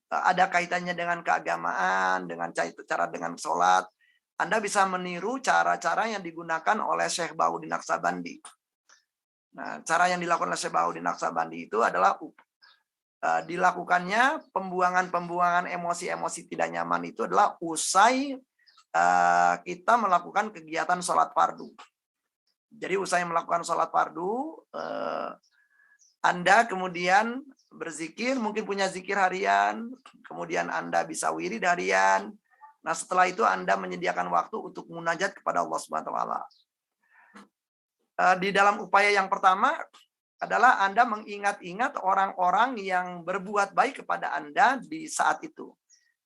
ada kaitannya dengan keagamaan, dengan cara dengan sholat. Anda bisa meniru cara-cara yang digunakan oleh Syekh Bahuddin Naqsabandi. Nah, cara yang dilakukan oleh Syekh Bahuddin Naqsabandi itu adalah dilakukannya pembuangan emosi-emosi tidak nyaman itu adalah usai kita melakukan kegiatan sholat fardu. Jadi usai melakukan sholat fardu, Anda kemudian berzikir, mungkin punya zikir harian, kemudian Anda bisa wirid harian. Nah, setelah itu Anda menyediakan waktu untuk munajat kepada Allah Subhanahu wa taala. Di dalam upaya yang pertama adalah Anda mengingat-ingat orang-orang yang berbuat baik kepada Anda di saat itu.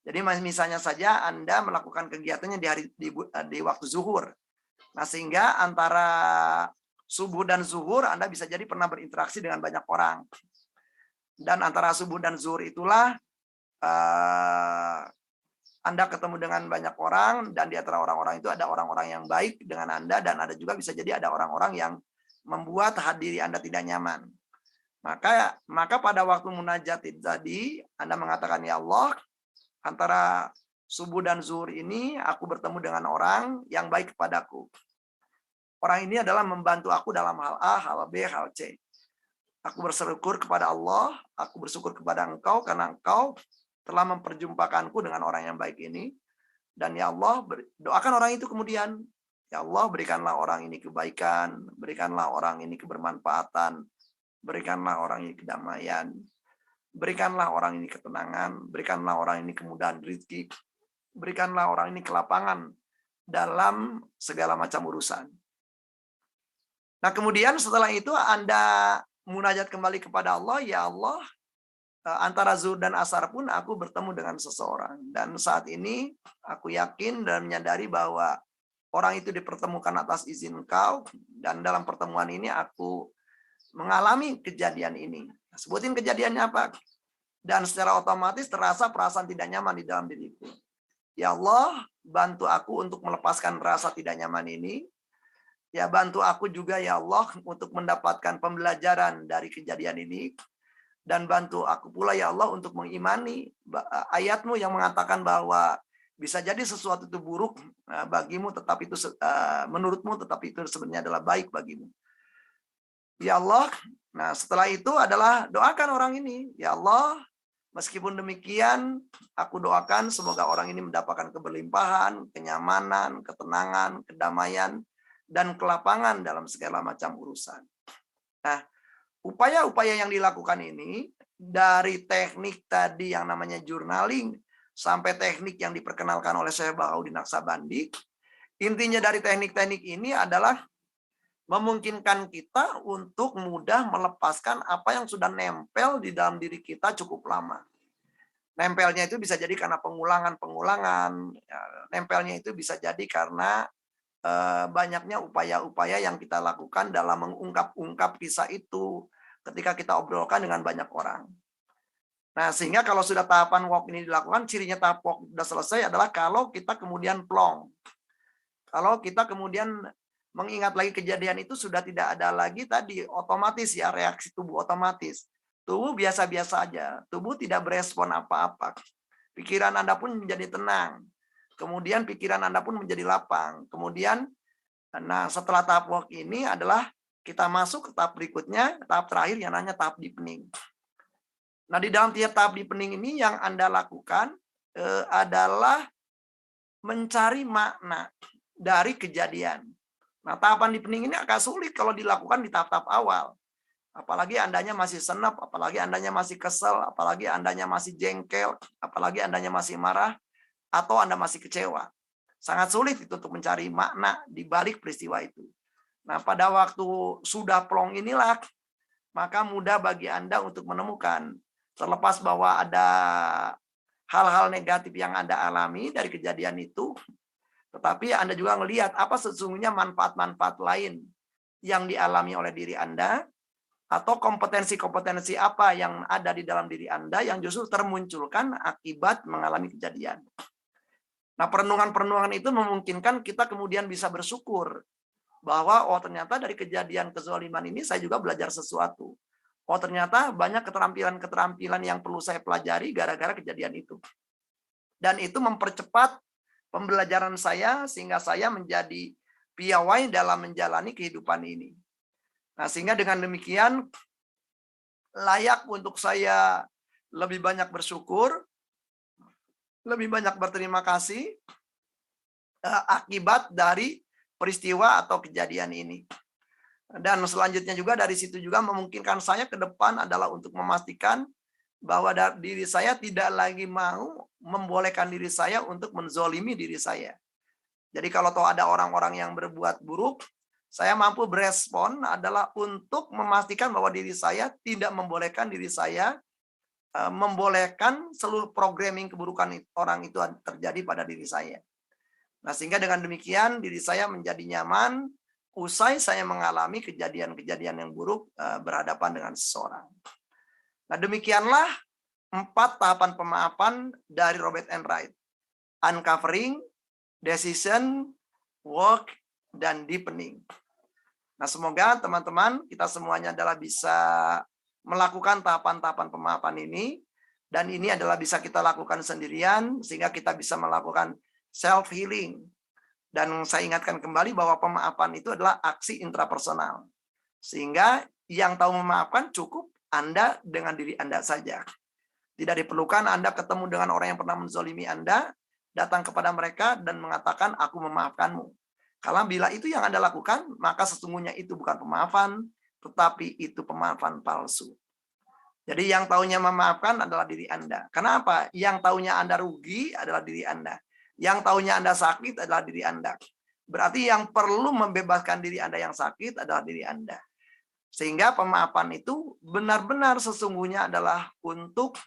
Jadi misalnya saja Anda melakukan kegiatannya di waktu zuhur. Nah, sehingga antara subuh dan zuhur Anda bisa jadi pernah berinteraksi dengan banyak orang. Dan antara subuh dan zuhur itulah Anda ketemu dengan banyak orang, dan di antara orang-orang itu ada orang-orang yang baik dengan Anda, dan ada juga bisa jadi ada orang-orang yang membuat hati Anda tidak nyaman. Maka pada waktu munajat tadi, Anda mengatakan, ya Allah, antara subuh dan zuhur ini aku bertemu dengan orang yang baik kepadaku. Orang ini adalah membantu aku dalam hal A, hal B, hal C. Aku bersyukur kepada Allah, aku bersyukur kepada Engkau karena Engkau telah memperjumpakanku dengan orang yang baik ini. Dan ya Allah, doakan orang itu kemudian. Ya Allah, berikanlah orang ini kebaikan, berikanlah orang ini kebermanfaatan, berikanlah orang ini kedamaian, berikanlah orang ini ketenangan, berikanlah orang ini kemudahan rezeki, berikanlah orang ini kelapangan dalam segala macam urusan. Nah, kemudian setelah itu Anda munajat kembali kepada Allah, ya Allah, antara zuhur dan asar pun aku bertemu dengan seseorang. Dan saat ini aku yakin dan menyadari bahwa orang itu dipertemukan atas izin Engkau, dan dalam pertemuan ini aku mengalami kejadian ini. Sebutin kejadiannya apa? Dan secara otomatis terasa perasaan tidak nyaman di dalam diriku. Ya Allah, bantu aku untuk melepaskan rasa tidak nyaman ini. Ya, bantu aku juga ya Allah untuk mendapatkan pembelajaran dari kejadian ini. Dan bantu aku pula ya Allah untuk mengimani ayat-Mu yang mengatakan bahwa bisa jadi sesuatu itu buruk bagimu, tetapi itu menurutmu, tetapi itu sebenarnya adalah baik bagimu. Ya Allah, nah setelah itu adalah doakan orang ini. Ya Allah, meskipun demikian, aku doakan semoga orang ini mendapatkan keberlimpahan, kenyamanan, ketenangan, kedamaian, dan kelapangan dalam segala macam urusan. Nah, upaya-upaya yang dilakukan ini, dari teknik tadi yang namanya journaling, sampai teknik yang diperkenalkan oleh Syekh Bahuddin Naqsabandi, intinya dari teknik-teknik ini adalah memungkinkan kita untuk mudah melepaskan apa yang sudah nempel di dalam diri kita cukup lama. Nempelnya itu bisa jadi karena pengulangan-pengulangan, nempelnya itu bisa jadi karena banyaknya upaya-upaya yang kita lakukan dalam mengungkap-ungkap kisah itu ketika kita obrolkan dengan banyak orang. Nah, sehingga kalau sudah tahapan walk ini dilakukan, cirinya tahap walk sudah selesai adalah kalau kita kemudian plong. Kalau kita kemudian mengingat lagi kejadian itu, sudah tidak ada lagi tadi otomatis ya, reaksi tubuh otomatis. Tubuh biasa-biasa aja, tubuh tidak berespon apa-apa. Pikiran Anda pun menjadi tenang. Kemudian pikiran Anda pun menjadi lapang. Kemudian, nah setelah tahap walk ini adalah kita masuk ke tahap berikutnya, tahap terakhir yang namanya tahap deepening. Nah, di dalam tiap tahap deepening ini yang Anda lakukan adalah mencari makna dari kejadian. Nah, tahapan deepening ini agak sulit kalau dilakukan di tahap-tahap awal. Apalagi Andanya masih senap, apalagi Andanya masih kesel, apalagi Andanya masih jengkel, apalagi Andanya masih marah, atau Anda masih kecewa. Sangat sulit itu untuk mencari makna di balik peristiwa itu. Nah, pada waktu sudah plong inilah, maka mudah bagi Anda untuk menemukan, terlepas bahwa ada hal-hal negatif yang Anda alami dari kejadian itu, tetapi Anda juga melihat apa sesungguhnya manfaat-manfaat lain yang dialami oleh diri Anda, atau kompetensi-kompetensi apa yang ada di dalam diri Anda yang justru termunculkan akibat mengalami kejadian. Nah, perenungan-perenungan itu memungkinkan kita kemudian bisa bersyukur bahwa oh ternyata dari kejadian kezaliman ini saya juga belajar sesuatu. Oh ternyata banyak keterampilan-keterampilan yang perlu saya pelajari gara-gara kejadian itu. Dan itu mempercepat pembelajaran saya sehingga saya menjadi piawai dalam menjalani kehidupan ini. Nah, sehingga dengan demikian layak untuk saya lebih banyak bersyukur, lebih banyak berterima kasih akibat dari peristiwa atau kejadian ini. Dan selanjutnya juga dari situ juga memungkinkan saya ke depan adalah untuk memastikan bahwa diri saya tidak lagi mau membolehkan diri saya untuk menzolimi diri saya. Jadi kalau tahu ada orang-orang yang berbuat buruk, saya mampu berespon adalah untuk memastikan bahwa diri saya tidak membolehkan diri saya membolehkan seluruh programming keburukan orang itu terjadi pada diri saya. Nah, sehingga dengan demikian diri saya menjadi nyaman usai saya mengalami kejadian-kejadian yang buruk berhadapan dengan seseorang. Nah, demikianlah 4 tahapan pemaafan dari Robert Enright. Uncovering, decision, work, dan deepening. Nah, semoga teman-teman kita semuanya adalah bisa melakukan tahapan-tahapan pemaafan ini, dan ini adalah bisa kita lakukan sendirian sehingga kita bisa melakukan self healing. Dan saya ingatkan kembali bahwa pemaafan itu adalah aksi intrapersonal. Sehingga yang tahu memaafkan cukup Anda dengan diri Anda saja. Tidak diperlukan Anda ketemu dengan orang yang pernah menzolimi Anda, datang kepada mereka dan mengatakan, aku memaafkanmu. Karena bila itu yang Anda lakukan, maka sesungguhnya itu bukan pemaafan, tetapi itu pemaafan palsu. Jadi yang taunya memaafkan adalah diri Anda. Kenapa? Yang taunya Anda rugi adalah diri Anda. Yang taunya Anda sakit adalah diri Anda. Berarti yang perlu membebaskan diri Anda yang sakit adalah diri Anda. Sehingga pemaafan itu benar-benar sesungguhnya adalah untuk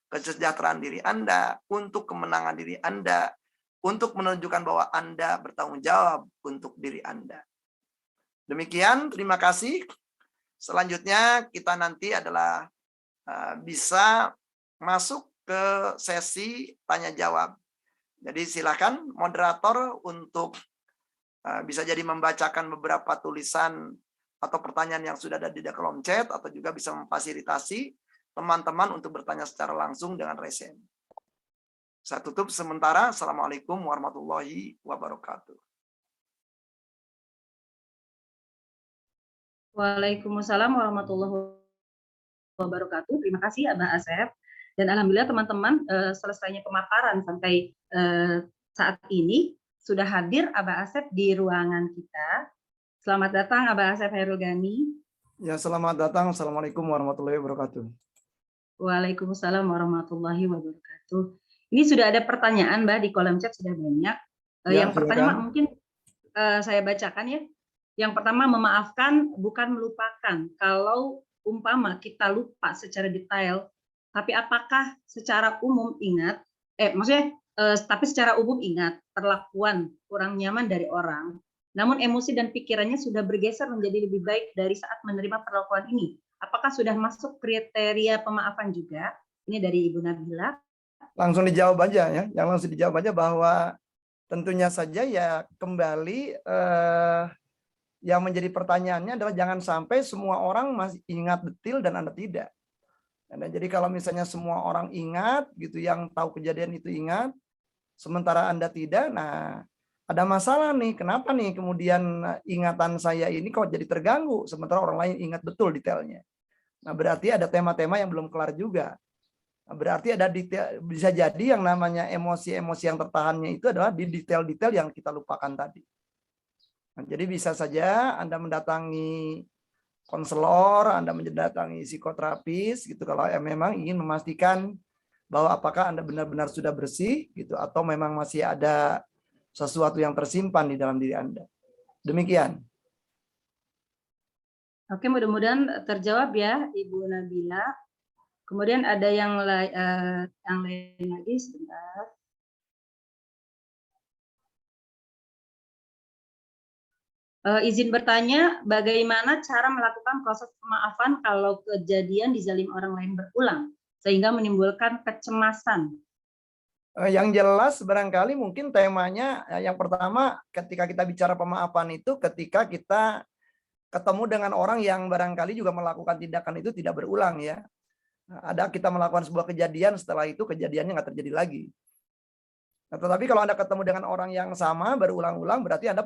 kesejahteraan diri Anda, untuk kemenangan diri Anda, untuk menunjukkan bahwa Anda bertanggung jawab untuk diri Anda. Demikian, terima kasih. Selanjutnya kita nanti adalah bisa masuk ke sesi tanya jawab. Jadi silakan moderator untuk bisa jadi membacakan beberapa tulisan atau pertanyaan yang sudah ada di kolom chat, atau juga bisa memfasilitasi teman-teman untuk bertanya secara langsung dengan resen. Saya tutup sementara. Assalamualaikum warahmatullahi wabarakatuh. Waalaikumsalam warahmatullahi wabarakatuh. Terima kasih Abah Asep. Dan alhamdulillah teman-teman selesainya pemaparan sampai saat ini sudah hadir Abah Asep di ruangan kita. Selamat datang Abah Asep Hairul Ghani. Ya, selamat datang. Assalamualaikum warahmatullahi wabarakatuh. Waalaikumsalam warahmatullahi wabarakatuh. Ini sudah ada pertanyaan Mbak di kolom chat, sudah banyak. Ya, yang pertama mungkin saya bacakan ya. Yang pertama, memaafkan bukan melupakan. Kalau umpama kita lupa secara detail, tapi apakah secara umum ingat, tapi secara umum ingat perlakuan kurang nyaman dari orang, namun emosi dan pikirannya sudah bergeser menjadi lebih baik dari saat menerima perlakuan ini. Apakah sudah masuk kriteria pemaafan juga? Ini dari Ibu Nabila. Langsung dijawab aja ya, yang langsung dijawab aja bahwa tentunya saja ya kembali yang menjadi pertanyaannya adalah jangan sampai semua orang masih ingat detail dan Anda tidak. Dan jadi kalau misalnya semua orang ingat gitu, yang tahu kejadian itu ingat, sementara Anda tidak, nah ada masalah nih. Kenapa nih kemudian ingatan saya ini kok jadi terganggu, sementara orang lain ingat betul detailnya. Nah berarti ada tema-tema yang belum kelar juga. Nah, berarti ada detail, bisa jadi yang namanya emosi-emosi yang tertahannya itu adalah di detail-detail yang kita lupakan tadi. Nah, jadi bisa saja Anda mendatangi konselor, Anda mendatangi psikoterapis gitu kalau memang ingin memastikan bahwa apakah Anda benar-benar sudah bersih gitu atau memang masih ada sesuatu yang tersimpan di dalam diri Anda. Demikian. Oke, mudah-mudahan terjawab ya Ibu Nabila. Kemudian ada yang lain lagi, sebentar. Izin bertanya, bagaimana cara melakukan proses pemaafan kalau kejadian dizalim orang lain berulang, sehingga menimbulkan kecemasan? Yang jelas barangkali mungkin temanya yang pertama ketika kita bicara pemaafan itu ketika kita ketemu dengan orang yang barangkali juga melakukan tindakan itu tidak berulang ya. Ada kita melakukan sebuah kejadian, setelah itu kejadiannya nggak terjadi lagi. Nah, tetapi kalau Anda ketemu dengan orang yang sama berulang-ulang, berarti Anda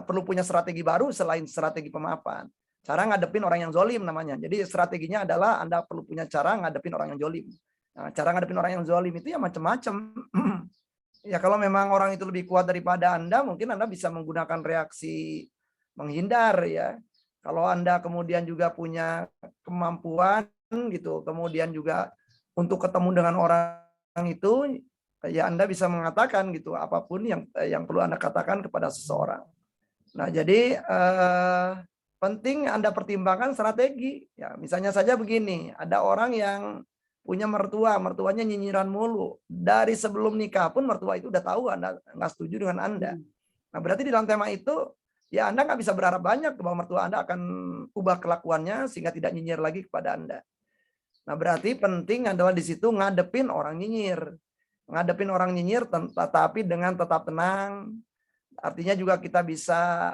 perlu punya strategi baru selain strategi pemaafan. Cara ngadepin orang yang zolim namanya. Jadi strateginya adalah Anda perlu punya cara ngadepin orang yang zolim. Nah, cara ngadepin orang yang zolim itu ya macam-macam. Ya kalau memang orang itu lebih kuat daripada Anda, mungkin Anda bisa menggunakan reaksi menghindar ya. Kalau Anda kemudian juga punya kemampuan gitu, kemudian juga untuk ketemu dengan orang itu, ya Anda bisa mengatakan gitu apapun yang perlu Anda katakan kepada seseorang. Nah, jadi penting Anda pertimbangkan strategi. Ya, misalnya saja begini, ada orang yang punya mertuanya nyinyiran mulu. Dari sebelum nikah pun mertua itu udah tahu Anda nggak setuju dengan Anda. Nah, berarti di dalam tema itu, ya Anda nggak bisa berharap banyak bahwa mertua Anda akan ubah kelakuannya sehingga tidak nyinyir lagi kepada Anda. Nah, berarti penting adalah di situ ngadepin orang nyinyir. Ngadepin orang nyinyir tetapi dengan tetap tenang. Artinya juga kita bisa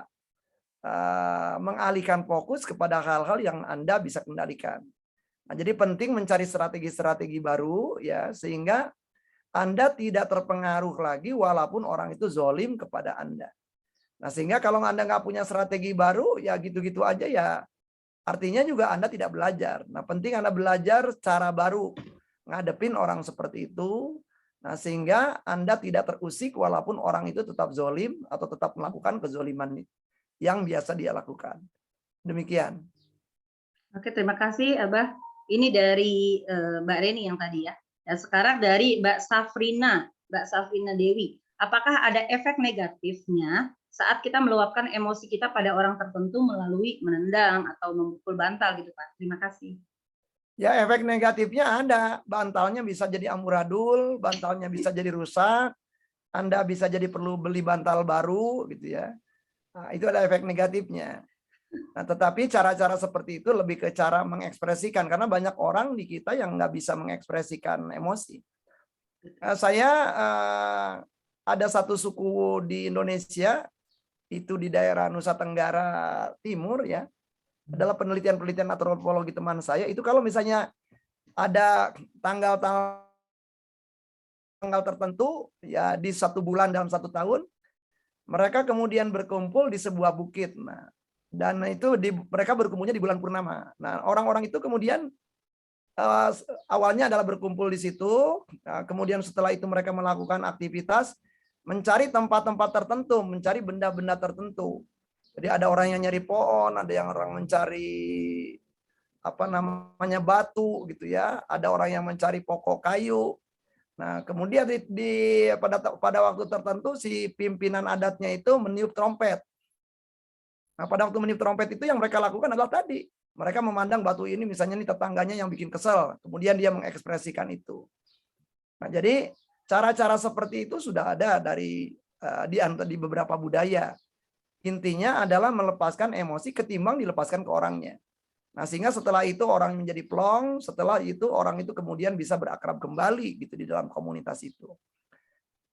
mengalihkan fokus kepada hal-hal yang Anda bisa kendalikan. Nah, jadi penting mencari strategi-strategi baru ya sehingga Anda tidak terpengaruh lagi walaupun orang itu zolim kepada Anda. Nah, sehingga kalau Anda nggak punya strategi baru ya gitu-gitu aja ya artinya juga Anda tidak belajar. Nah, penting Anda belajar cara baru ngadepin orang seperti itu. Nah, sehingga Anda tidak terusik walaupun orang itu tetap zolim atau tetap melakukan kezoliman yang biasa dia lakukan. Demikian. Oke, terima kasih Abah. Ini dari Mbak Reni yang tadi ya. Dan sekarang dari Mbak Safrina Dewi. Apakah ada efek negatifnya saat kita meluapkan emosi kita pada orang tertentu melalui menendang atau memukul bantal gitu Pak? Terima kasih. Ya, efek negatifnya ada. Bantalnya bisa jadi amburadul, bantalnya bisa jadi rusak, Anda bisa jadi perlu beli bantal baru gitu ya. Nah, itu ada efek negatifnya. Nah, tetapi cara-cara seperti itu lebih ke cara mengekspresikan karena banyak orang di kita yang nggak bisa mengekspresikan emosi. Saya ada satu suku di Indonesia itu di daerah Nusa Tenggara Timur ya. Adalah penelitian-penelitian antropologi teman saya itu kalau misalnya ada tanggal tertentu ya di 1 bulan dalam 1 tahun mereka kemudian berkumpul di sebuah bukit. Nah, dan itu mereka berkumpulnya di bulan purnama. Nah, orang-orang itu kemudian awalnya adalah berkumpul di situ, kemudian setelah itu mereka melakukan aktivitas mencari tempat-tempat tertentu, mencari benda-benda tertentu. Jadi ada orang yang nyari pohon, ada yang orang mencari apa namanya batu gitu ya, ada orang yang mencari pokok kayu. Nah, kemudian pada waktu tertentu si pimpinan adatnya itu meniup trompet. Nah, pada waktu meniup trompet itu yang mereka lakukan adalah tadi. Mereka memandang batu ini misalnya nih tetangganya yang bikin kesel. Kemudian dia mengekspresikan itu. Nah, jadi cara-cara seperti itu sudah ada di beberapa budaya. Intinya adalah melepaskan emosi ketimbang dilepaskan ke orangnya. Nah, sehingga setelah itu orang menjadi plong, setelah itu orang itu kemudian bisa berakrab kembali gitu di dalam komunitas itu.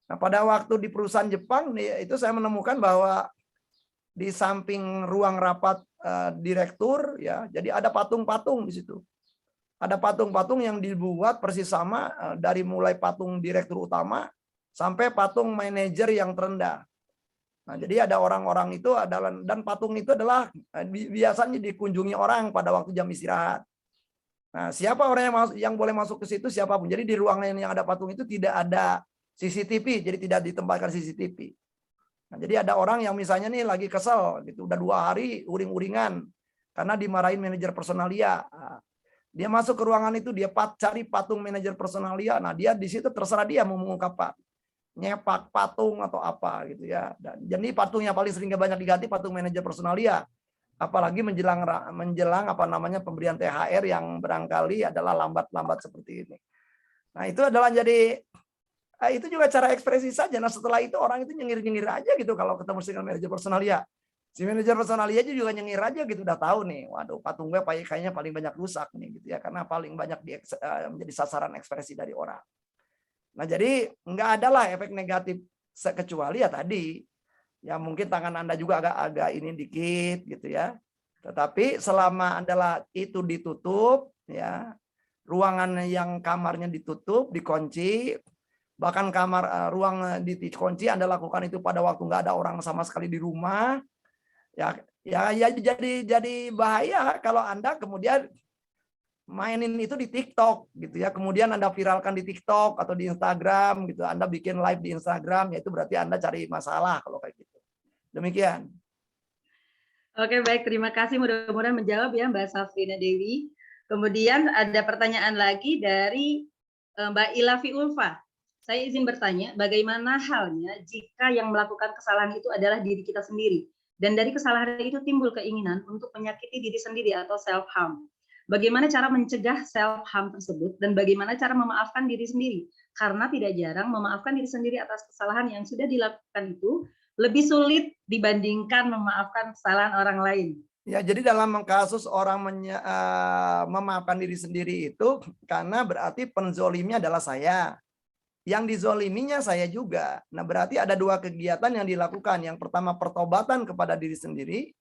Nah, pada waktu di perusahaan Jepang itu saya menemukan bahwa di samping ruang rapat direktur ya, jadi ada patung-patung di situ. Ada patung-patung yang dibuat persis sama dari mulai patung direktur utama sampai patung manajer yang terendah. Nah, jadi ada orang-orang itu adalah dan patung itu adalah biasanya dikunjungi orang pada waktu jam istirahat. Nah, siapa orang yang boleh masuk ke situ siapapun. Jadi di ruangan yang ada patung itu tidak ada CCTV, jadi tidak ditempatkan CCTV. Nah, jadi ada orang yang misalnya nih lagi kesel gitu, udah 2 hari uring-uringan karena dimarahin manajer personalia. Nah, dia masuk ke ruangan itu, dia cari patung manajer personalia. Nah, dia di situ terserah dia mau mengungkapkan nyepak patung atau apa gitu ya. Dan jadi patung yang paling sering banyak diganti patung manajer personalia. Apalagi menjelang apa namanya pemberian THR yang barangkali adalah lambat-lambat seperti ini. Nah, itu adalah jadi itu juga cara ekspresi saja. Nah, setelah itu orang itu nyengir-nyengir aja gitu kalau ketemu dengan manajer personalia. Si manajer personalia juga nyengir aja gitu, udah tahu nih, waduh patung gue kayaknya paling banyak rusak nih gitu ya, karena paling banyak menjadi sasaran ekspresi dari orang. Nah, jadi nggak ada lah efek negatif kecuali ya tadi. Ya mungkin tangan Anda juga agak ini dikit gitu ya. Tetapi selama adalah itu ditutup ya, ruangan yang kamarnya ditutup, dikunci, bahkan ruang dikunci Anda lakukan itu pada waktu nggak ada orang sama sekali di rumah, ya jadi bahaya kalau Anda kemudian mainin itu di TikTok gitu ya. Kemudian Anda viralkan di TikTok atau di Instagram gitu. Anda bikin live di Instagram, ya itu berarti Anda cari masalah kalau kayak gitu. Demikian. Oke, baik. Terima kasih. Mudah-mudahan menjawab ya Mbak Safrina Dewi. Kemudian ada pertanyaan lagi dari Mbak Ilafi Ulfa. Saya izin bertanya, bagaimana halnya jika yang melakukan kesalahan itu adalah diri kita sendiri? Dan dari kesalahan itu timbul keinginan untuk menyakiti diri sendiri atau self-harm. Bagaimana cara mencegah self-harm tersebut dan bagaimana cara memaafkan diri sendiri? Karena tidak jarang memaafkan diri sendiri atas kesalahan yang sudah dilakukan itu lebih sulit dibandingkan memaafkan kesalahan orang lain. Ya, jadi dalam kasus orang memaafkan diri sendiri itu karena berarti penzolimnya adalah saya. Yang dizoliminya saya juga. Nah, berarti ada dua kegiatan yang dilakukan. Yang pertama pertobatan kepada diri sendiri.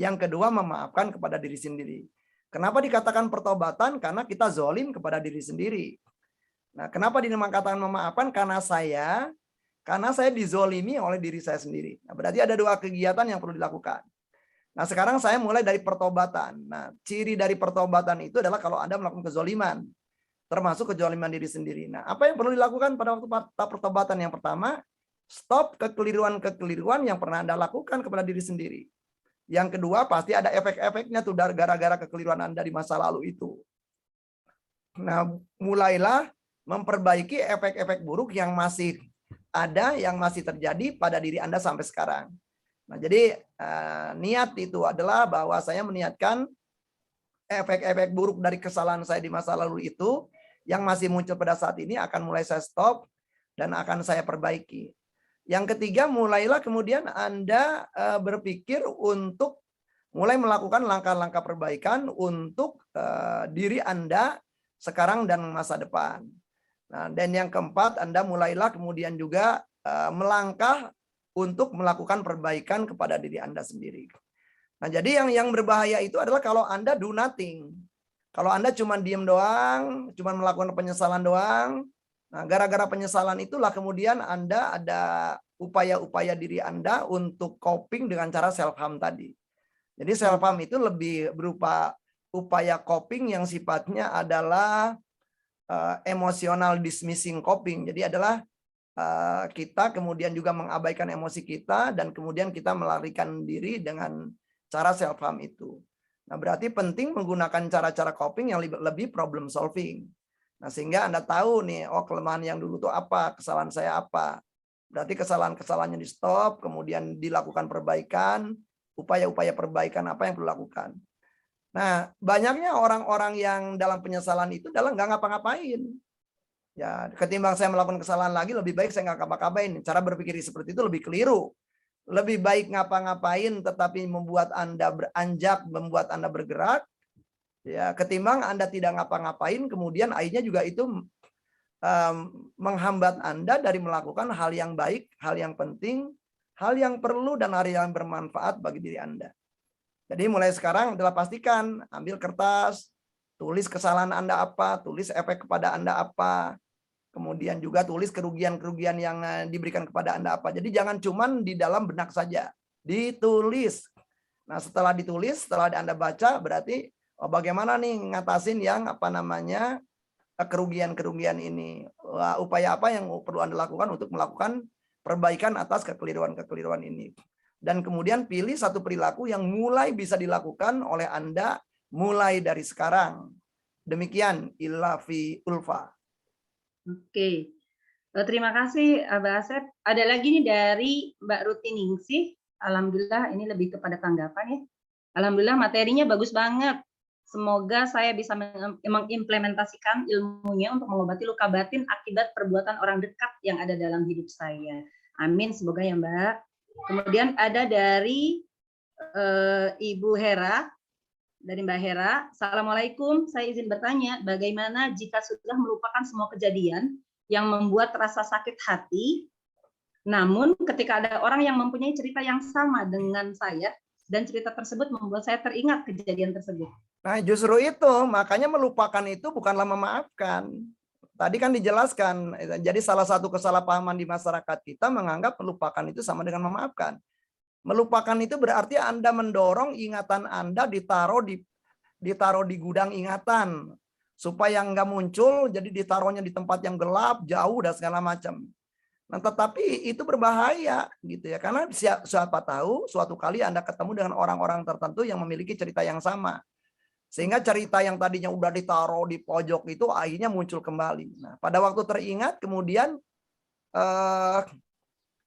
Yang kedua memaafkan kepada diri sendiri. Kenapa dikatakan pertobatan? Karena kita zolim kepada diri sendiri. Nah, kenapa dikatakan memaafkan? Karena saya dizolimi oleh diri saya sendiri. Nah, berarti ada dua kegiatan yang perlu dilakukan. Nah, sekarang saya mulai dari pertobatan. Nah, ciri dari pertobatan itu adalah kalau Anda melakukan kezoliman, termasuk kezoliman diri sendiri. Nah, apa yang perlu dilakukan pada waktu pertobatan? Yang pertama, stop kekeliruan-kekeliruan yang pernah Anda lakukan kepada diri sendiri. Yang kedua, pasti ada efek-efeknya tuh gara-gara kekeliruan Anda di masa lalu itu. Nah, mulailah memperbaiki efek-efek buruk yang masih ada, yang masih terjadi pada diri Anda sampai sekarang. Nah, jadi niat itu adalah bahwa saya meniatkan efek-efek buruk dari kesalahan saya di masa lalu itu yang masih muncul pada saat ini akan mulai saya stop dan akan saya perbaiki. Yang ketiga, mulailah kemudian Anda berpikir untuk mulai melakukan langkah-langkah perbaikan untuk diri Anda sekarang dan masa depan. Nah, dan yang keempat, Anda mulailah kemudian juga melangkah untuk melakukan perbaikan kepada diri Anda sendiri. Nah, jadi yang berbahaya itu adalah kalau Anda do nothing. Kalau Anda cuma diem doang, cuma melakukan penyesalan doang. Nah, gara-gara penyesalan itulah kemudian Anda ada upaya-upaya diri Anda untuk coping dengan cara self-harm tadi. Jadi self-harm itu lebih berupa upaya coping yang sifatnya adalah emotional dismissing coping. Jadi adalah kita kemudian juga mengabaikan emosi kita dan kemudian kita melarikan diri dengan cara self-harm itu. Nah, berarti penting menggunakan cara-cara coping yang lebih problem solving. Nah, sehingga Anda tahu nih, oh kelemahan yang dulu tuh apa, kesalahan saya apa. Berarti kesalahan-kesalahannya di stop, kemudian dilakukan perbaikan, upaya-upaya perbaikan apa yang perlu dilakukan. Nah, banyaknya orang-orang yang dalam penyesalan itu adalah nggak ngapa-ngapain. Ya, ketimbang saya melakukan kesalahan lagi, lebih baik saya nggak ngapa-ngapain. Cara berpikir seperti itu lebih keliru. Lebih baik ngapa-ngapain tetapi membuat Anda beranjak, membuat Anda bergerak, ya, ketimbang Anda tidak ngapa-ngapain, kemudian akhirnya juga itu menghambat Anda dari melakukan hal yang baik, hal yang penting, hal yang perlu dan hal yang bermanfaat bagi diri Anda. Jadi mulai sekarang adalah pastikan ambil kertas, tulis kesalahan Anda apa, tulis efek kepada Anda apa, kemudian juga tulis kerugian-kerugian yang diberikan kepada Anda apa. Jadi jangan cuman di dalam benak saja, ditulis. Nah, setelah ditulis, setelah Anda baca, berarti bagaimana nih ngatasin yang kerugian-kerugian ini. Upaya apa yang perlu Anda lakukan untuk melakukan perbaikan atas kekeliruan-kekeliruan ini. Dan kemudian pilih satu perilaku yang mulai bisa dilakukan oleh Anda mulai dari sekarang. Demikian Ilafi Ulfa. Oke. Terima kasih Mbak Asep. Ada lagi nih dari Mbak Rutiningsih. Alhamdulillah ini lebih kepada tanggapan ya. Alhamdulillah materinya bagus banget. Semoga saya bisa mengimplementasikan ilmunya untuk mengobati luka batin akibat perbuatan orang dekat yang ada dalam hidup saya. Amin, semoga ya Mbak. Kemudian ada dari Ibu Hera, dari Mbak Hera. Assalamualaikum, saya izin bertanya, bagaimana jika sudah melupakan semua kejadian yang membuat rasa sakit hati, namun ketika ada orang yang mempunyai cerita yang sama dengan saya, dan cerita tersebut membuat saya teringat kejadian tersebut. Nah, justru itu, makanya melupakan itu bukanlah memaafkan. Tadi kan dijelaskan, jadi salah satu kesalahpahaman di masyarakat kita menganggap melupakan itu sama dengan memaafkan. Melupakan itu berarti Anda mendorong ingatan Anda ditaruh di gudang ingatan supaya nggak muncul, jadi ditaruhnya di tempat yang gelap, jauh dan segala macam. Nah, tetapi itu berbahaya gitu ya, karena siapa tahu suatu kali Anda ketemu dengan orang-orang tertentu yang memiliki cerita yang sama. Sehingga cerita yang tadinya udah ditaruh di pojok itu akhirnya muncul kembali. Nah, pada waktu teringat kemudian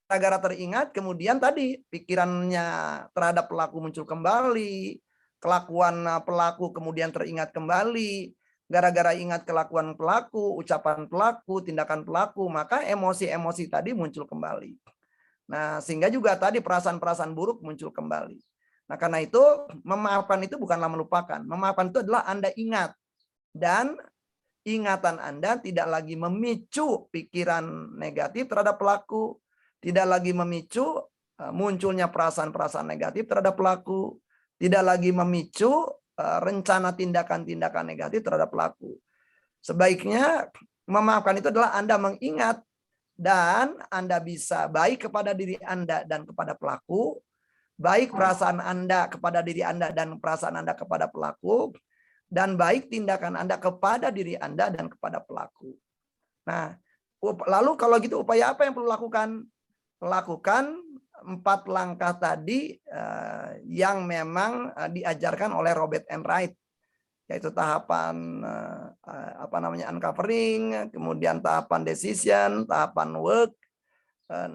gara-gara teringat kemudian tadi pikirannya terhadap pelaku muncul kembali, kelakuan pelaku kemudian teringat kembali, gara-gara ingat kelakuan pelaku, ucapan pelaku, tindakan pelaku, maka emosi-emosi tadi muncul kembali. Nah, sehingga juga tadi perasaan-perasaan buruk muncul kembali. Nah, karena itu memaafkan itu bukanlah melupakan. Memaafkan itu adalah Anda ingat dan ingatan Anda tidak lagi memicu pikiran negatif terhadap pelaku, tidak lagi memicu munculnya perasaan-perasaan negatif terhadap pelaku, tidak lagi memicu rencana tindakan-tindakan negatif terhadap pelaku. Sebaiknya memaafkan itu adalah Anda mengingat dan Anda bisa baik kepada diri Anda dan kepada pelaku, baik perasaan Anda kepada diri Anda dan perasaan Anda kepada pelaku, dan baik tindakan Anda kepada diri Anda dan kepada pelaku. Nah, lalu kalau gitu upaya apa yang perlu lakukan? Lakukan 4 langkah tadi yang memang diajarkan oleh Robert Enright, yaitu tahapan uncovering, kemudian tahapan decision, tahapan work,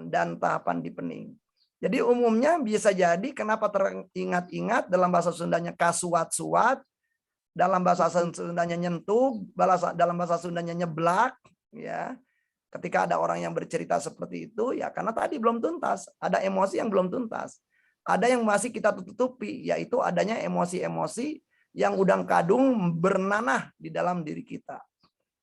dan tahapan deepening. Jadi umumnya bisa jadi kenapa teringat-ingat dalam bahasa Sundanya kasuat-suat, dalam bahasa Sundanya nyentuh, dalam bahasa Sundanya nyeblak, ya. Ketika ada orang yang bercerita seperti itu, ya karena tadi belum tuntas, ada emosi yang belum tuntas. Ada yang masih kita tutupi, yaitu adanya emosi-emosi yang udang-kadung bernanah di dalam diri kita.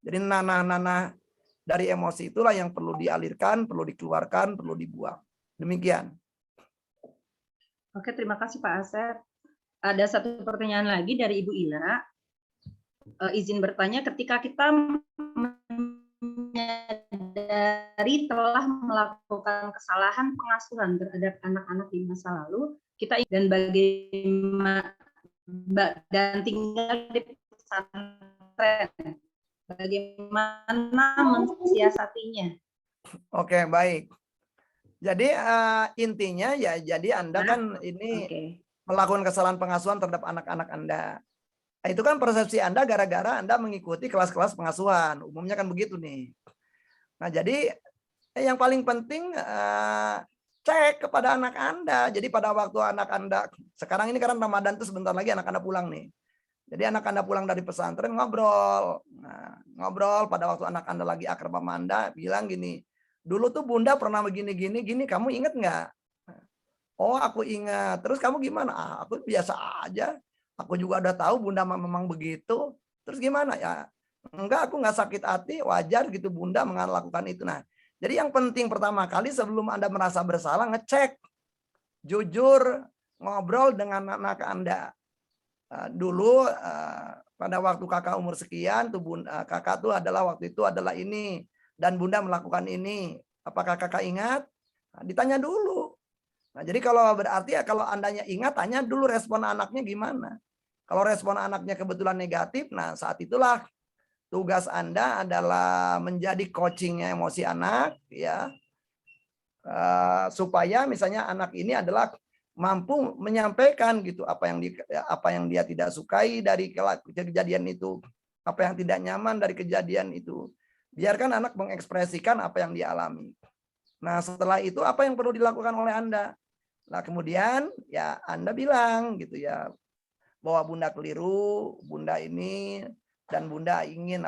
Jadi nanah-nanah dari emosi itulah yang perlu dialirkan, perlu dikeluarkan, perlu dibuang. Demikian. Oke, terima kasih Pak Asep. Ada satu pertanyaan lagi dari Ibu Ila. Izin bertanya, ketika kita menyadari telah melakukan kesalahan pengasuhan terhadap anak-anak di masa lalu, kita dan bagaimana dan tinggal di pesantren, bagaimana mensiasatinya? Oke, baik. Jadi intinya ya, jadi Anda kan ini melakukan kesalahan pengasuhan terhadap anak-anak Anda. Nah, itu kan persepsi Anda gara-gara Anda mengikuti kelas-kelas pengasuhan. Umumnya kan begitu nih. Nah, jadi yang paling penting cek kepada anak Anda. Jadi pada waktu anak Anda, sekarang ini karena Ramadan itu sebentar lagi anak Anda pulang nih. Jadi anak Anda pulang dari pesantren ngobrol. Nah, ngobrol pada waktu anak Anda lagi akrab sama Anda, bilang gini, dulu tuh Bunda pernah begini-gini, kamu inget nggak? Oh, aku ingat. Terus kamu gimana? Aku biasa aja. Aku juga udah tahu Bunda memang begitu. Terus gimana ya? Enggak, aku nggak sakit hati, wajar gitu Bunda melakukan itu. Nah, jadi yang penting pertama kali sebelum Anda merasa bersalah, ngecek. Jujur, ngobrol dengan anak Anda. Dulu pada waktu kakak umur sekian, tuh kakak tuh waktu itu adalah ini. Dan Bunda melakukan ini. Apakah kakak ingat? Nah, ditanya dulu. Nah, jadi kalau berarti ya kalau Andanya ingat, tanya dulu respon anaknya gimana. Kalau respon anaknya kebetulan negatif, nah saat itulah tugas Anda adalah menjadi coachingnya emosi anak, ya, supaya misalnya anak ini adalah mampu menyampaikan gitu apa yang dia tidak sukai dari kejadian itu, apa yang tidak nyaman dari kejadian itu. Biarkan anak mengekspresikan apa yang dia alami. Nah, setelah itu apa yang perlu dilakukan oleh Anda? Nah, kemudian ya Anda bilang gitu ya, bahwa Bunda keliru, Bunda ini, dan Bunda ingin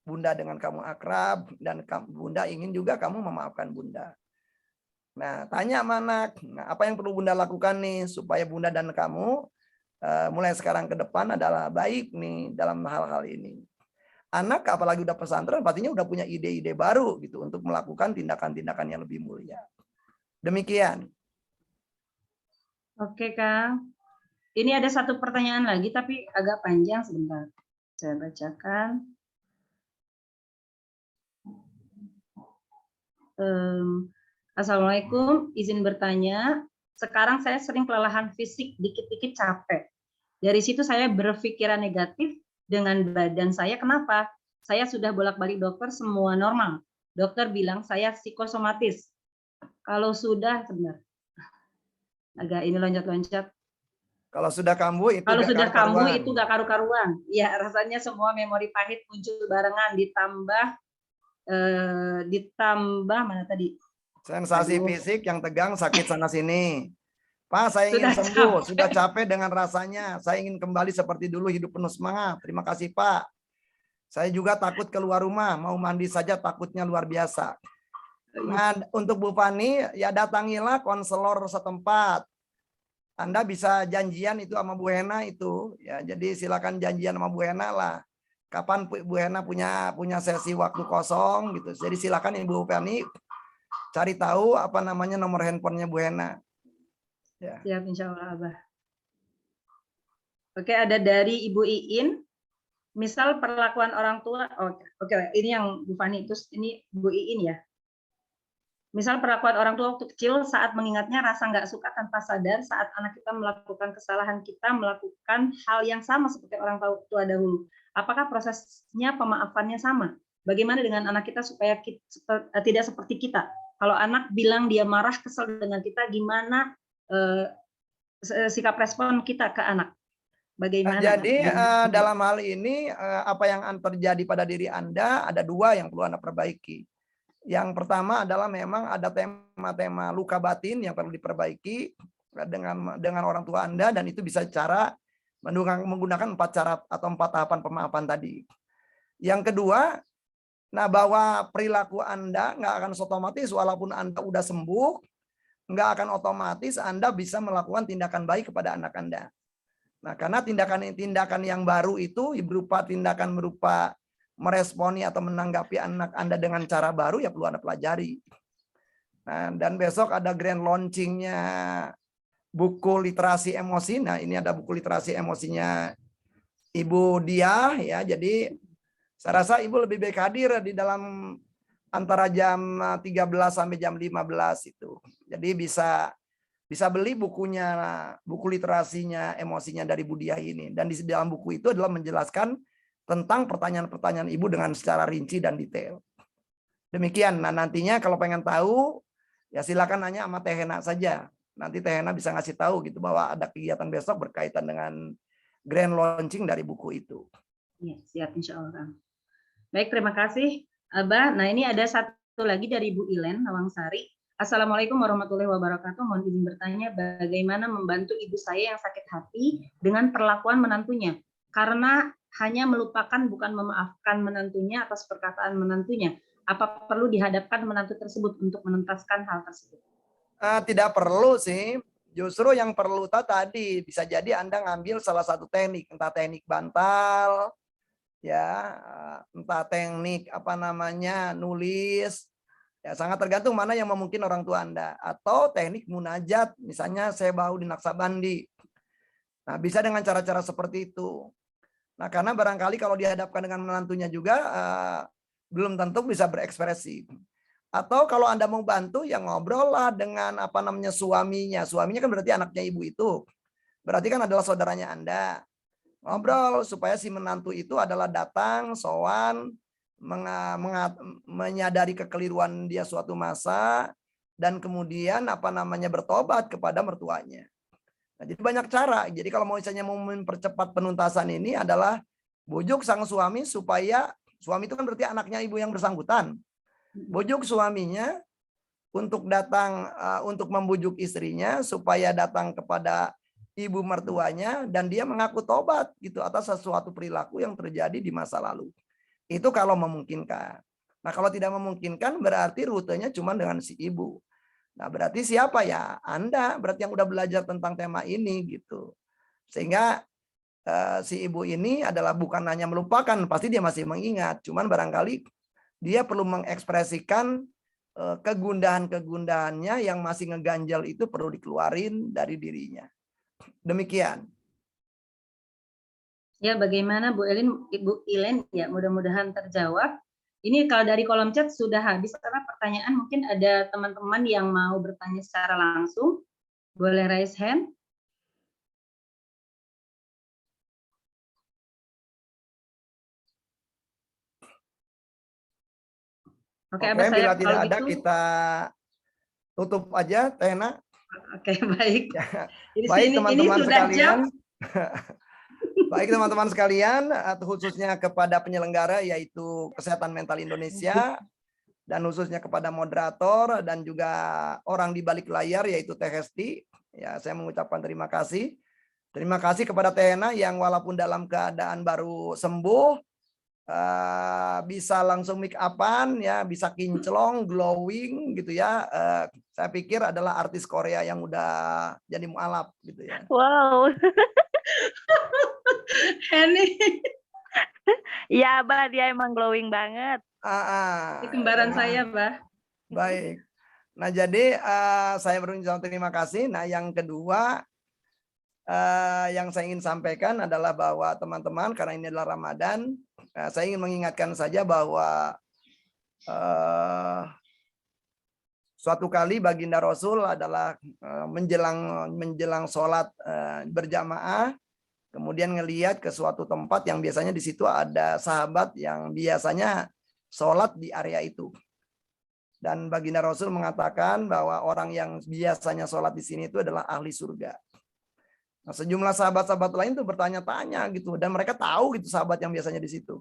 Bunda dengan kamu akrab, dan Bunda ingin juga kamu memaafkan Bunda. Nah, tanya mana, apa yang perlu Bunda lakukan nih supaya Bunda dan kamu mulai sekarang ke depan adalah baik nih dalam hal-hal ini. Anak apalagi udah pesantren pastinya udah punya ide-ide baru gitu untuk melakukan tindakan-tindakan yang lebih mulia. Demikian. Oke, Kang. Ini ada satu pertanyaan lagi, tapi agak panjang, sebentar. Saya bacakan. Assalamualaikum, izin bertanya. Sekarang saya sering kelelahan fisik, dikit-dikit capek. Dari situ saya berpikiran negatif dengan badan saya. Kenapa? Saya sudah bolak-balik dokter, semua normal. Dokter bilang saya psikosomatis. Kalau sudah, sebentar. Agak ini loncat-loncat. Kalau sudah kambuh itu Kalau gak sudah kambuh karu-karuan. itu gak karu-karuan. Ya, rasanya semua memori pahit muncul barengan, ditambah mana tadi? Sensasi Aduh. fisik yang tegang, sakit sana sini. Pak, saya ingin Sudah sembuh, capek. sudah capek dengan rasanya. Saya ingin kembali seperti dulu, hidup penuh semangat. Terima kasih, Pak. Saya juga takut keluar rumah, mau mandi saja takutnya luar biasa. Nah, untuk Bu Fani, ya datangilah konselor setempat. Anda bisa janjian itu sama Bu Hena itu, ya. Jadi silakan janjian sama Bu Hena lah. Kapan Bu Hena punya sesi waktu kosong gitu. Jadi silakan Ibu Fani cari tahu apa namanya nomor handphonenya Bu Hena. Ya. Siap, insya Allah, Abah. Oke, ada dari Ibu Iin. Misal perlakuan orang tua, oke, ini yang Bu Fani, terus ini Bu Iin ya. Misal perlakuan orang tua waktu kecil saat mengingatnya rasa nggak suka tanpa sadar saat anak kita melakukan kesalahan, kita melakukan hal yang sama seperti orang tua dahulu. Apakah prosesnya pemaafannya sama? Bagaimana dengan anak kita supaya tidak seperti kita? Kalau anak bilang dia marah, kesal dengan kita, gimana sikap respon kita ke anak? Bagaimana? Jadi dalam hal ini apa yang terjadi pada diri Anda ada dua yang perlu Anda perbaiki. Yang pertama adalah memang ada tema-tema luka batin yang perlu diperbaiki dengan orang tua Anda, dan itu bisa cara menggunakan 4 cara atau 4 tahapan pemaafan tadi. Yang kedua, nah bahwa perilaku Anda nggak akan otomatis walaupun Anda udah sembuh, nggak akan otomatis Anda bisa melakukan tindakan baik kepada anak Anda. Nah, karena tindakan yang baru itu berupa tindakan berupa meresponi atau menanggapi anak Anda dengan cara baru, ya perlu Anda pelajari. Nah, dan besok ada grand launchingnya buku literasi emosi. Nah, ini ada buku literasi emosinya Ibu Dia ya. Jadi saya rasa Ibu lebih baik hadir di dalam antara jam 13 sampai jam 15 itu. Jadi bisa beli bukunya, buku literasinya emosinya dari Bu Dia ini. Dan di dalam buku itu adalah menjelaskan tentang pertanyaan-pertanyaan Ibu dengan secara rinci dan detail. Demikian. Nah, nantinya kalau pengen tahu, ya silakan nanya sama Teh Hena saja. Nanti Teh Hena bisa ngasih tahu gitu bahwa ada kegiatan besok berkaitan dengan grand launching dari buku itu. Ya, siap, insya Allah. Baik, terima kasih, Abah. Nah, ini ada satu lagi dari Bu Ilen Nawangsari. Assalamualaikum warahmatullahi wabarakatuh. Mohon izin bertanya, bagaimana membantu ibu saya yang sakit hati dengan perlakuan menantunya? Karena hanya melupakan bukan memaafkan menantunya atas perkataan menantunya. Apa perlu dihadapkan menantu tersebut untuk menuntaskan hal tersebut? Tidak perlu sih. Justru yang perlu tadi bisa jadi Anda ngambil salah satu teknik, entah teknik bantal, ya, entah teknik apa namanya nulis. Ya, sangat tergantung mana yang memungkinkan orang tua Anda. Atau teknik munajat, misalnya saya bau di Naksabandi. Nah, bisa dengan cara-cara seperti itu. Nah, karena barangkali kalau dihadapkan dengan menantunya juga, belum tentu bisa berekspresi. Atau kalau Anda mau bantu, ya ngobrol lah dengan apa namanya suaminya. Suaminya kan berarti anaknya ibu itu. Berarti kan adalah saudaranya Anda. Ngobrol supaya si menantu itu adalah datang, sowan, menyadari kekeliruan dia suatu masa, dan kemudian apa namanya bertobat kepada mertuanya. Nah, jadi banyak cara. Jadi kalau misalnya mau mempercepat penuntasan ini adalah bujuk sang suami supaya, suami itu kan berarti anaknya ibu yang bersangkutan. Bujuk suaminya untuk datang, untuk membujuk istrinya supaya datang kepada ibu mertuanya dan dia mengaku tobat gitu atas sesuatu perilaku yang terjadi di masa lalu. Itu kalau memungkinkan. Nah, kalau tidak memungkinkan berarti rutenya cuma dengan si ibu. Nah, berarti siapa ya? Anda berarti yang udah belajar tentang tema ini gitu. Sehingga si ibu ini adalah bukan hanya melupakan, pasti dia masih mengingat. Cuman barangkali dia perlu mengekspresikan kegundahan-kegundahannya yang masih ngeganjal itu perlu dikeluarin dari dirinya. Demikian. Ya, bagaimana Bu Elin, Ibu Ilen ya, mudah-mudahan terjawab. Ini kalau dari kolom chat sudah habis karena pertanyaan, mungkin ada teman-teman yang mau bertanya secara langsung, boleh raise hand. Oke, Oke, Abah, saya bila tidak kalau ada gitu, kita tutup aja, Tehna. oke, baik. Jadi Baik ini teman-teman sudah sekalian. jam. Baik teman-teman sekalian, khususnya kepada penyelenggara yaitu Kesehatan Mental Indonesia, dan khususnya kepada moderator dan juga orang di balik layar yaitu Teh Hesti. Ya, saya mengucapkan terima kasih. Terima kasih kepada Tehna yang walaupun dalam keadaan baru sembuh, bisa langsung make upan, ya, bisa kinclong, glowing gitu ya. Saya pikir adalah artis Korea yang udah jadi mualaf gitu ya. Wow. Ini Iya, Bah, dia emang glowing banget. kembaran Ya. saya, Bah. Baik. Nah, jadi saya berucap terima kasih. Nah, yang kedua yang saya ingin sampaikan adalah bahwa teman-teman, karena ini adalah Ramadan, saya ingin mengingatkan saja bahwa suatu kali baginda Rasul adalah menjelang sholat berjamaah, kemudian ngelihat ke suatu tempat yang biasanya di situ ada sahabat yang biasanya sholat di area itu. Dan baginda Rasul mengatakan bahwa orang yang biasanya sholat di sini itu adalah ahli surga. Nah, sejumlah sahabat-sahabat lain tuh bertanya-tanya gitu, dan mereka tahu gitu sahabat yang biasanya di situ.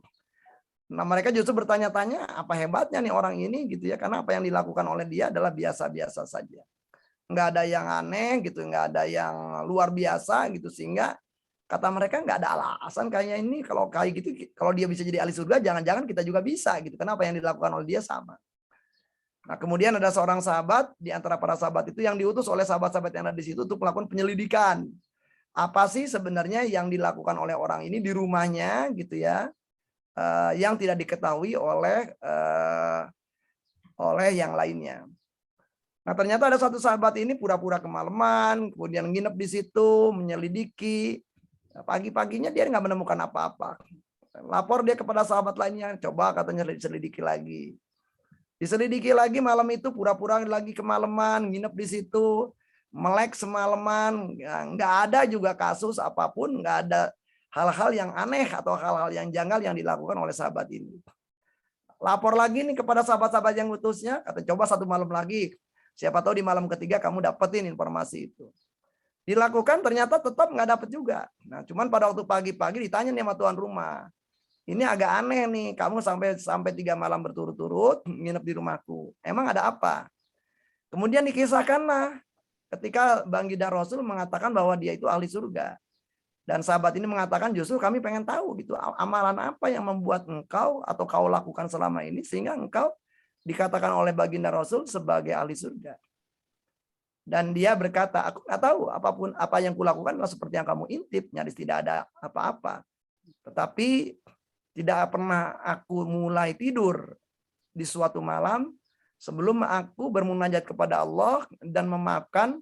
Nah, mereka justru bertanya-tanya apa hebatnya nih orang ini gitu ya, karena apa yang dilakukan oleh dia adalah biasa-biasa saja. Nggak ada yang aneh gitu, nggak ada yang luar biasa gitu, sehingga kata mereka nggak ada alasan kayaknya ini kalau kayak gitu, kalau dia bisa jadi ahli surga, jangan-jangan kita juga bisa gitu. Kenapa yang dilakukan oleh dia sama? Nah, kemudian ada seorang sahabat di antara para sahabat itu yang diutus oleh sahabat-sahabat yang ada di situ untuk melakukan penyelidikan. Apa sih sebenarnya yang dilakukan oleh orang ini di rumahnya gitu ya, yang tidak diketahui oleh yang lainnya. Nah, ternyata ada satu sahabat ini pura-pura kemalaman, kemudian nginep di situ, menyelidiki. Pagi-paginya dia nggak menemukan apa-apa. Lapor dia kepada sahabat lainnya, coba katanya diselidiki lagi. Diselidiki lagi malam itu, pura-pura lagi kemalaman, nginep di situ, melek semalaman, nggak ada juga kasus apapun, nggak ada hal-hal yang aneh atau hal-hal yang janggal yang dilakukan oleh sahabat ini. Lapor lagi nih kepada sahabat-sahabat yang utusnya, kata coba satu malam lagi, siapa tahu di malam ketiga kamu dapetin informasi itu. Dilakukan ternyata tetap nggak dapet juga. Nah, cuman pada waktu pagi-pagi ditanya nih sama tuan rumah, ini agak aneh nih, kamu sampai 3 malam berturut-turut nginep di rumahku. Emang ada apa? Kemudian dikisahkanlah ketika baginda Rasul mengatakan bahwa dia itu ahli surga. Dan sahabat ini mengatakan justru kami pengen tahu gitu, amalan apa yang membuat engkau atau kau lakukan selama ini sehingga engkau dikatakan oleh baginda Rasul sebagai ahli surga. Dan dia berkata, aku nggak tahu apapun apa yang kulakukan adalah seperti yang kamu intip, nyaris tidak ada apa-apa. Tetapi tidak pernah aku mulai tidur di suatu malam sebelum aku bermunajat kepada Allah dan memaafkan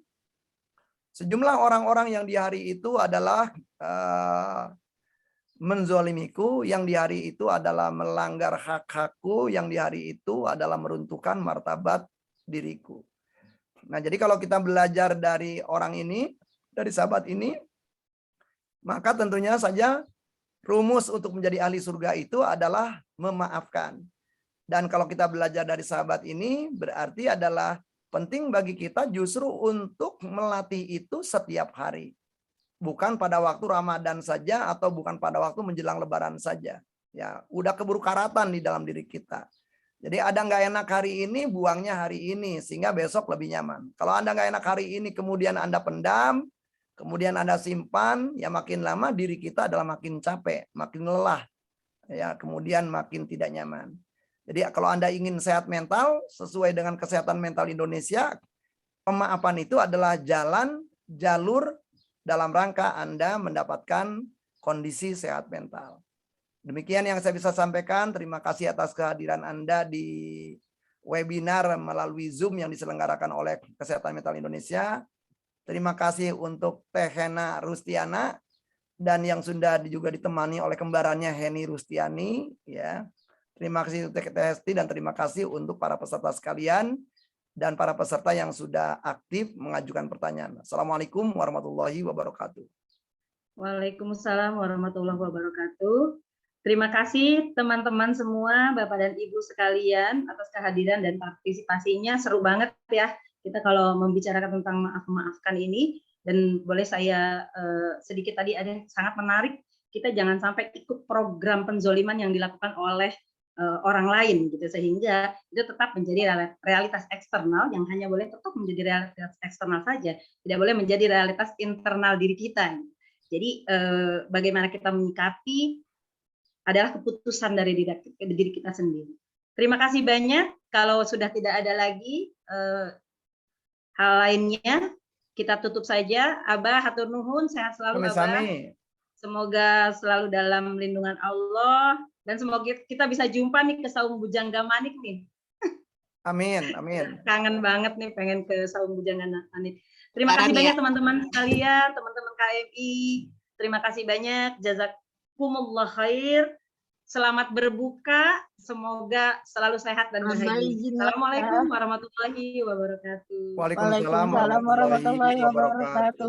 sejumlah orang-orang yang di hari itu adalah menzolimiku, yang di hari itu adalah melanggar hak-hakku, yang di hari itu adalah meruntuhkan martabat diriku. Nah, jadi kalau kita belajar dari orang ini, dari sahabat ini, maka tentunya saja rumus untuk menjadi ahli surga itu adalah memaafkan. Dan kalau kita belajar dari sahabat ini, berarti adalah penting bagi kita justru untuk melatih itu setiap hari. Bukan pada waktu Ramadan saja atau bukan pada waktu menjelang Lebaran saja. Ya, udah keburu karatan di dalam diri kita. Jadi ada nggak enak hari ini, buangnya hari ini sehingga besok lebih nyaman. Kalau Anda nggak enak hari ini, kemudian Anda pendam, kemudian Anda simpan, ya makin lama diri kita adalah makin capek, makin lelah, ya kemudian makin tidak nyaman. Jadi kalau Anda ingin sehat mental sesuai dengan Kesehatan Mental Indonesia, pemaafan itu adalah jalur dalam rangka Anda mendapatkan kondisi sehat mental. Demikian yang saya bisa sampaikan. Terima kasih atas kehadiran Anda di webinar melalui Zoom yang diselenggarakan oleh Kesehatan Mental Indonesia. Terima kasih untuk Teh Hena Rustiana dan yang sudah juga ditemani oleh kembarannya Heni Rustiani, ya. Terima kasih untuk Teh Hesti dan terima kasih untuk para peserta sekalian dan para peserta yang sudah aktif mengajukan pertanyaan. Assalamualaikum warahmatullahi wabarakatuh. Waalaikumsalam warahmatullahi wabarakatuh. Terima kasih teman-teman semua, Bapak dan Ibu sekalian atas kehadiran dan partisipasinya. Seru banget ya kita kalau membicarakan tentang maaf-maafkan ini. Dan boleh saya sedikit tadi ada yang sangat menarik, kita jangan sampai ikut program penzoliman yang dilakukan oleh orang lain gitu, sehingga itu tetap menjadi realitas eksternal yang hanya boleh tetap menjadi realitas eksternal saja, tidak boleh menjadi realitas internal diri kita. Jadi bagaimana kita menyikapi adalah keputusan dari diri kita sendiri. Terima kasih banyak. Kalau sudah tidak ada lagi hal lainnya, kita tutup saja. Abah, hatur nuhun, sehat selalu Abah. Semoga selalu dalam lindungan Allah dan semoga kita bisa jumpa nih ke Saum Bujangga Manik nih. Amin, amin. Kangen banget nih pengen ke Saum Bujangga Manik. Terima kasih banyak teman-teman sekalian, teman-teman KMI. Terima kasih banyak. Jazakumullah khair. Selamat berbuka, semoga selalu sehat dan bahagia. Assalamualaikum warahmatullahi wabarakatuh. Waalaikumsalam warahmatullahi wabarakatuh.